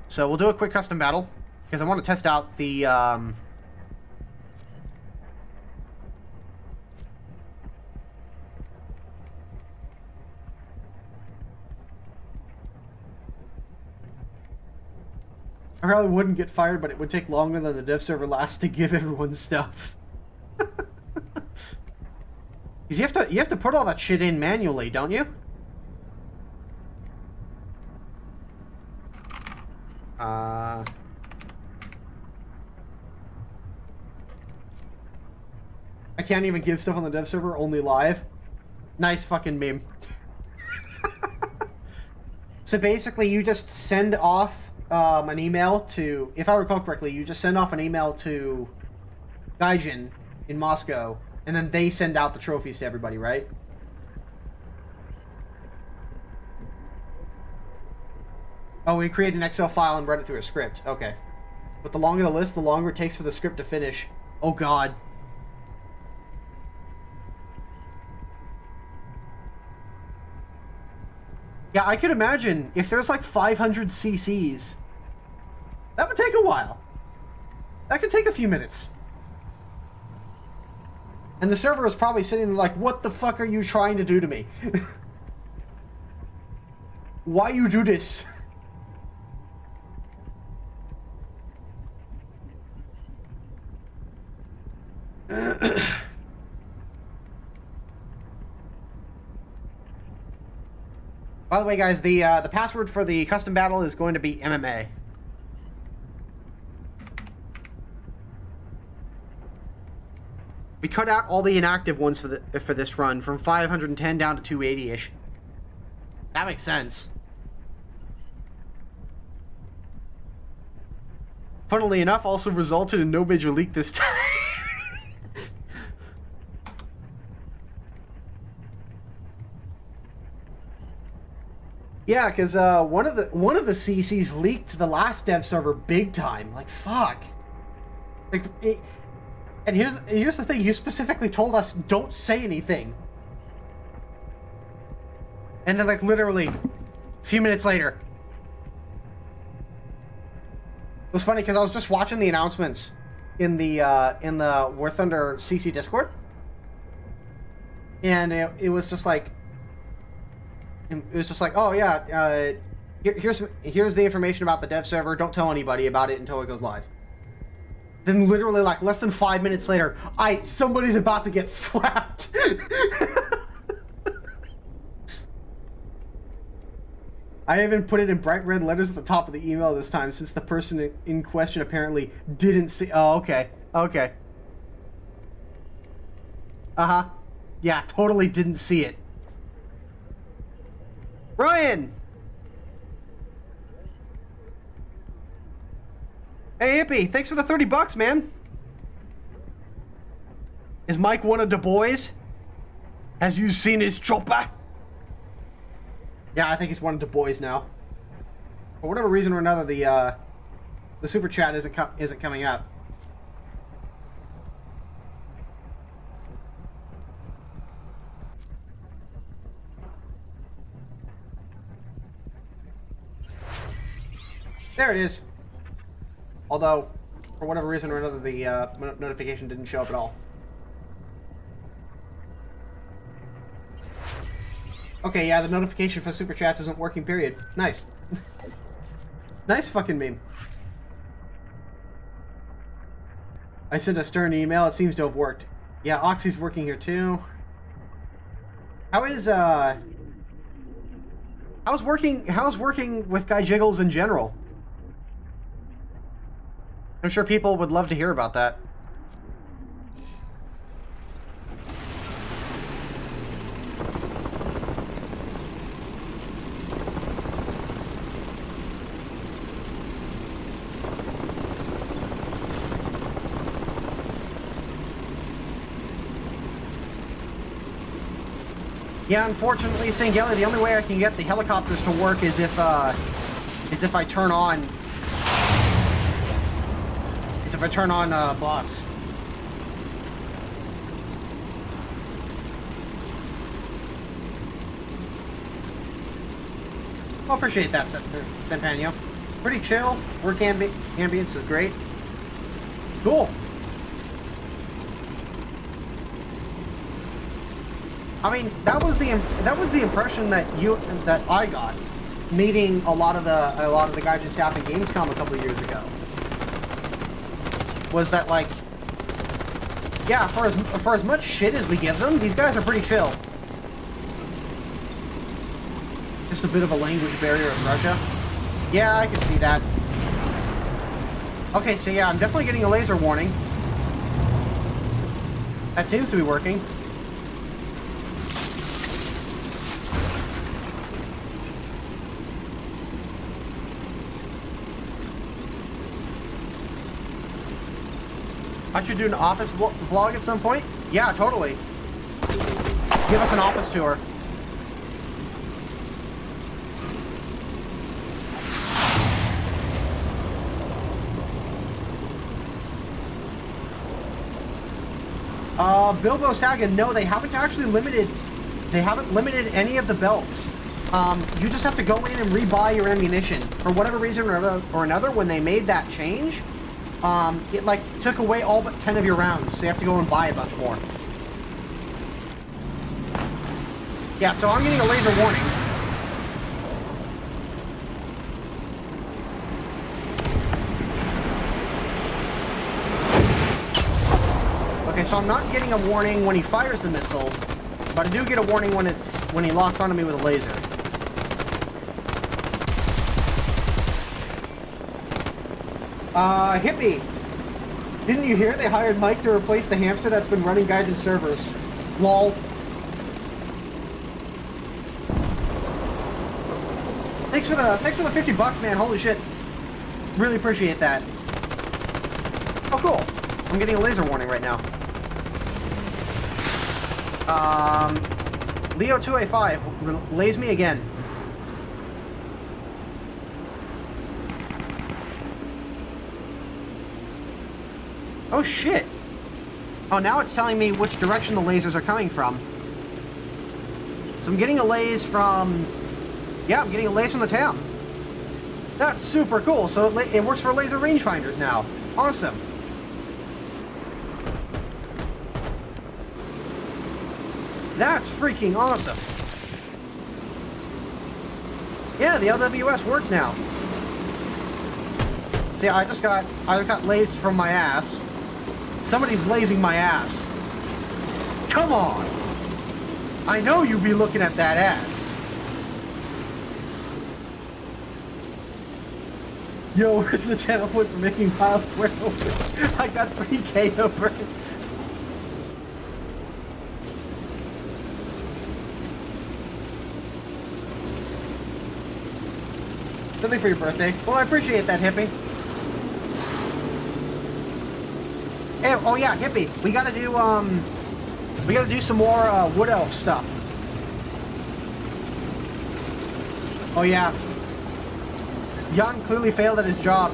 So we'll do a quick custom battle, because I want to test out the... I probably wouldn't get fired, but it would take longer than the dev server lasts to give everyone stuff. Because you have to put all that shit in manually, don't you? I can't even give stuff on the dev server, only live. Nice fucking meme. So basically, you just send off an email to, if I recall correctly, you just send off an email to Gaijin in Moscow, and then they send out the trophies to everybody, right? Oh, we create an Excel file and run it through a script. Okay. But the longer the list, the longer it takes for the script to finish. Oh, God. Yeah, I could imagine if there's like 500 CCs. That would take a while. That could take a few minutes. And the server is probably sitting there like, what the fuck are you trying to do to me? Why you do this? By the way, guys, the password for the custom battle is going to be MMA. We cut out all the inactive ones for this run from 510 down to 280-ish. That makes sense. Funnily enough, also resulted in no major leak this time. Yeah, because one of the CCs leaked to the last dev server big time. Like, fuck. Like, and here's the thing. You specifically told us don't say anything. And then, like, literally a few minutes later. It was funny because I was just watching the announcements in the War Thunder CC Discord. And it was just like... It was just like, oh yeah, here's the information about the dev server. Don't tell anybody about it until it goes live. Then literally like less than 5 minutes later, somebody's about to get slapped. I even put it in bright red letters at the top of the email this time, since the person in question apparently didn't see. Oh, okay, okay. Yeah, totally didn't see it. Ryan! Hey, Hippie, thanks for the 30 bucks, man. Is Mike one of the boys? Has you seen his chopper? Yeah, I think he's one of the boys now. For whatever reason or another, the super chat isn't coming up. There it is. Although, for whatever reason or another, the notification didn't show up at all. Okay, yeah, the notification for Super Chats isn't working, period. Nice. Nice fucking meme. I sent a stern email, it seems to have worked. Yeah, Oxy's working here too. How is, How's working with Guy Jiggles in general? I'm sure people would love to hear about that. Yeah, unfortunately, St. Gelly, the only way I can get the helicopters to work is if I turn on bots. Well, appreciate that, Sempano. Pretty chill. Work ambience is great. Cool. I mean, that was the impression that I got meeting a lot of the guys and staff at Gamescom a couple of years ago. Was that, like, yeah, for as much shit as we give them, these guys are pretty chill. Just a bit of a language barrier in Russia. Yeah, I can see that. Okay, so yeah, I'm definitely getting a laser warning. That seems to be working. I should do an office vlog at some point? Yeah, totally. Give us an office tour. Bilbo Saga, no, they haven't actually limited any of the belts. You just have to go in and rebuy your ammunition. For whatever reason or another, when they made that change, it like took away all but 10 of your rounds, so you have to go and buy a bunch more. Yeah, so I'm getting a laser warning. Okay, so I'm not getting a warning when he fires the missile, but I do get a warning when he locks onto me with a laser. Hippie, didn't you hear they hired Mike to replace the hamster that's been running guided servers? Lol. Thanks for the $50, man. Holy shit. Really appreciate that. Oh, cool. I'm getting a laser warning right now. Leo2A5 relays me again. Oh shit! Oh, now it's telling me which direction the lasers are coming from. So I'm getting a laze from... Yeah, I'm getting a laze from the town. That's super cool. So it works for laser rangefinders now. Awesome. That's freaking awesome. Yeah, the LWS works now. See, I just got lased from my ass. Somebody's lasing my ass. Come on! I know you be looking at that ass. Yo, where's the channel point for making files where I got 3K over it. Something for your birthday. Well, I appreciate that, Hippie. Hey, oh yeah, Hippie. We gotta do some more Wood Elf stuff. Oh yeah. Jan clearly failed at his job.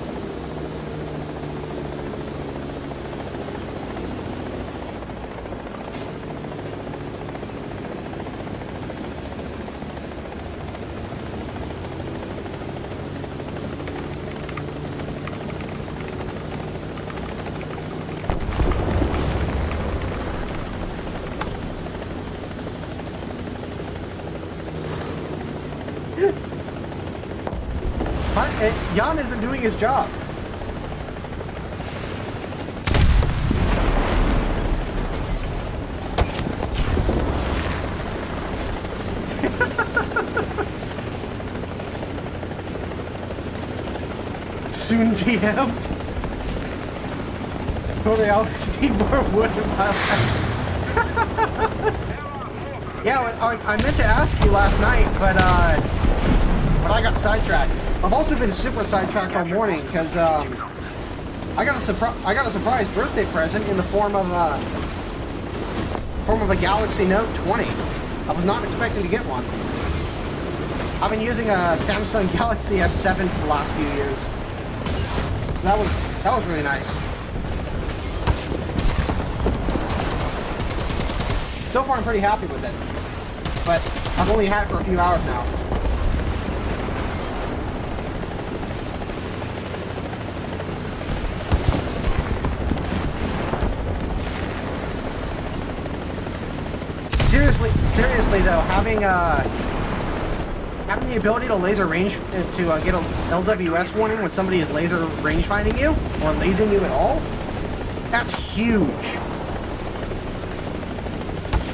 Jan isn't doing his job. Soon TM. Totally always need more wood in my life. Yeah, I meant to ask you last night, but I got sidetracked. I've also been super sidetracked all morning because I got a surprise birthday present in the form of a Galaxy Note 20. I was not expecting to get one. I've been using a Samsung Galaxy S7 for the last few years, so that was really nice. So far, I'm pretty happy with it, but I've only had it for a few hours now. Seriously though, having the ability to laser range to get a LWS warning when somebody is laser range finding you or lasing you at all, that's huge.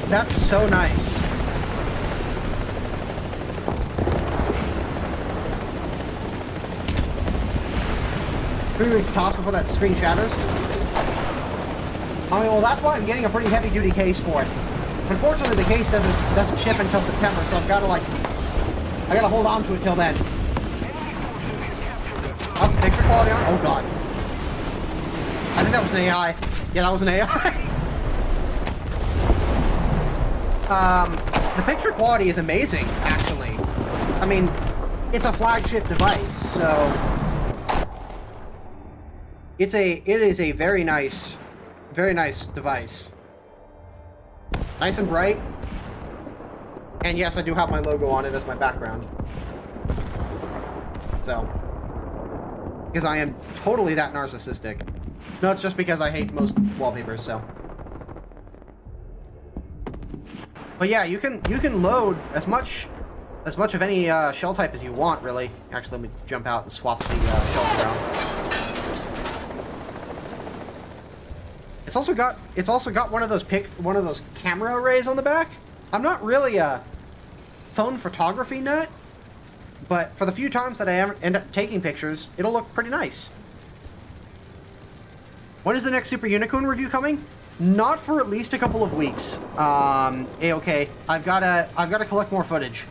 That's so nice. 3 weeks tops before that screen shatters. I mean, well, that's why I'm getting a pretty heavy-duty case for it. Unfortunately, the case doesn't ship until September, so I've got to I gotta hold on to it till then. How's the picture quality on? Oh god. I think that was an AI. Yeah, that was an AI. The picture quality is amazing, actually. I mean, it's a flagship device, so it is a very nice device. Nice and bright. And yes, I do have my logo on it as my background. So, because I am totally that narcissistic. No, it's just because I hate most wallpapers, so. But yeah, you can load as much of any shell type as you want, really. Actually, let me jump out and swap the shells around. It's also got one of those camera arrays on the back. I'm not really a phone photography nut, but for the few times that I end up taking pictures, it'll look pretty nice. When is the next Super Unicorn review coming? Not for at least a couple of weeks. A-okay. I've gotta collect more footage.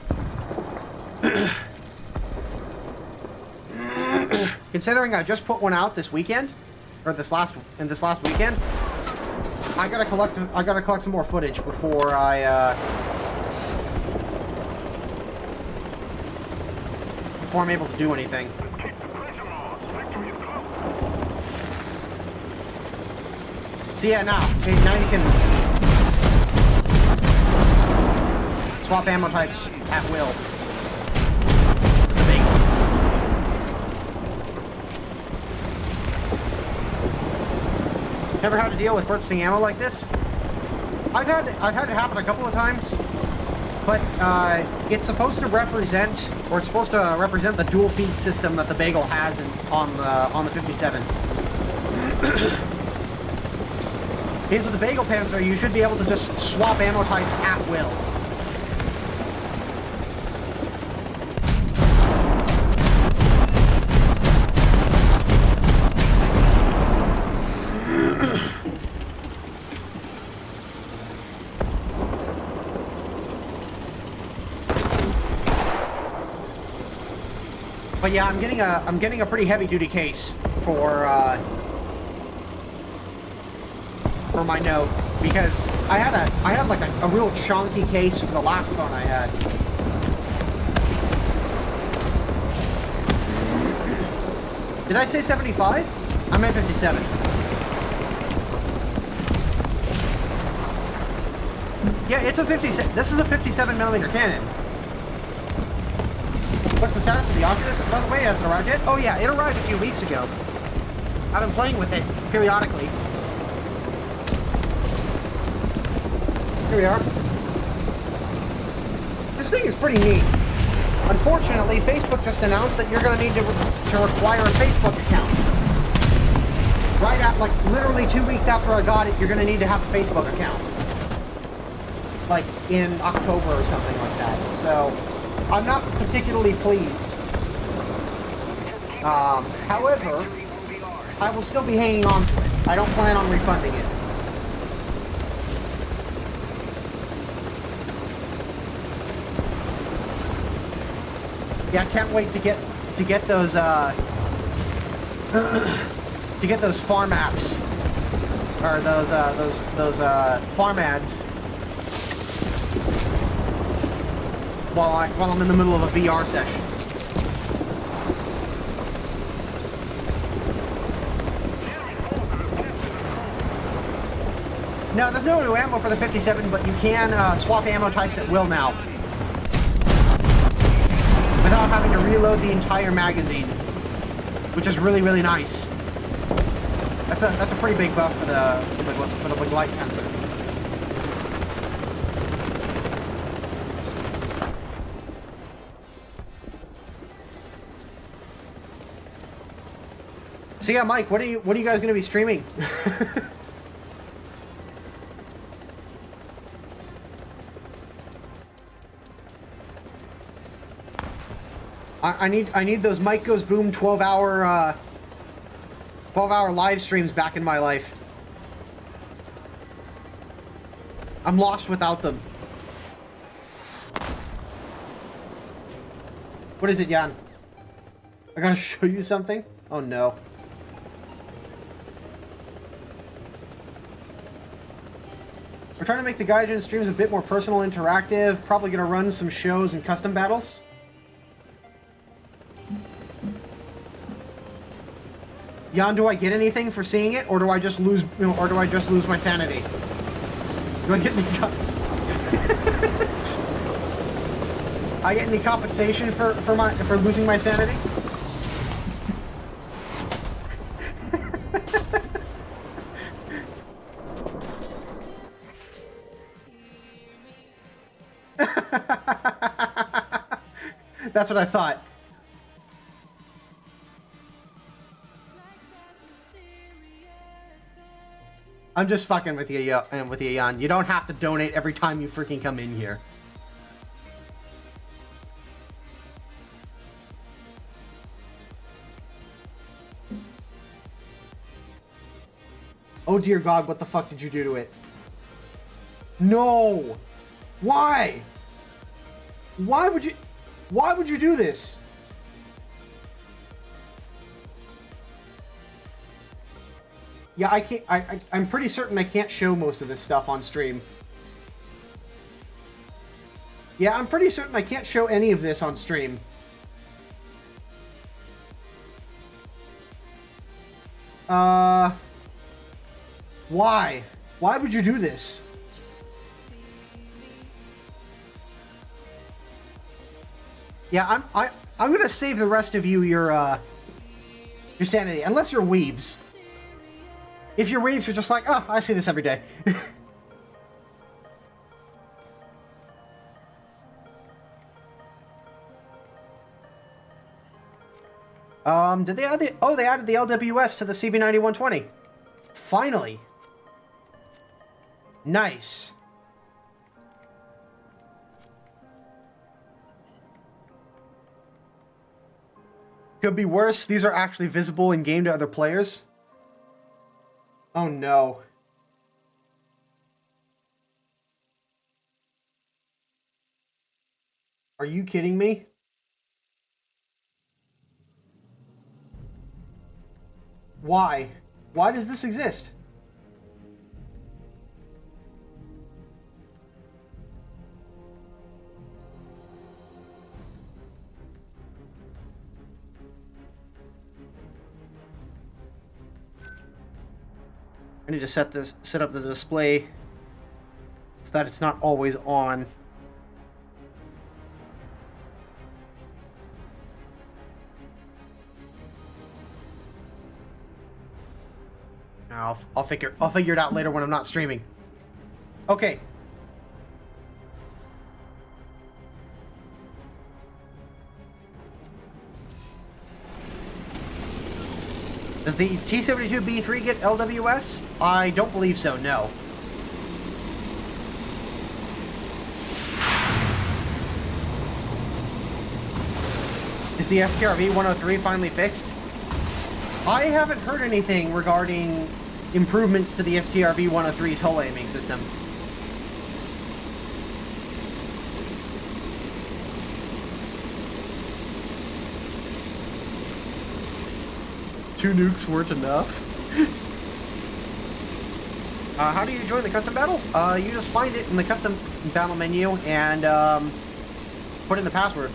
Considering I just put one out this weekend, or this last weekend, I gotta collect some more footage before I'm able to do anything. So yeah, now you can swap ammo types at will. Never had to deal with purchasing ammo like this? I've had it happen a couple of times, but it's supposed to represent the dual feed system that the Bagel has on the 57. Because with the Bagel Panzer, you should be able to just swap ammo types at will. But yeah, I'm getting a pretty heavy duty case for my Note, because I had like a real chunky case for the last phone I had. Did I say 75? I meant 57. Yeah, it's a 57. This is a 57mm Canon. What's the status of the Oculus, by the way? Has it arrived yet? Oh yeah, it arrived a few weeks ago. I've been playing with it periodically. Here we are. This thing is pretty neat. Unfortunately, Facebook just announced that you're going to need to require a Facebook account. Right at, like, literally 2 weeks after I got it, you're going to need to have a Facebook account. Like, in October or something like that. So, I'm not particularly pleased. However, I will still be hanging on to it. I don't plan on refunding it. Yeah, I can't wait to get those to get those farm apps or those farm ads while I'm in the middle of a VR session. No, there's no new ammo for the 57, but you can swap ammo types at will now, without having to reload the entire magazine, which is really, really nice. That's a pretty big buff for the light tensor. So yeah, Mike, what are you guys going to be streaming? I need those Mike Goes Boom 12-hour live streams back in my life. I'm lost without them. What is it, Jan? I gotta show you something? Oh no. We're trying to make the Gaijin streams a bit more personal, interactive. Probably gonna run some shows and custom battles. Jan, do I get anything for seeing it, or do I just lose, or do I just lose my sanity? Do I get any? I get any compensation for losing my sanity? That's what I thought. I'm just fucking with you, Jan. You don't have to donate every time you freaking come in here. Oh dear God, what the fuck did you do to it? No! Why? Why would you do this? Yeah, I can't. I'm pretty certain I can't show most of this stuff on stream. Yeah, I'm pretty certain I can't show any of this on stream. Why? Why would you do this? Yeah, I'm gonna save the rest of you your sanity, unless you're weebs. If you're weebs, you're just like, oh, I see this every day. Did they add the... Oh, they added the LWS to the CV9120. Finally. Nice. Could be worse. These are actually visible in game to other players. Oh no. Are you kidding me? Why? Why does this exist? I need to set up the display so that it's not always on. I'll figure it out later when I'm not streaming. Okay. Does the T72B3 get LWS? I don't believe so, no. Is the SKRV 103 finally fixed? I haven't heard anything regarding improvements to the STRV 103's hull aiming system. Two nukes weren't enough. How do you join the custom battle? You just find it in the custom battle menu and put in the password.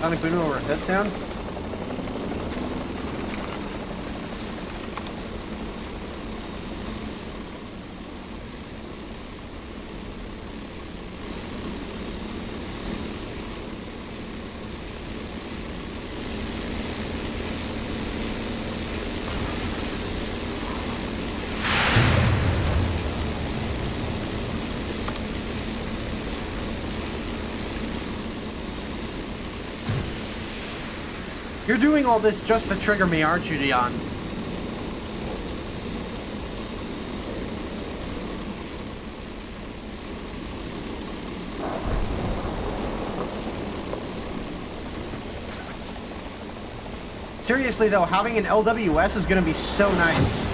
Sonic boot over that sound. You're doing all this just to trigger me, aren't you, Dion? Seriously, though, having an LWS is going to be so nice.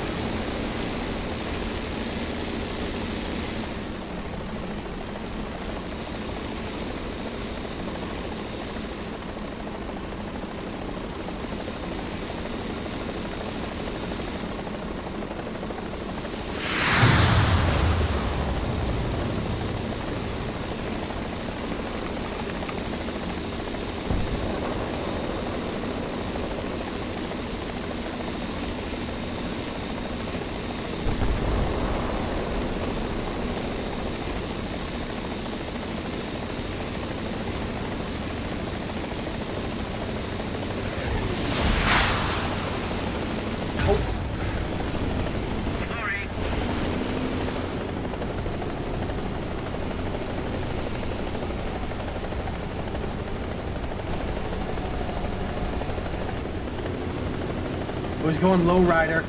I was going low rider.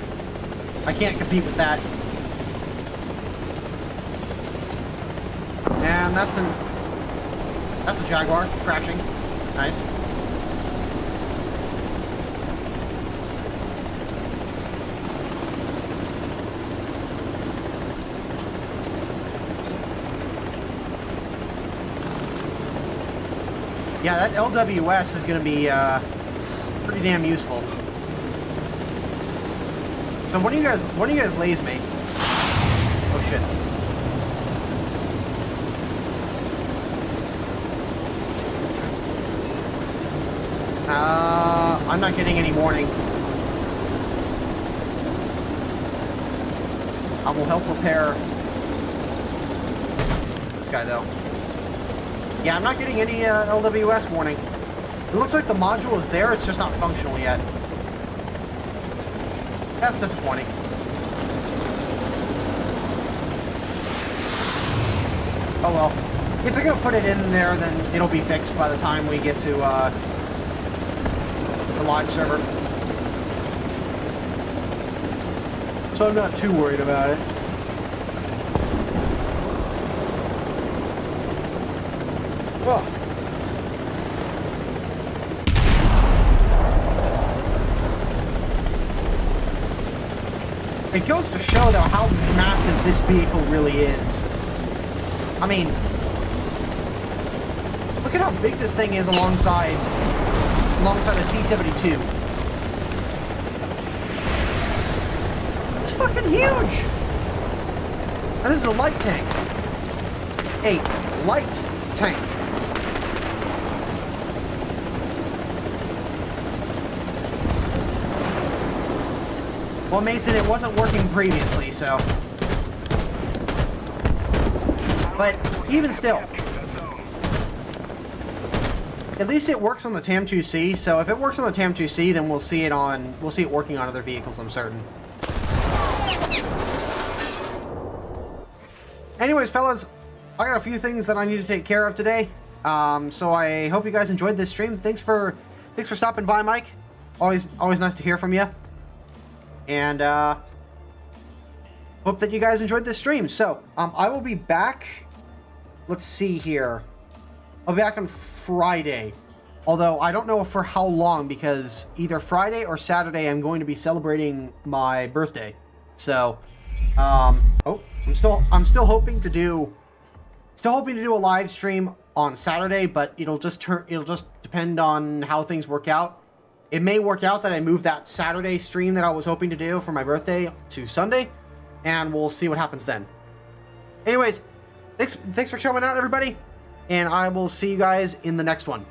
I can't compete with that. And that's a Jaguar crashing. Nice. Yeah, that LWS is going to be pretty damn useful. So when do you guys laze me? Oh shit. I'm not getting any warning. I will help repair this guy though. Yeah, I'm not getting any LWS warning. It looks like the module is there, it's just not functional yet. That's disappointing. Oh well. If they're gonna put it in there, then it'll be fixed by the time we get to the live server. So I'm not too worried about it. Oh. It goes to show, though, how massive this vehicle really is. I mean, look at how big this thing is alongside a T-72. It's fucking huge! And this is a light tank. A light tank. Well, Mason, it wasn't working previously, so... But, even still... At least it works on the TAM2C, so if it works on the TAM2C, then we'll see it working on other vehicles, I'm certain. Anyways, fellas, I got a few things that I need to take care of today. So I hope you guys enjoyed this stream. Thanks for stopping by, Mike. Always nice to hear from you. And hope that you guys enjoyed this stream. So, I will be back. Let's see here. I'll be back on Friday. Although, I don't know for how long, because either Friday or Saturday I'm going to be celebrating my birthday. So, I'm still hoping to do a live stream on Saturday, but it'll just depend on how things work out. It may work out that I move that Saturday stream that I was hoping to do for my birthday to Sunday, and we'll see what happens then. Anyways, thanks for coming out, everybody, and I will see you guys in the next one.